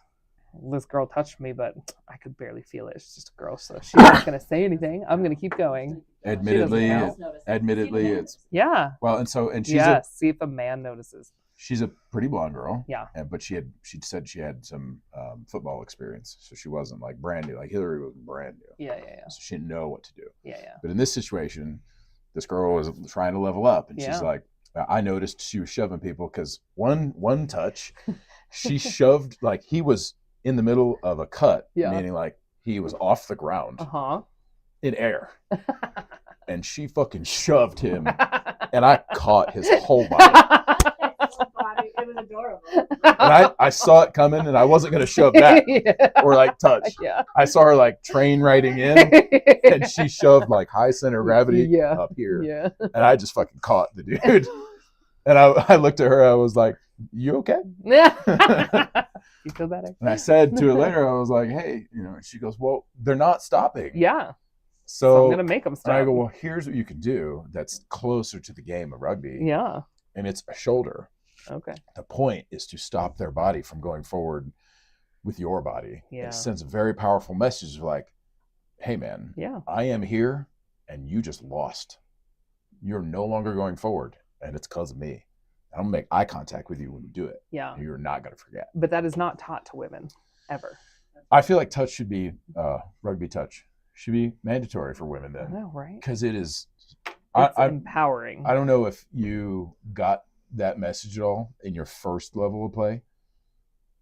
this girl touched me, but I could barely feel it. She's just a girl, so she's not gonna say anything. I'm gonna keep going. Admittedly, know. it's Yeah. well, and she's Yes. See if a man notices. she's a pretty blonde girl. Yeah. But she said she had some football experience, so she wasn't like brand new. Like Hillary was brand new, Yeah. Yeah. so she didn't know what to do. Yeah. Yeah. But in this situation, this girl was trying to level up, and Yeah. she's like, I noticed she was shoving people because one touch, she shoved like he was in the middle of a cut, Yeah. meaning like he was off the ground Uh in air, huh. and she fucking shoved him, and I caught his whole body. body. It was adorable. And I saw it coming, and I wasn't going to shove back or like touch. Yeah. I saw her like train riding in, and she shoved like high center of gravity Yeah. up here, Yeah. and I just fucking caught the dude. And I looked at her. I was like, "You okay?" You feel better? And I said to her later, I was like, "Hey, you know." And she goes, "Well, they're not stopping." Yeah. So I'm gonna make them and stop. I go, "Well, here's what you can do that's closer to the game of rugby, Yeah. and it's a shoulder. Okay. The point is to stop their body from going forward with your body. Yeah. It sends a very powerful message of like, hey, man, Yeah. I am here, and you just lost. You're no longer going forward, and it's because of me. I'm gonna make eye contact with you when you do it. Yeah. You're not gonna forget." But that is not taught to women ever. I feel like touch should be rugby touch should be mandatory for women I then, know, right? because it is. It's empowering. I don't know if you got that message at all in your first level of play,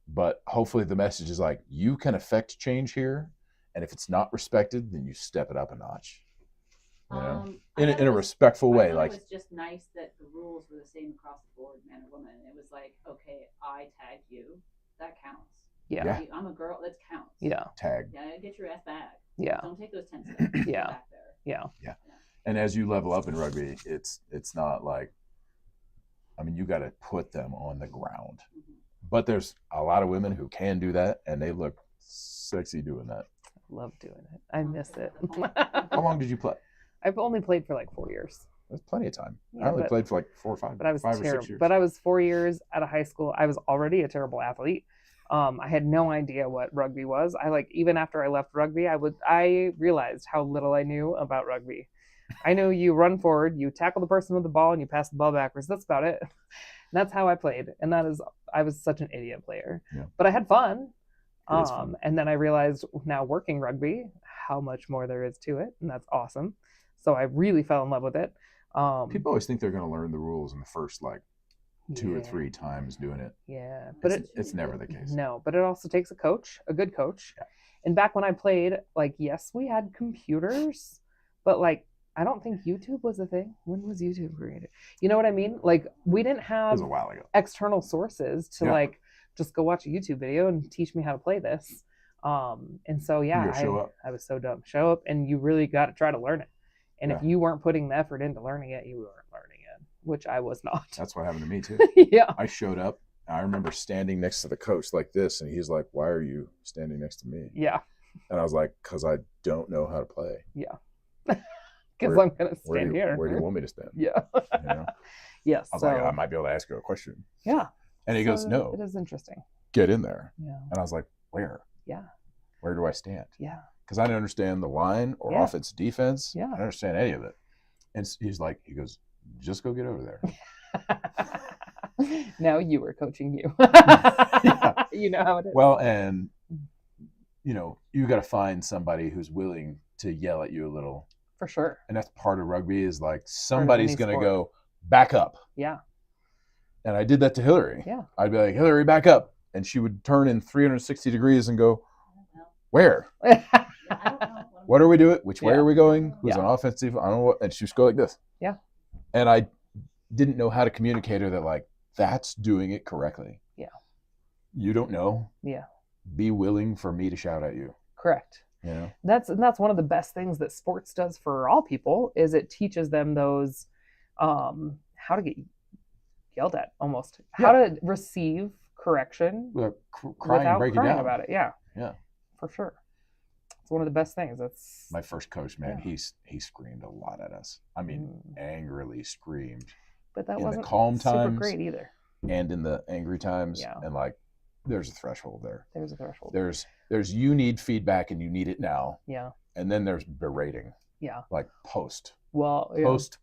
but hopefully the message is like, you can affect change here, and if it's not respected, then you step it up a notch. You know, in a respectful way. Like, it was just nice that the rules were the same across the board, man or woman. It was like, okay, I tagged you, that counts. Yeah. I'm a girl, that counts. Yeah. tag. Yeah, get your ass back. Yeah. Don't take those 10 steps. Yeah. Go back there. Yeah. And as you level up in rugby, it's not like, I mean, you got to put them on the ground. Mhm. But there's a lot of women who can do that, and they look sexy doing that. Love doing it. I miss it. How long did you play? I've only played for like 4 years. That's plenty of time. Yeah, I only but- played for like 4 or 5, But I was 5 or 6 terrible. years. But I was 4 years out of high school. I was already a terrible athlete. I had no idea what rugby was. Even after I left rugby, I realized how little I knew about rugby. I knew you run forward, you tackle the person with the ball, and you pass the ball backwards. That's about it. And that's how I played. And I was such an idiot player. Yeah. But I had fun. It is fun. And then I realized now working rugby, how much more there is to it. And that's awesome. So I really fell in love with it. People always think they're going to learn the rules in the first like 2 or Yeah. 3 times doing it. Yeah, but It's never the case. No, but it also takes a good coach. Yeah. And back when I played, like, yes, we had computers, but like, I don't think YouTube was a thing. When was YouTube created? You know what I mean? Like, we didn't It have was a while ago. external sources to Yeah. like just go watch a YouTube video and teach me how to play this. And so You yeah, gotta show up. I was so dumb. Show up, and you really got to try to learn it. And if Yeah. you weren't putting the effort into learning it, you weren't learning it, which I was not. That's what happened to me too. Yeah. I showed up. And I remember standing next to the coach like this, and he's like, "Why are you standing next to me?" Yeah. And I was like, "Because I don't know how to play." Because Where- I'm gonna stand here. Where do you want me to stand? Yeah. You know? Yes. I was So like, I might be able to ask you a question. yeah. And he goes, So "No, It is interesting. get in there." Yeah. And I was like, "Where? Yeah. Where do I stand?" Yeah. Because I didn't understand the line or Yeah. offense, defense. Yeah. I didn't understand any of it. And he goes, "Just go get over there." Now you were coaching you. Yeah. You know how it is. Well, and you got to find somebody who's willing to yell at you a little. For sure. And that's part of rugby is like somebody's any going to sport. go back up. Yeah. And I did that to Hillary. Yeah. I'd be like, "Hillary, back up." And she would turn in 360 degrees and go, "Where? Yeah, I don't know. What are we doing? Which way Yeah. are we going? Who's Yeah. on offensive? I don't know what." And she would go like this. Yeah. And I didn't know how to communicate her that like, that's doing it correctly. Yeah. You don't know. Yeah. Be willing for me to shout at you. Correct. You know? That's one of the best things that sports does for all people is it teaches them those how to get yelled at almost. How to receive correction Crying, without breaking crying down about it. Yeah. Yeah. For sure. It's one of the best things. That's My first coach, man, Yeah. he screamed a lot at us. I mean, angrily screamed. but that in the wasn't calm super times, great either. And in the angry times. Yeah. And like, there's a threshold there. There's a threshold. There's you need feedback and you need it now. Yeah. And then there's berating. Yeah. Like post Well,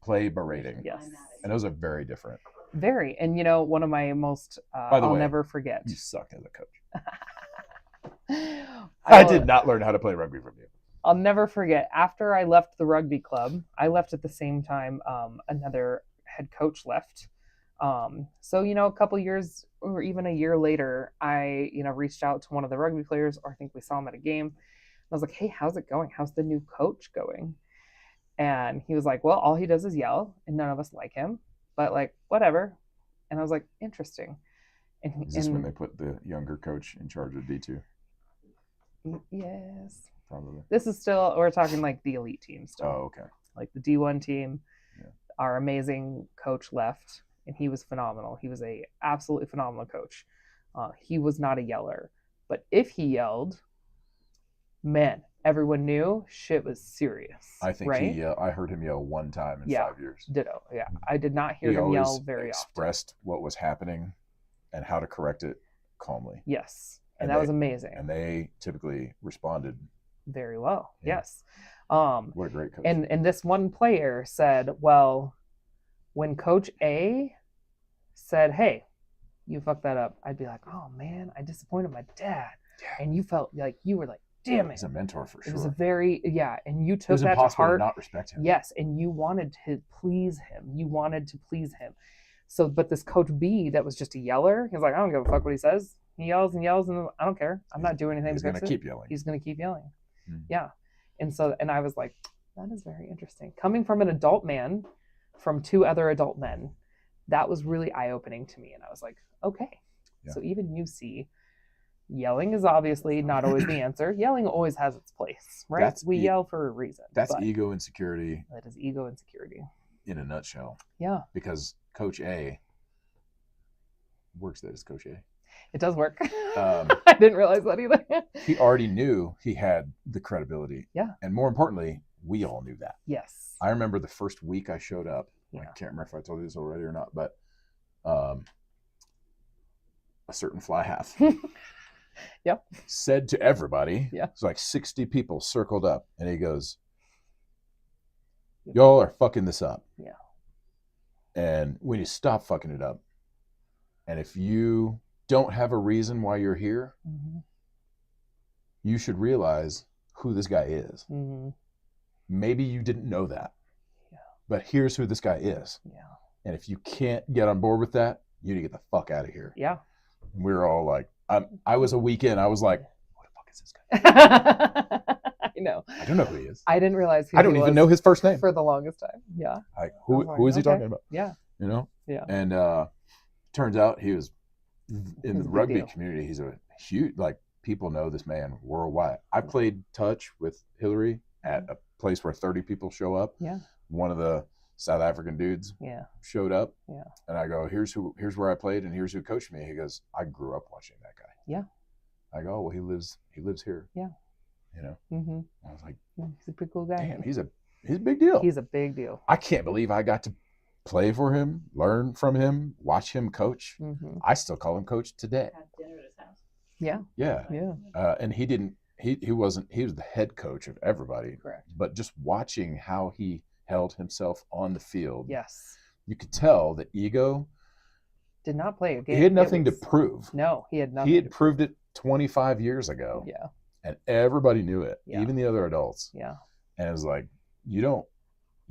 play berating. yes. And those are very different. Very. And one of my most By the I'll way, never forget. You sucked as a coach. I I'll- did not learn how to play rugby from you. I'll never forget. After I left the rugby club, I left at the same time another head coach left. So a couple years or even a year later, I reached out to one of the rugby players, or I think we saw him at a game. I was like, "Hey, how's it going? How's the new coach going?" And he was like, "Well, all he does is yell, and none of us like him. But like, whatever. And I was like, interesting. Is this when they put the younger coach in charge of D2? Yes. Probably. This is still, we're talking like the elite team still. Oh, okay. Like the D1 team. Yeah. Our amazing coach left, and he was phenomenal. He was a absolutely phenomenal coach. He was not a yeller, but if he yelled, man, everyone knew shit was serious. I think right? I heard him yell one time in 5 years. Ditto. Yeah. I did not hear He him yell always very expressed what was happening and how to correct it calmly. Yes. And that was amazing. And they typically responded very well. Yeah. Yes. What a great coach. And this one player said, well, when Coach A said, hey, you fucked that up, I'd be like, oh man, I disappointed my dad. Yeah. And you felt like you were like, damn it. He's a mentor for sure. It was a very, and you It took was that to impossible heart. to not respect him. Yes, and you wanted to please him. You wanted to please him. So, but this Coach B that was just a yeller, he's like, I don't give a fuck what he says. He yells and yells, and I don't care. I'm not doing anything. He's going to keep yelling. He's going to keep yelling. Hmm. Yeah. And I was like, that is very interesting. Coming from an adult man, from two other adult men, that was really eye-opening to me. And I was like, okay. Yeah. So even you see, yelling is obviously not always the answer. Yelling always has its place, right? We yell for a reason. That's ego insecurity. That is ego insecurity. In a nutshell. Yeah. Because Coach A works that as Coach A. It does work. I didn't realize that either. He already knew he had the credibility. Yeah. And more importantly, we all knew that. Yes. I remember the first week I showed up. Yeah. I can't remember if I told you this already or not, but a certain fly half yep. said to everybody, yeah. It's like 60 people circled up, and he goes, y'all are fucking this up. Yeah. And we need to stop fucking it up. And if you don't have a reason why you're here, mm-hmm. you should realize who this guy is. Mm-hmm. Maybe you didn't know that. Yeah. But here's who this guy is. Yeah. And if you can't get on board with that, you need to get the fuck out of here. Yeah. And we were all like, I was a weekend. I was like, what the fuck is this guy? I know. I don't know who he is. I didn't realize who I don't even know his first name. For the longest time. Yeah. Like, who is he talking about? Yeah. You know? Yeah. And turns out he was in the rugby community. He's a huge, like, people know this man worldwide. I played touch with Hillary at a place where 30 people show up. Yeah. One of the South African dudes showed up. Yeah. And I go, here's where I played and here's who coached me. He goes, I grew up watching that guy. Yeah. I go, oh, well, he lives here. Yeah. You know? Mm-hmm. I was like, he's a pretty cool guy. Damn, he's a big deal. He's a big deal. I can't believe I got to play for him, learn from him, watch him coach. Mm-hmm. I still call him coach today. Had dinner at his house. Yeah. Yeah. Yeah. And he was the head coach of everybody. Correct. But just watching how he held himself on the field. Yes. You could tell the ego did not play a game. He had nothing to prove. No, he had nothing. He had proved it 25 years ago. Yeah. And everybody knew it, yeah. even the other adults. Yeah. And it was like, you don't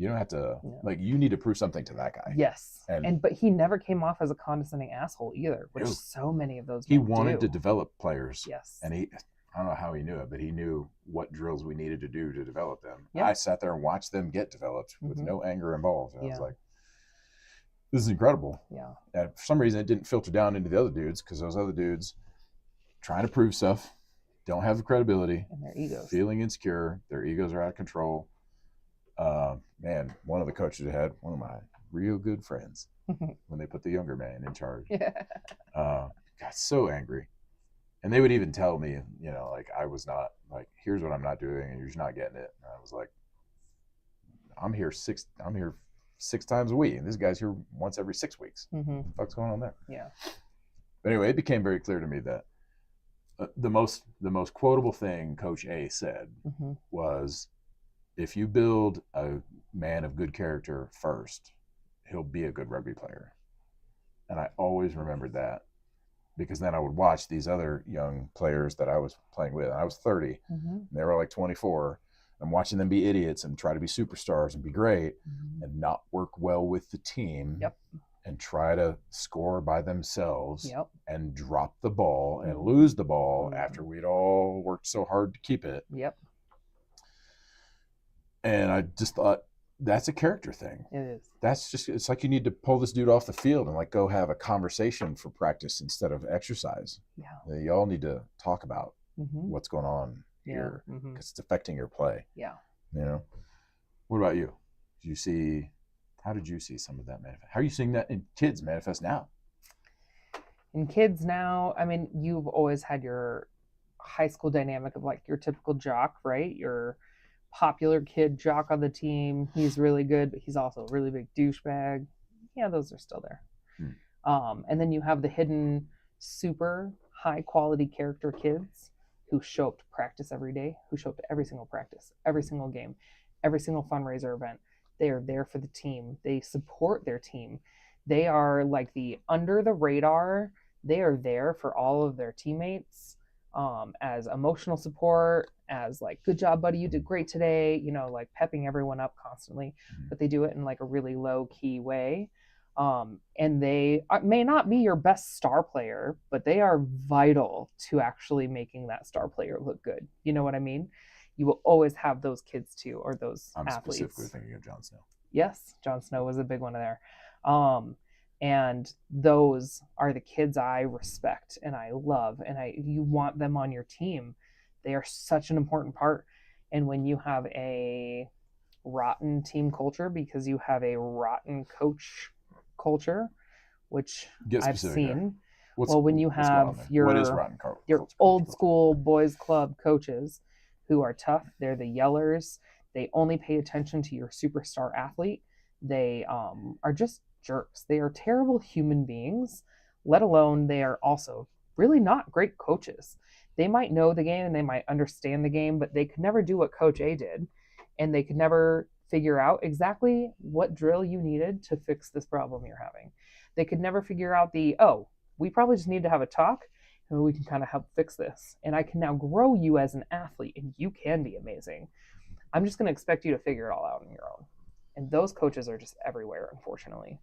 have to, like, you need to prove something to that guy. Yes. But he never came off as a condescending asshole either, which so many of those He wanted to develop players. Yes. And I don't know how he knew it, but he knew what drills we needed to do to develop them. Yeah. I sat there and watched them get developed with no anger involved. And I was like, this is incredible. Yeah. And for some reason, it didn't filter down into the other dudes because those other dudes trying to prove stuff, don't have the credibility, and their egos, feeling insecure, their egos are out of control. Man, one of the coaches had one of my real good friends when they put the younger man in charge. Got so angry. And they would even tell me, you know, like, I was not, like, here's what I'm not doing and you're just not getting it. And I was like, I'm here six times a week and this guy's here once every 6 weeks. What the fuck's going on there? Yeah. But anyway, it became very clear to me that the most quotable thing Coach A said was, if you build a man of good character first, he'll be a good rugby player. And I always remembered that, because then I would watch these other young players that I was playing with. And I was 30, and they were like 24. I'm watching them be idiots and try to be superstars and be great and not work well with the team. Yep. And try to score by themselves and drop the ball and lose the ball after we'd all worked so hard to keep it. Yep. And I just thought, that's a character thing. It is. That's just, it's like you need to pull this dude off the field and like go have a conversation for practice instead of exercise. Yeah. You all need to talk about Mm-hmm. what's going on here Yeah. Mm-hmm. because it's affecting your play. Yeah. You know, what about you? How did you see some of that manifest? How are you seeing that in kids manifest now? In kids now, I mean, you've always had your high school dynamic of like your typical jock, right? Your popular kid jock on the team. He's really good, but he's also a really big douchebag. Yeah, those are still there. And then you have the hidden super high quality character kids who show up to practice every day, who show up to every single practice, every single game, every single fundraiser event. They are there for the team. They support their team. They are like the under the radar. They are there for all of their teammates as emotional support, as like, good job, buddy, you did great today, you know, like pepping everyone up constantly. But they do it in like a really low key way. And they may not be your best star player, but they are vital to actually making that star player look good. You know what I mean? You will always have those kids too, or those I'm athletes. specifically thinking of Jon Snow. Yes, Jon Snow was a big one there. And those are the kids I respect and I love, and you want them on your team. They are such an important part. And when you have a rotten team culture because you have a rotten coach culture, which I've seen. When you have your old school boys club coaches who are tough, they're the yellers. They only pay attention to your superstar athlete. They are just jerks. They are terrible human beings, let alone they are also really not great coaches. They might know the game and they might understand the game, but they could never do what Coach A did. And they could never figure out exactly what drill you needed to fix this problem you're having. They could never figure out we probably just need to have a talk and we can kind of help fix this. And I can now grow you as an athlete and you can be amazing. I'm just going to expect you to figure it all out on your own. And those coaches are just everywhere, unfortunately.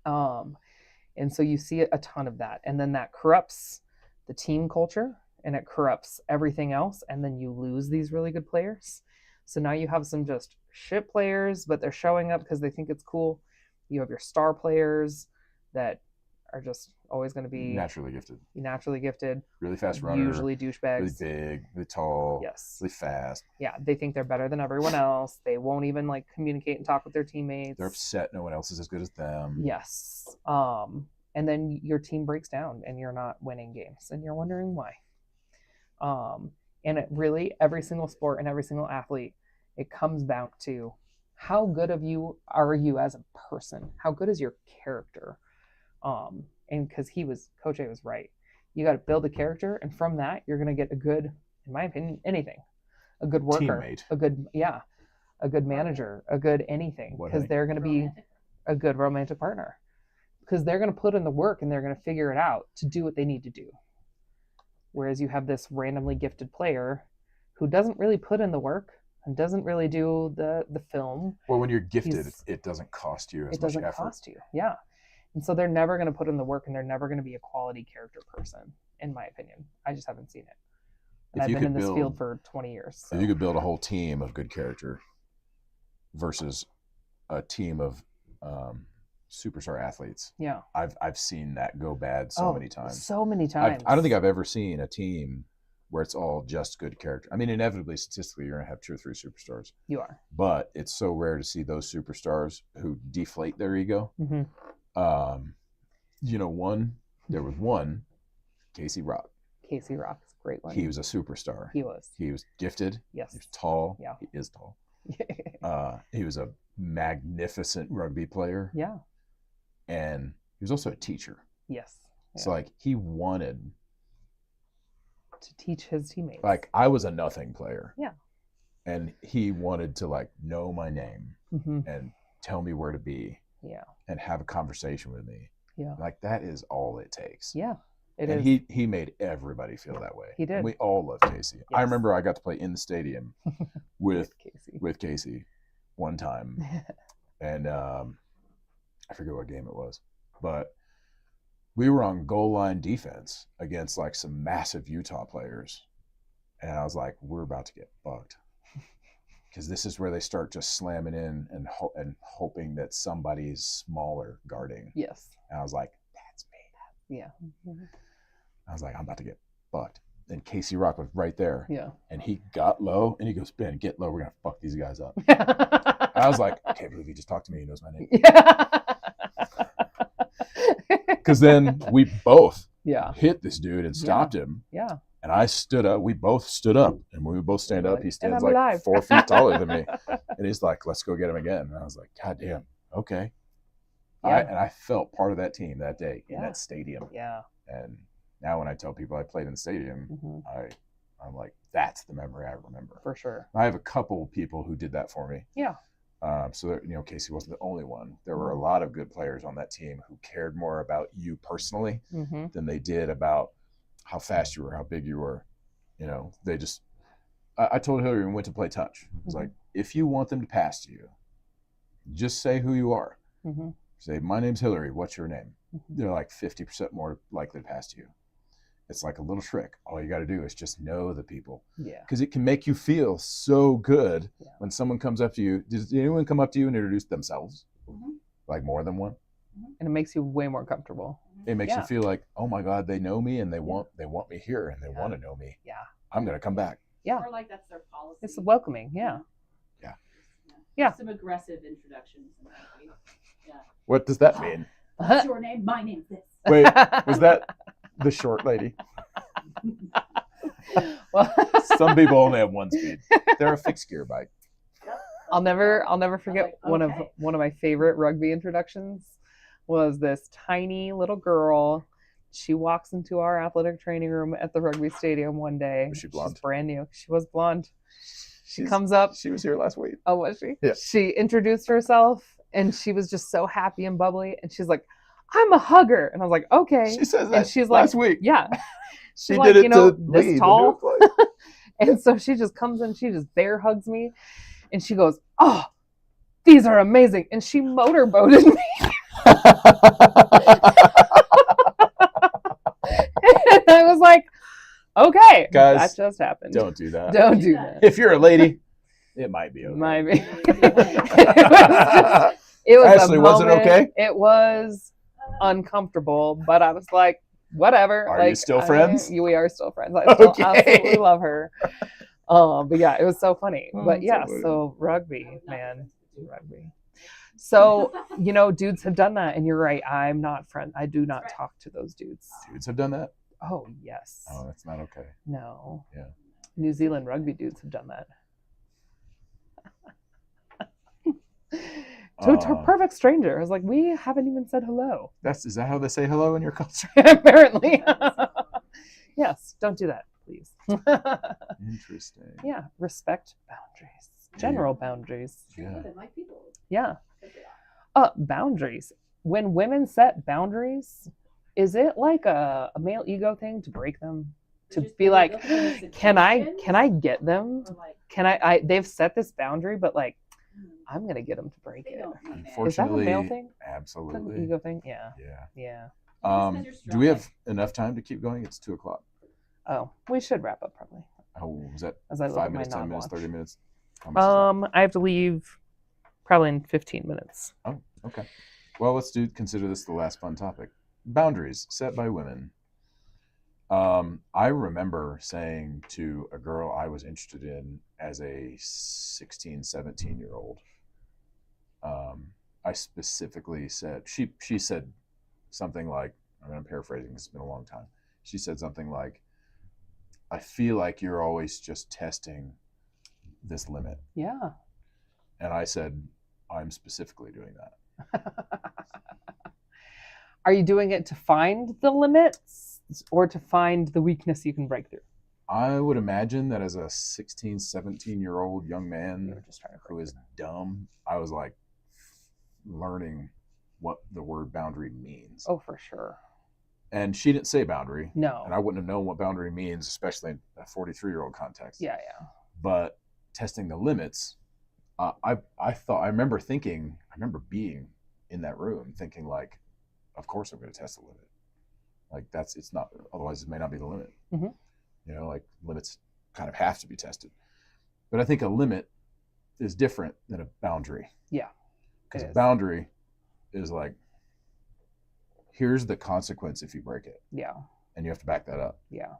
And so you see a ton of that. And then that corrupts the team culture and it corrupts everything else. And then you lose these really good players. So now you have some just shit players, but they're showing up because they think it's cool. You have your star players that are just always going to be naturally gifted, really fast runner, usually douchebags, really big, really tall, yes, really fast. Yeah, they think they're better than everyone else. They won't even like communicate and talk with their teammates. They're upset no one else is as good as them. Yes. And then your team breaks down and you're not winning games and you're wondering why. And it really, every single sport and every single athlete, it comes back to how good of you are you as a person? How good is your character? And because Coach A was right. You got to build a character, and from that, you're going to get a good, in my opinion, anything. A good worker, teammate. A good manager, a good anything, because they're going to be a good romantic partner. Because they're going to put in the work and they're going to figure it out to do what they need to do. Whereas you have this randomly gifted player who doesn't really put in the work and doesn't really do the film. Well, when you're gifted, it doesn't cost you as much effort. It doesn't cost you, yeah. And so they're never going to put in the work and they're never going to be a quality character person, in my opinion. I just haven't seen it. And I've been in this field for 20 years. So. If you could build a whole team of good character versus a team of superstar athletes. Yeah. I've seen that go bad so many times. So many times. I don't think I've ever seen a team where it's all just good character. I mean, inevitably, statistically, you're going to have 2 or 3 superstars. You are. But it's so rare to see those superstars who deflate their ego. Mm-hmm. There was one, Casey Rock. Casey Rock's a great one. He was a superstar. He was gifted. Yes. He was tall. Yeah. He is tall. He was a magnificent rugby player. Yeah. And he was also a teacher. Yes. Yeah. So he wanted to teach his teammates. I was a nothing player. Yeah. And he wanted to know my name mm-hmm. and tell me where to be. Yeah. And have a conversation with me. Yeah. That is all it takes. Yeah. And he made everybody feel that way. He did. And we all love Casey. Yes. I remember I got to play in the stadium with Casey one time. And I forget what game it was. But we were on goal line defense against some massive Utah players. And I was like, we're about to get fucked. because this is where they start just slamming in and hoping that somebody's smaller guarding. Yes. And I was like, that's me. Yeah. Mm-hmm. I was like, I'm about to get fucked. And Casey Rock was right there. Yeah. And he got low and he goes, Ben, get low. We're going to fuck these guys up. I was like, I can't believe he just talked to me. He knows my name. Because then we both hit this dude and stopped him. Yeah. And I stood up. We both stood up. And when we both stand up, he stands like alive. 4 feet taller than me. And he's like, let's go get him again. And I was like, God damn. Okay. Yeah. And I felt part of that team that day in that stadium. Yeah. And now when I tell people I played in the stadium, I'm like, that's the memory I remember. For sure. I have a couple people who did that for me. Yeah. So that, Casey wasn't the only one. There were a lot of good players on that team who cared more about you personally than they did about how fast you were, how big you were. They just. I told Hillary when we went to play touch. I was like, if you want them to pass to you, just say who you are. Say, my name's Hillary. What's your name? They're like 50% more likely to pass to you. It's like a little trick. All you got to do is just know the people. Yeah. Because it can make you feel so good when someone comes up to you. Does anyone come up to you and introduce themselves? Like more than one? And it makes you way more comfortable. It makes you feel like, oh my God, they know me and they want me here and they want to know me. Yeah. I'm going to come back. Yeah. Or like that's their policy. It's welcoming. Yeah. Yeah. Some aggressive introductions. Yeah. What does that mean? What's your name? My name's this. Wait, was that the short lady? Well, some people only have one speed. They're a fixed gear bike. I'll never forget one of my favorite rugby introductions was this tiny little girl. She walks into our athletic training room at the rugby stadium one day. Was she blonde? She's brand new. She was blonde. She comes up. She was here last week. Oh, was she? Yeah. She introduced herself and she was just so happy and bubbly. And she's like, I'm a hugger. And I was like, okay. She says that and she's last like, week. Yeah. She like, did it to this me. tall. And so she just comes in, she just bear hugs me. And she goes, oh, these are amazing. And she motorboated me. And I was like, okay, guys, that just happened. Don't do that. Don't do that. If you're a lady, it might be okay. Might be. It was Ashley, was it okay? It was uncomfortable, but I was like, whatever. Are you still friends? We are still friends. I still Okay. absolutely love her. But yeah, it was so funny. But yeah, so so rugby, man, rugby. So, dudes have done that, and you're right. I do not talk to those dudes. Dudes have done that? Oh, yes. Oh, that's not okay. No. Yeah. New Zealand rugby dudes have done that. To a perfect stranger. I was like, we haven't even said hello. Is that how they say hello in your culture? Apparently. Yes, don't do that, please. Interesting. Yeah, respect boundaries. General boundaries. Yeah. Like people. Yeah. Boundaries. When women set boundaries, is it like a male ego thing to break them? To be like, can I get them? They've set this boundary, but like, I'm gonna get them to break it. Is that a male thing? Absolutely. An ego thing? Yeah. Do we have enough time to keep going? It's 2:00. Oh, we should wrap up probably. Oh, was that As I look 5 at my minutes, 10 minutes, non-watch. 30 minutes? How much is that? I have to leave probably in 15 minutes. Oh, okay. Well, let's consider this the last fun topic. Boundaries set by women. I remember saying to a girl I was interested in as a 16, 17-year-old, I specifically said, she said something like, I'm paraphrasing, it's been a long time. She said something like, I feel like you're always just testing this limit. Yeah. And I said, I'm specifically doing that. Are you doing it to find the limits or to find the weakness you can break through? I would imagine that as a 16, 17-year-old young You man were just trying to who is dumb, I was like learning what the word boundary means. Oh, for sure. And she didn't say boundary. No. And I wouldn't have known what boundary means, especially in a 43-year-old context. Yeah. But testing the limits, I remember being in that room thinking like, of course I'm going to test the limit. Like it's not, otherwise it may not be the limit. Mm-hmm. Like limits kind of have to be tested. But I think a limit is different than a boundary. Yeah. Because It a is. boundary is like, here's the consequence if you break it, Yeah. and you have to back that up. Yeah.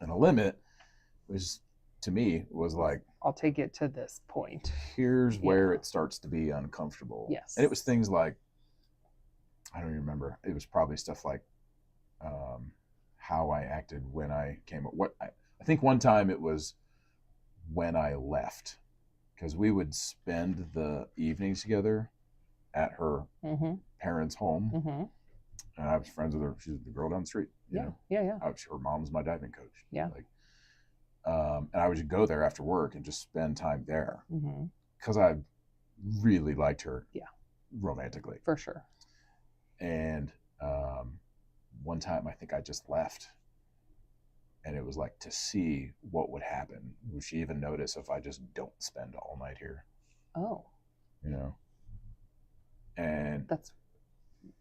And a limit, which to me was like, I'll take it to this point. here's where Yeah. it starts to be uncomfortable. Yes. And it was things like, I don't even remember. It was probably stuff like how I acted when I came. I think one time it was when I left, because we would spend the evenings together at her Mm-hmm. parents' home, Mm-hmm. and I was friends with her. She was the girl down the street. You Yeah. know? Yeah. Her mom was my diving coach. Yeah. Like, and I would go there after work and just spend time there Mm-hmm. because I really liked her. Yeah. Romantically. For sure. And one time I think I just left, and it was like to see what would happen. Would she even notice if I just don't spend all night here? Oh, You know? And that's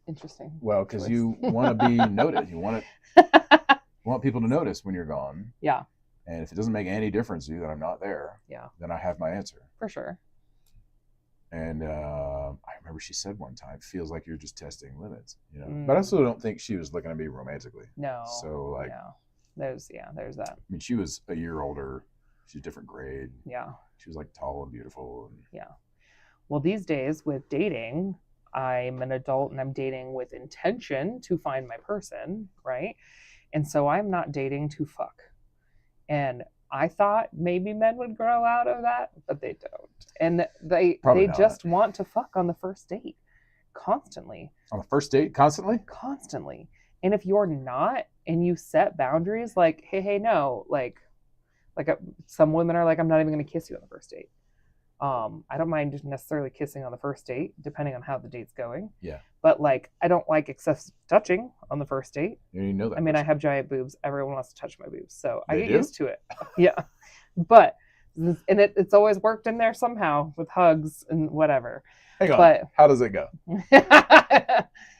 interesting. well, because choice. you want to be noticed. You want people to notice when you're gone. Yeah. And if it doesn't make any difference to you that I'm not there, Yeah. then I have my answer. For sure. And I remember she said one time, "Feels like you're just testing limits," you know. Mm. But I also don't think she was looking at me romantically. No. So like, No. There's that. I mean, she was a year older. She's a different grade. Yeah. She was like tall and beautiful. And Yeah. Well, these days with dating, I'm an adult and I'm dating with intention to find my person, right? And so I'm not dating to fuck. And I thought maybe men would grow out of that, but they don't. And they Probably not. just want to fuck on the first date constantly. on the first date, constantly. And if you're not and you set boundaries like, hey, no, like some women are like, I'm not even going to kiss you on the first date. I don't mind necessarily kissing on the first date, depending on how the date's going. Yeah. But like, I don't like excessive touching on the first date. You know that. I mean, I person. have giant boobs. Everyone wants to touch my boobs, so I They get do? used to it. Yeah, but and it's always worked in there somehow with hugs and whatever. Hang on. But How does it go?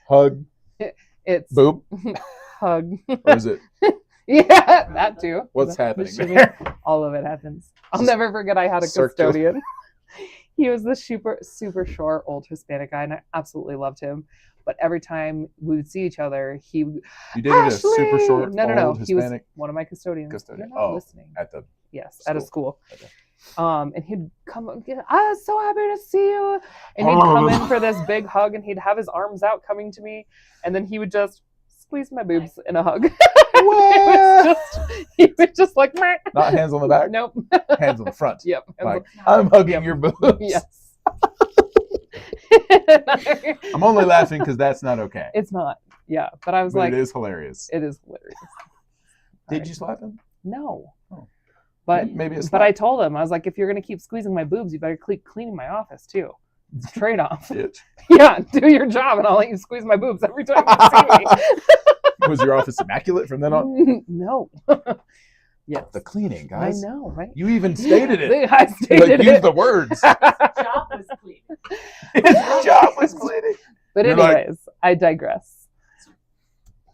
Hug, it's boob, hug. or is it? Yeah, that too. What's The happening shimmy. there? All of it happens. I'll Just never forget I had a circular. custodian. He was this super short old Hispanic guy, and I absolutely loved him. But every time we would see each other, he would, You dated Ashley! a super short, No. old He was Hispanic one of my custodians. custodian. You're not Oh, listening. at the Yes, at a school. Okay. And he'd come up, I was so happy to see you. And he'd come in for this big hug, and he'd have his arms out coming to me, and then he would just squeeze my boobs in a hug. He was just like, meh. Not hands on the back, Nope. hands on the front. Yep. Like, I'm hugging Yep. your boobs. Yes. I'm only laughing because that's not okay. It's not. Yeah. But I was But like, it is hilarious. it is hilarious. Did Right. you slap him? No. Oh. But Maybe it's but I told him, I was like, if you're gonna keep squeezing my boobs, you better keep cleaning my office too. It's a trade-off. Bitch. Yeah, do your job, and I'll let you squeeze my boobs every time you see me. Was your office immaculate from then on? No. Yes. The cleaning, guys. I know, right? You even stated it. I stated Like, use it. the words. Job was clean. His job was cleaning. But You're like- anyways, I digress.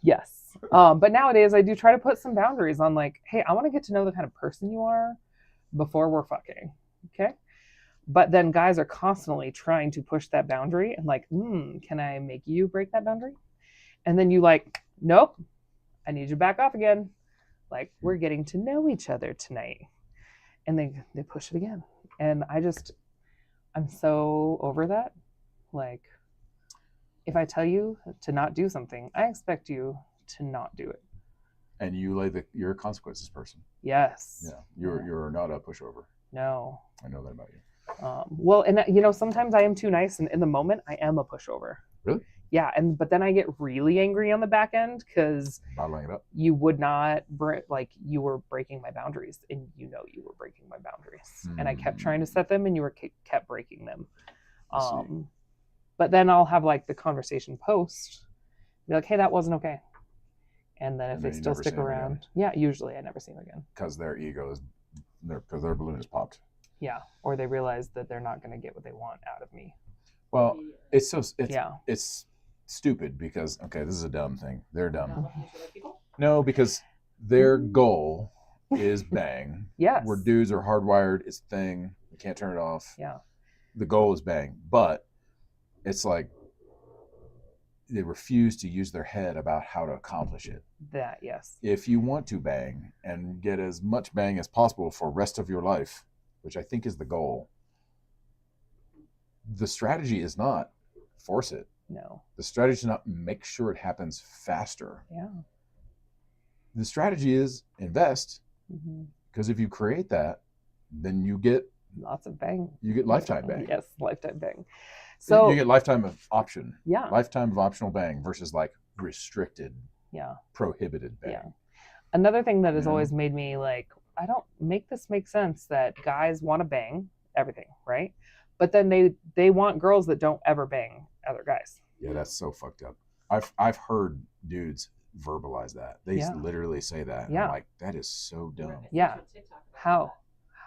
Yes. But nowadays I do try to put some boundaries on like, hey, I want to get to know the kind of person you are before we're fucking. Okay. But then guys are constantly trying to push that boundary and like, can I make you break that boundary? And then you like, nope, I need you to back off again. Like, we're getting to know each other tonight. And they push it again. And I'm so over that. Like, if I tell you to not do something, I expect you to not do it. And you you're a consequences person. Yes. Yeah. You're not a pushover. No. I know that about you. Well, and sometimes I am too nice, and in the moment I am a pushover. Really? Yeah, but then I get really angry on the back end because Bottling it up. you would not you were breaking my boundaries, and you were breaking my boundaries, and I kept trying to set them, and you were kept breaking them. I see. But then I'll have like the conversation post, be like, hey, that wasn't okay. And then if And they then you still never stick see 'em around, again. yeah, usually I never see them again. Because their ego is, because their balloon is popped. Yeah, or they realize that they're not going to get what they want out of me. Well, it's Yeah. it's stupid because, okay, this is a dumb thing. They're Not dumb. looking at other people. No, because their goal is bang. Yes. Where dudes are hardwired, it's a thing. You can't turn it off. Yeah. The goal is bang, but it's like they refuse to use their head about how to accomplish it. That, yes. If you want to bang and get as much bang as possible for the rest of your life, which I think is the goal, the strategy is not force it. No. The strategy is not make sure it happens faster. Yeah. The strategy is invest, because if you create that, then you get lots of bang. You get lifetime bang. Yes, lifetime bang. So you get lifetime of option. Yeah. Lifetime of optional bang versus like restricted, yeah, prohibited bang. Yeah. Another thing that has always made me like, I don't make this make sense, that guys want to bang everything, right? But then they want girls that don't ever bang other guys. Yeah, that's so fucked up. I've heard dudes verbalize that. They literally say that. Yeah. I'm like, that is so dumb. Yeah. How?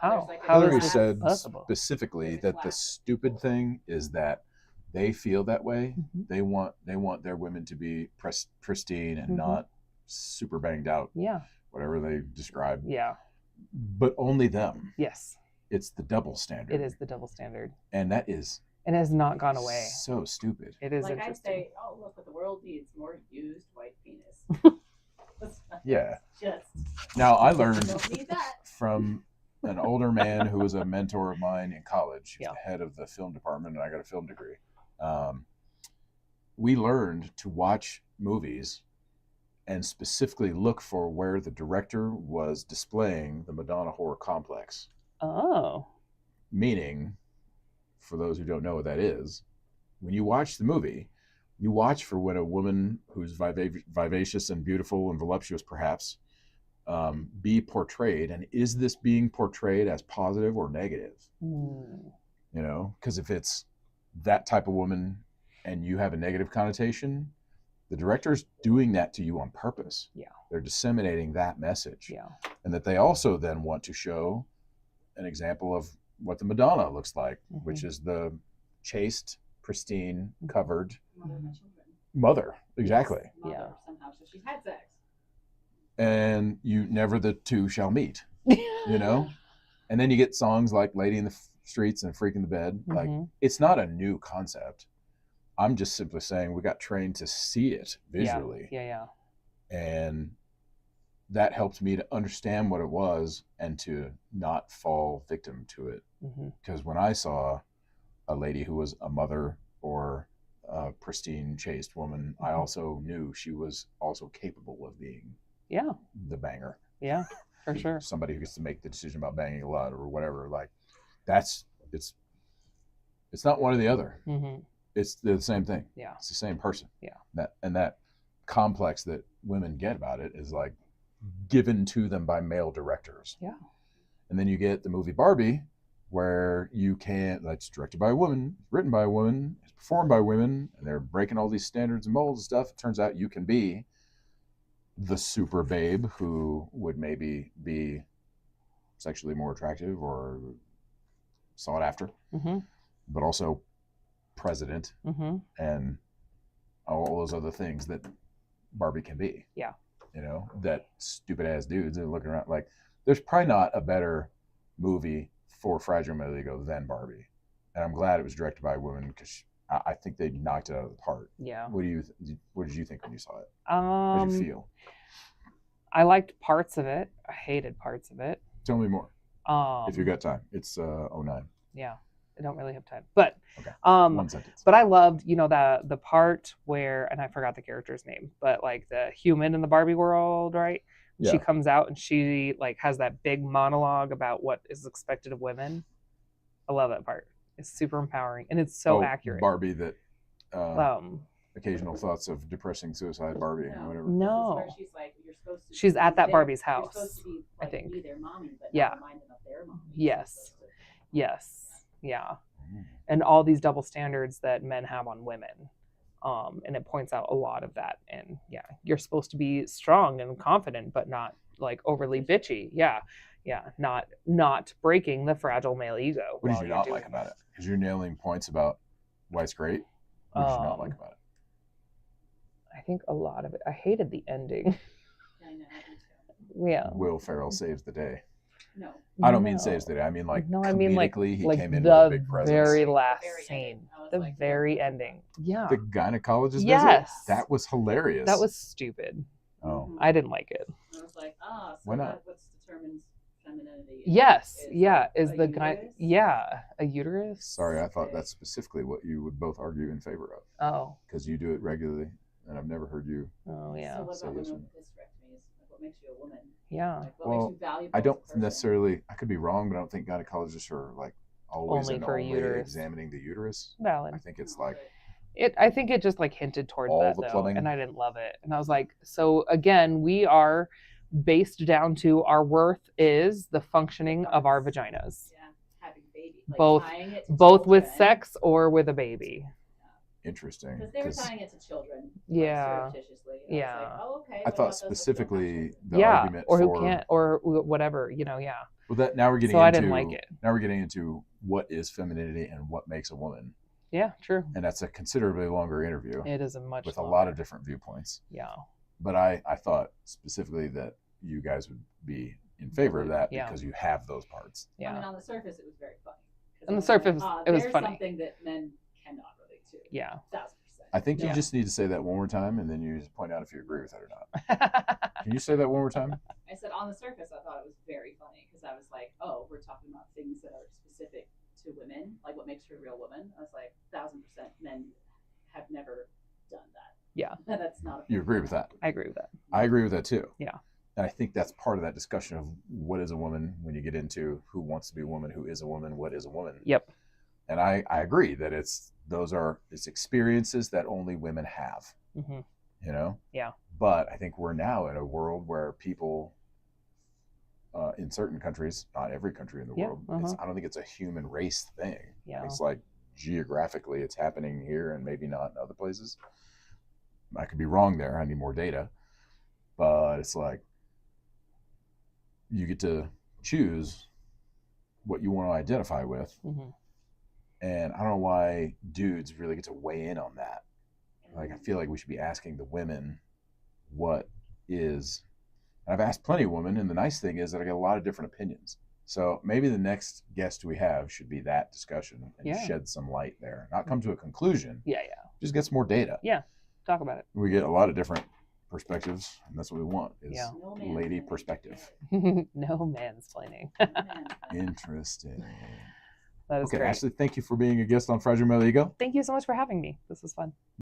How Hillary is said possible? specifically that the stupid thing is that they feel that way. They want their women to be pristine and not super banged out. Yeah. Whatever they describe. Yeah. But only them. Yes. It's the double standard. It is the double standard. And that is. It has not gone away. So stupid. It is like interesting. I'd say, oh, look what the world needs, more used white penis. Yeah. Just. Now I learned Don't need that. from an older man who was a mentor of mine in college. He's Yeah. the head of the film department, and I got a film degree. We learned to watch movies and specifically look for where the director was displaying the Madonna horror complex. Oh. Meaning, for those who don't know what that is, when you watch the movie, you watch for when a woman who's vivacious and beautiful and voluptuous, perhaps, be portrayed, and is this being portrayed as positive or negative? You know, because if it's that type of woman and you have a negative connotation, the director's doing that to you on purpose. Yeah. They're disseminating that message. Yeah. And that they also then want to show an example of what the Madonna looks like, which is the chaste, pristine, covered mother. Exactly. Yes, mother, somehow. So she's had sex. And you never the two shall meet, you know? And then you get songs like Lady in the Streets and Freak in the Bed. Like, it's not a new concept. I'm just simply saying we got trained to see it visually. Yeah. And that helped me to understand what it was and to not fall victim to it. Because when I saw a lady who was a mother or a pristine, chaste woman, I also knew she was also capable of being the banger. Yeah, for sure. Somebody who gets to make the decision about banging a lot or whatever. Like, it's not one or the other. It's the same thing. Yeah. It's the same person. Yeah. That complex that women get about it is like given to them by male directors. Yeah. And then you get the movie Barbie, where you can't, that's directed by a woman, written by a woman, it's performed by women, and they're breaking all these standards and molds and stuff. It turns out you can be the super babe who would maybe be sexually more attractive or sought after, but also president and all those other things that Barbie can be. Yeah. You know, that stupid ass dudes are looking around like there's probably not a better movie for Fragile Male Ego than Barbie. And I'm glad it was directed by a woman because I think they knocked it out of the park. Yeah. What did you think when you saw it? What did you feel? I liked parts of it. I hated parts of it. Tell me more. If you got time. It's 09. Yeah. I don't really have time. But okay. One sentence. But I loved, the part where, and I forgot the character's name, but like the human in the Barbie world, right? Yeah. She comes out and she like has that big monologue about what is expected of women. I love that part. It's super empowering and it's so accurate. Barbie that occasional thoughts of depressing suicide Barbie or whatever. No. She's like, you're supposed to she's at that Barbie's house. You're supposed to be, like, I think. Be their mommy, but yeah. not remind them of their mommy. Yes. Yes. Yeah. And all these double standards that men have on women. And it points out a lot of that. And yeah, you're supposed to be strong and confident, but not like overly bitchy. Yeah. Yeah. Not breaking the fragile male ego. What did you not like about it? Because you're nailing points about why it's great. What did you not like about it? I think a lot of it. I hated the ending. I know. Yeah. Will Ferrell saves the day. No. I don't mean No. saves the day. I mean like No, I mean like comedically, he like came in the with a big presence. very The last very scene, ending. I was the like, very yeah. ending. Yeah, The gynecologist Yes. visit? That was hilarious. that was stupid. Oh, I didn't like it. And I was like, so Why not? what determines femininity? Yes, is yeah, like is a the guy? uterus? Yeah, a uterus. sorry, I thought Okay. that's specifically what you would both argue in favor of, Oh, because you do it regularly, and I've never heard you. oh yeah, So what Say about yes women or with hysterectomies? Like, what makes you a woman? yeah. Like, what Well, makes you valuable? I as a don't person? necessarily. I could be wrong, but I don't think gynecologists are like always Only and for a only uterus. examining the uterus. Valid. I think it's No, like but I think it just like hinted towards All that the though, plumbing? and I didn't love it. And I was like, so again, we are based down to our worth is the functioning of our vaginas, yeah, having a baby. Like, Both- tying it to both with children. sex or with a baby. interesting. Because they were 'cause tying it to children. Yeah. Like, surreptitiously. And Yeah. I was like, oh, okay. I what thought about those that don't have specifically children? the Yeah, argument or for who can't, or whatever, yeah. Well, that now we're getting So I into. didn't like it. Now we're getting into what is femininity and what makes a woman, Yeah, true. and that's a considerably longer interview It is a much with a longer. lot of different viewpoints. Yeah. But I thought specifically that you guys would be in favor of that Yeah. because you have those parts. I mean, Yeah. on the surface, it was very funny. 'Cause On I the was like, surface, it was there's funny. something that men cannot relate to. Yeah. 1000%. I think you Yeah. just need to say that one more time, and then you just point out if you agree with it or not. Can you say that one more time? I said on the surface, I thought it was very funny because I was like, oh, we're talking about things that are specific to women, like what makes her a real woman. I was like, 1000% men have never done that. Yeah. That's not a You agree with that? I agree with that. I agree with that too. Yeah. And I think that's part of that discussion of what is a woman when you get into who wants to be a woman, who is a woman, what is a woman. Yep. And I agree that it's experiences that only women have, Hmm. you know? Yeah. But I think we're now in a world where people in certain countries, not every country in the Yeah, world, I don't think it's a human race thing. Yeah. It's like geographically it's happening here and maybe not in other places. I could be wrong there. I need more data. But it's like you get to choose what you want to identify with. Hmm. And I don't know why dudes really get to weigh in on that. Like, I feel like we should be asking the women what is. And I've asked plenty of women, and the nice thing is that I get a lot of different opinions. So maybe the next guest we have should be that discussion and Yeah. shed some light there. Not come to a conclusion, Yeah. just get some more data. Yeah. Talk about it. We get a lot of different perspectives, and that's what we want is Yeah. No man lady can perspective. No mansplaining. Interesting. That is Okay, great. Ashley, thank you for being a guest on Fragile Male Ego. Thank you so much for having me. This was fun.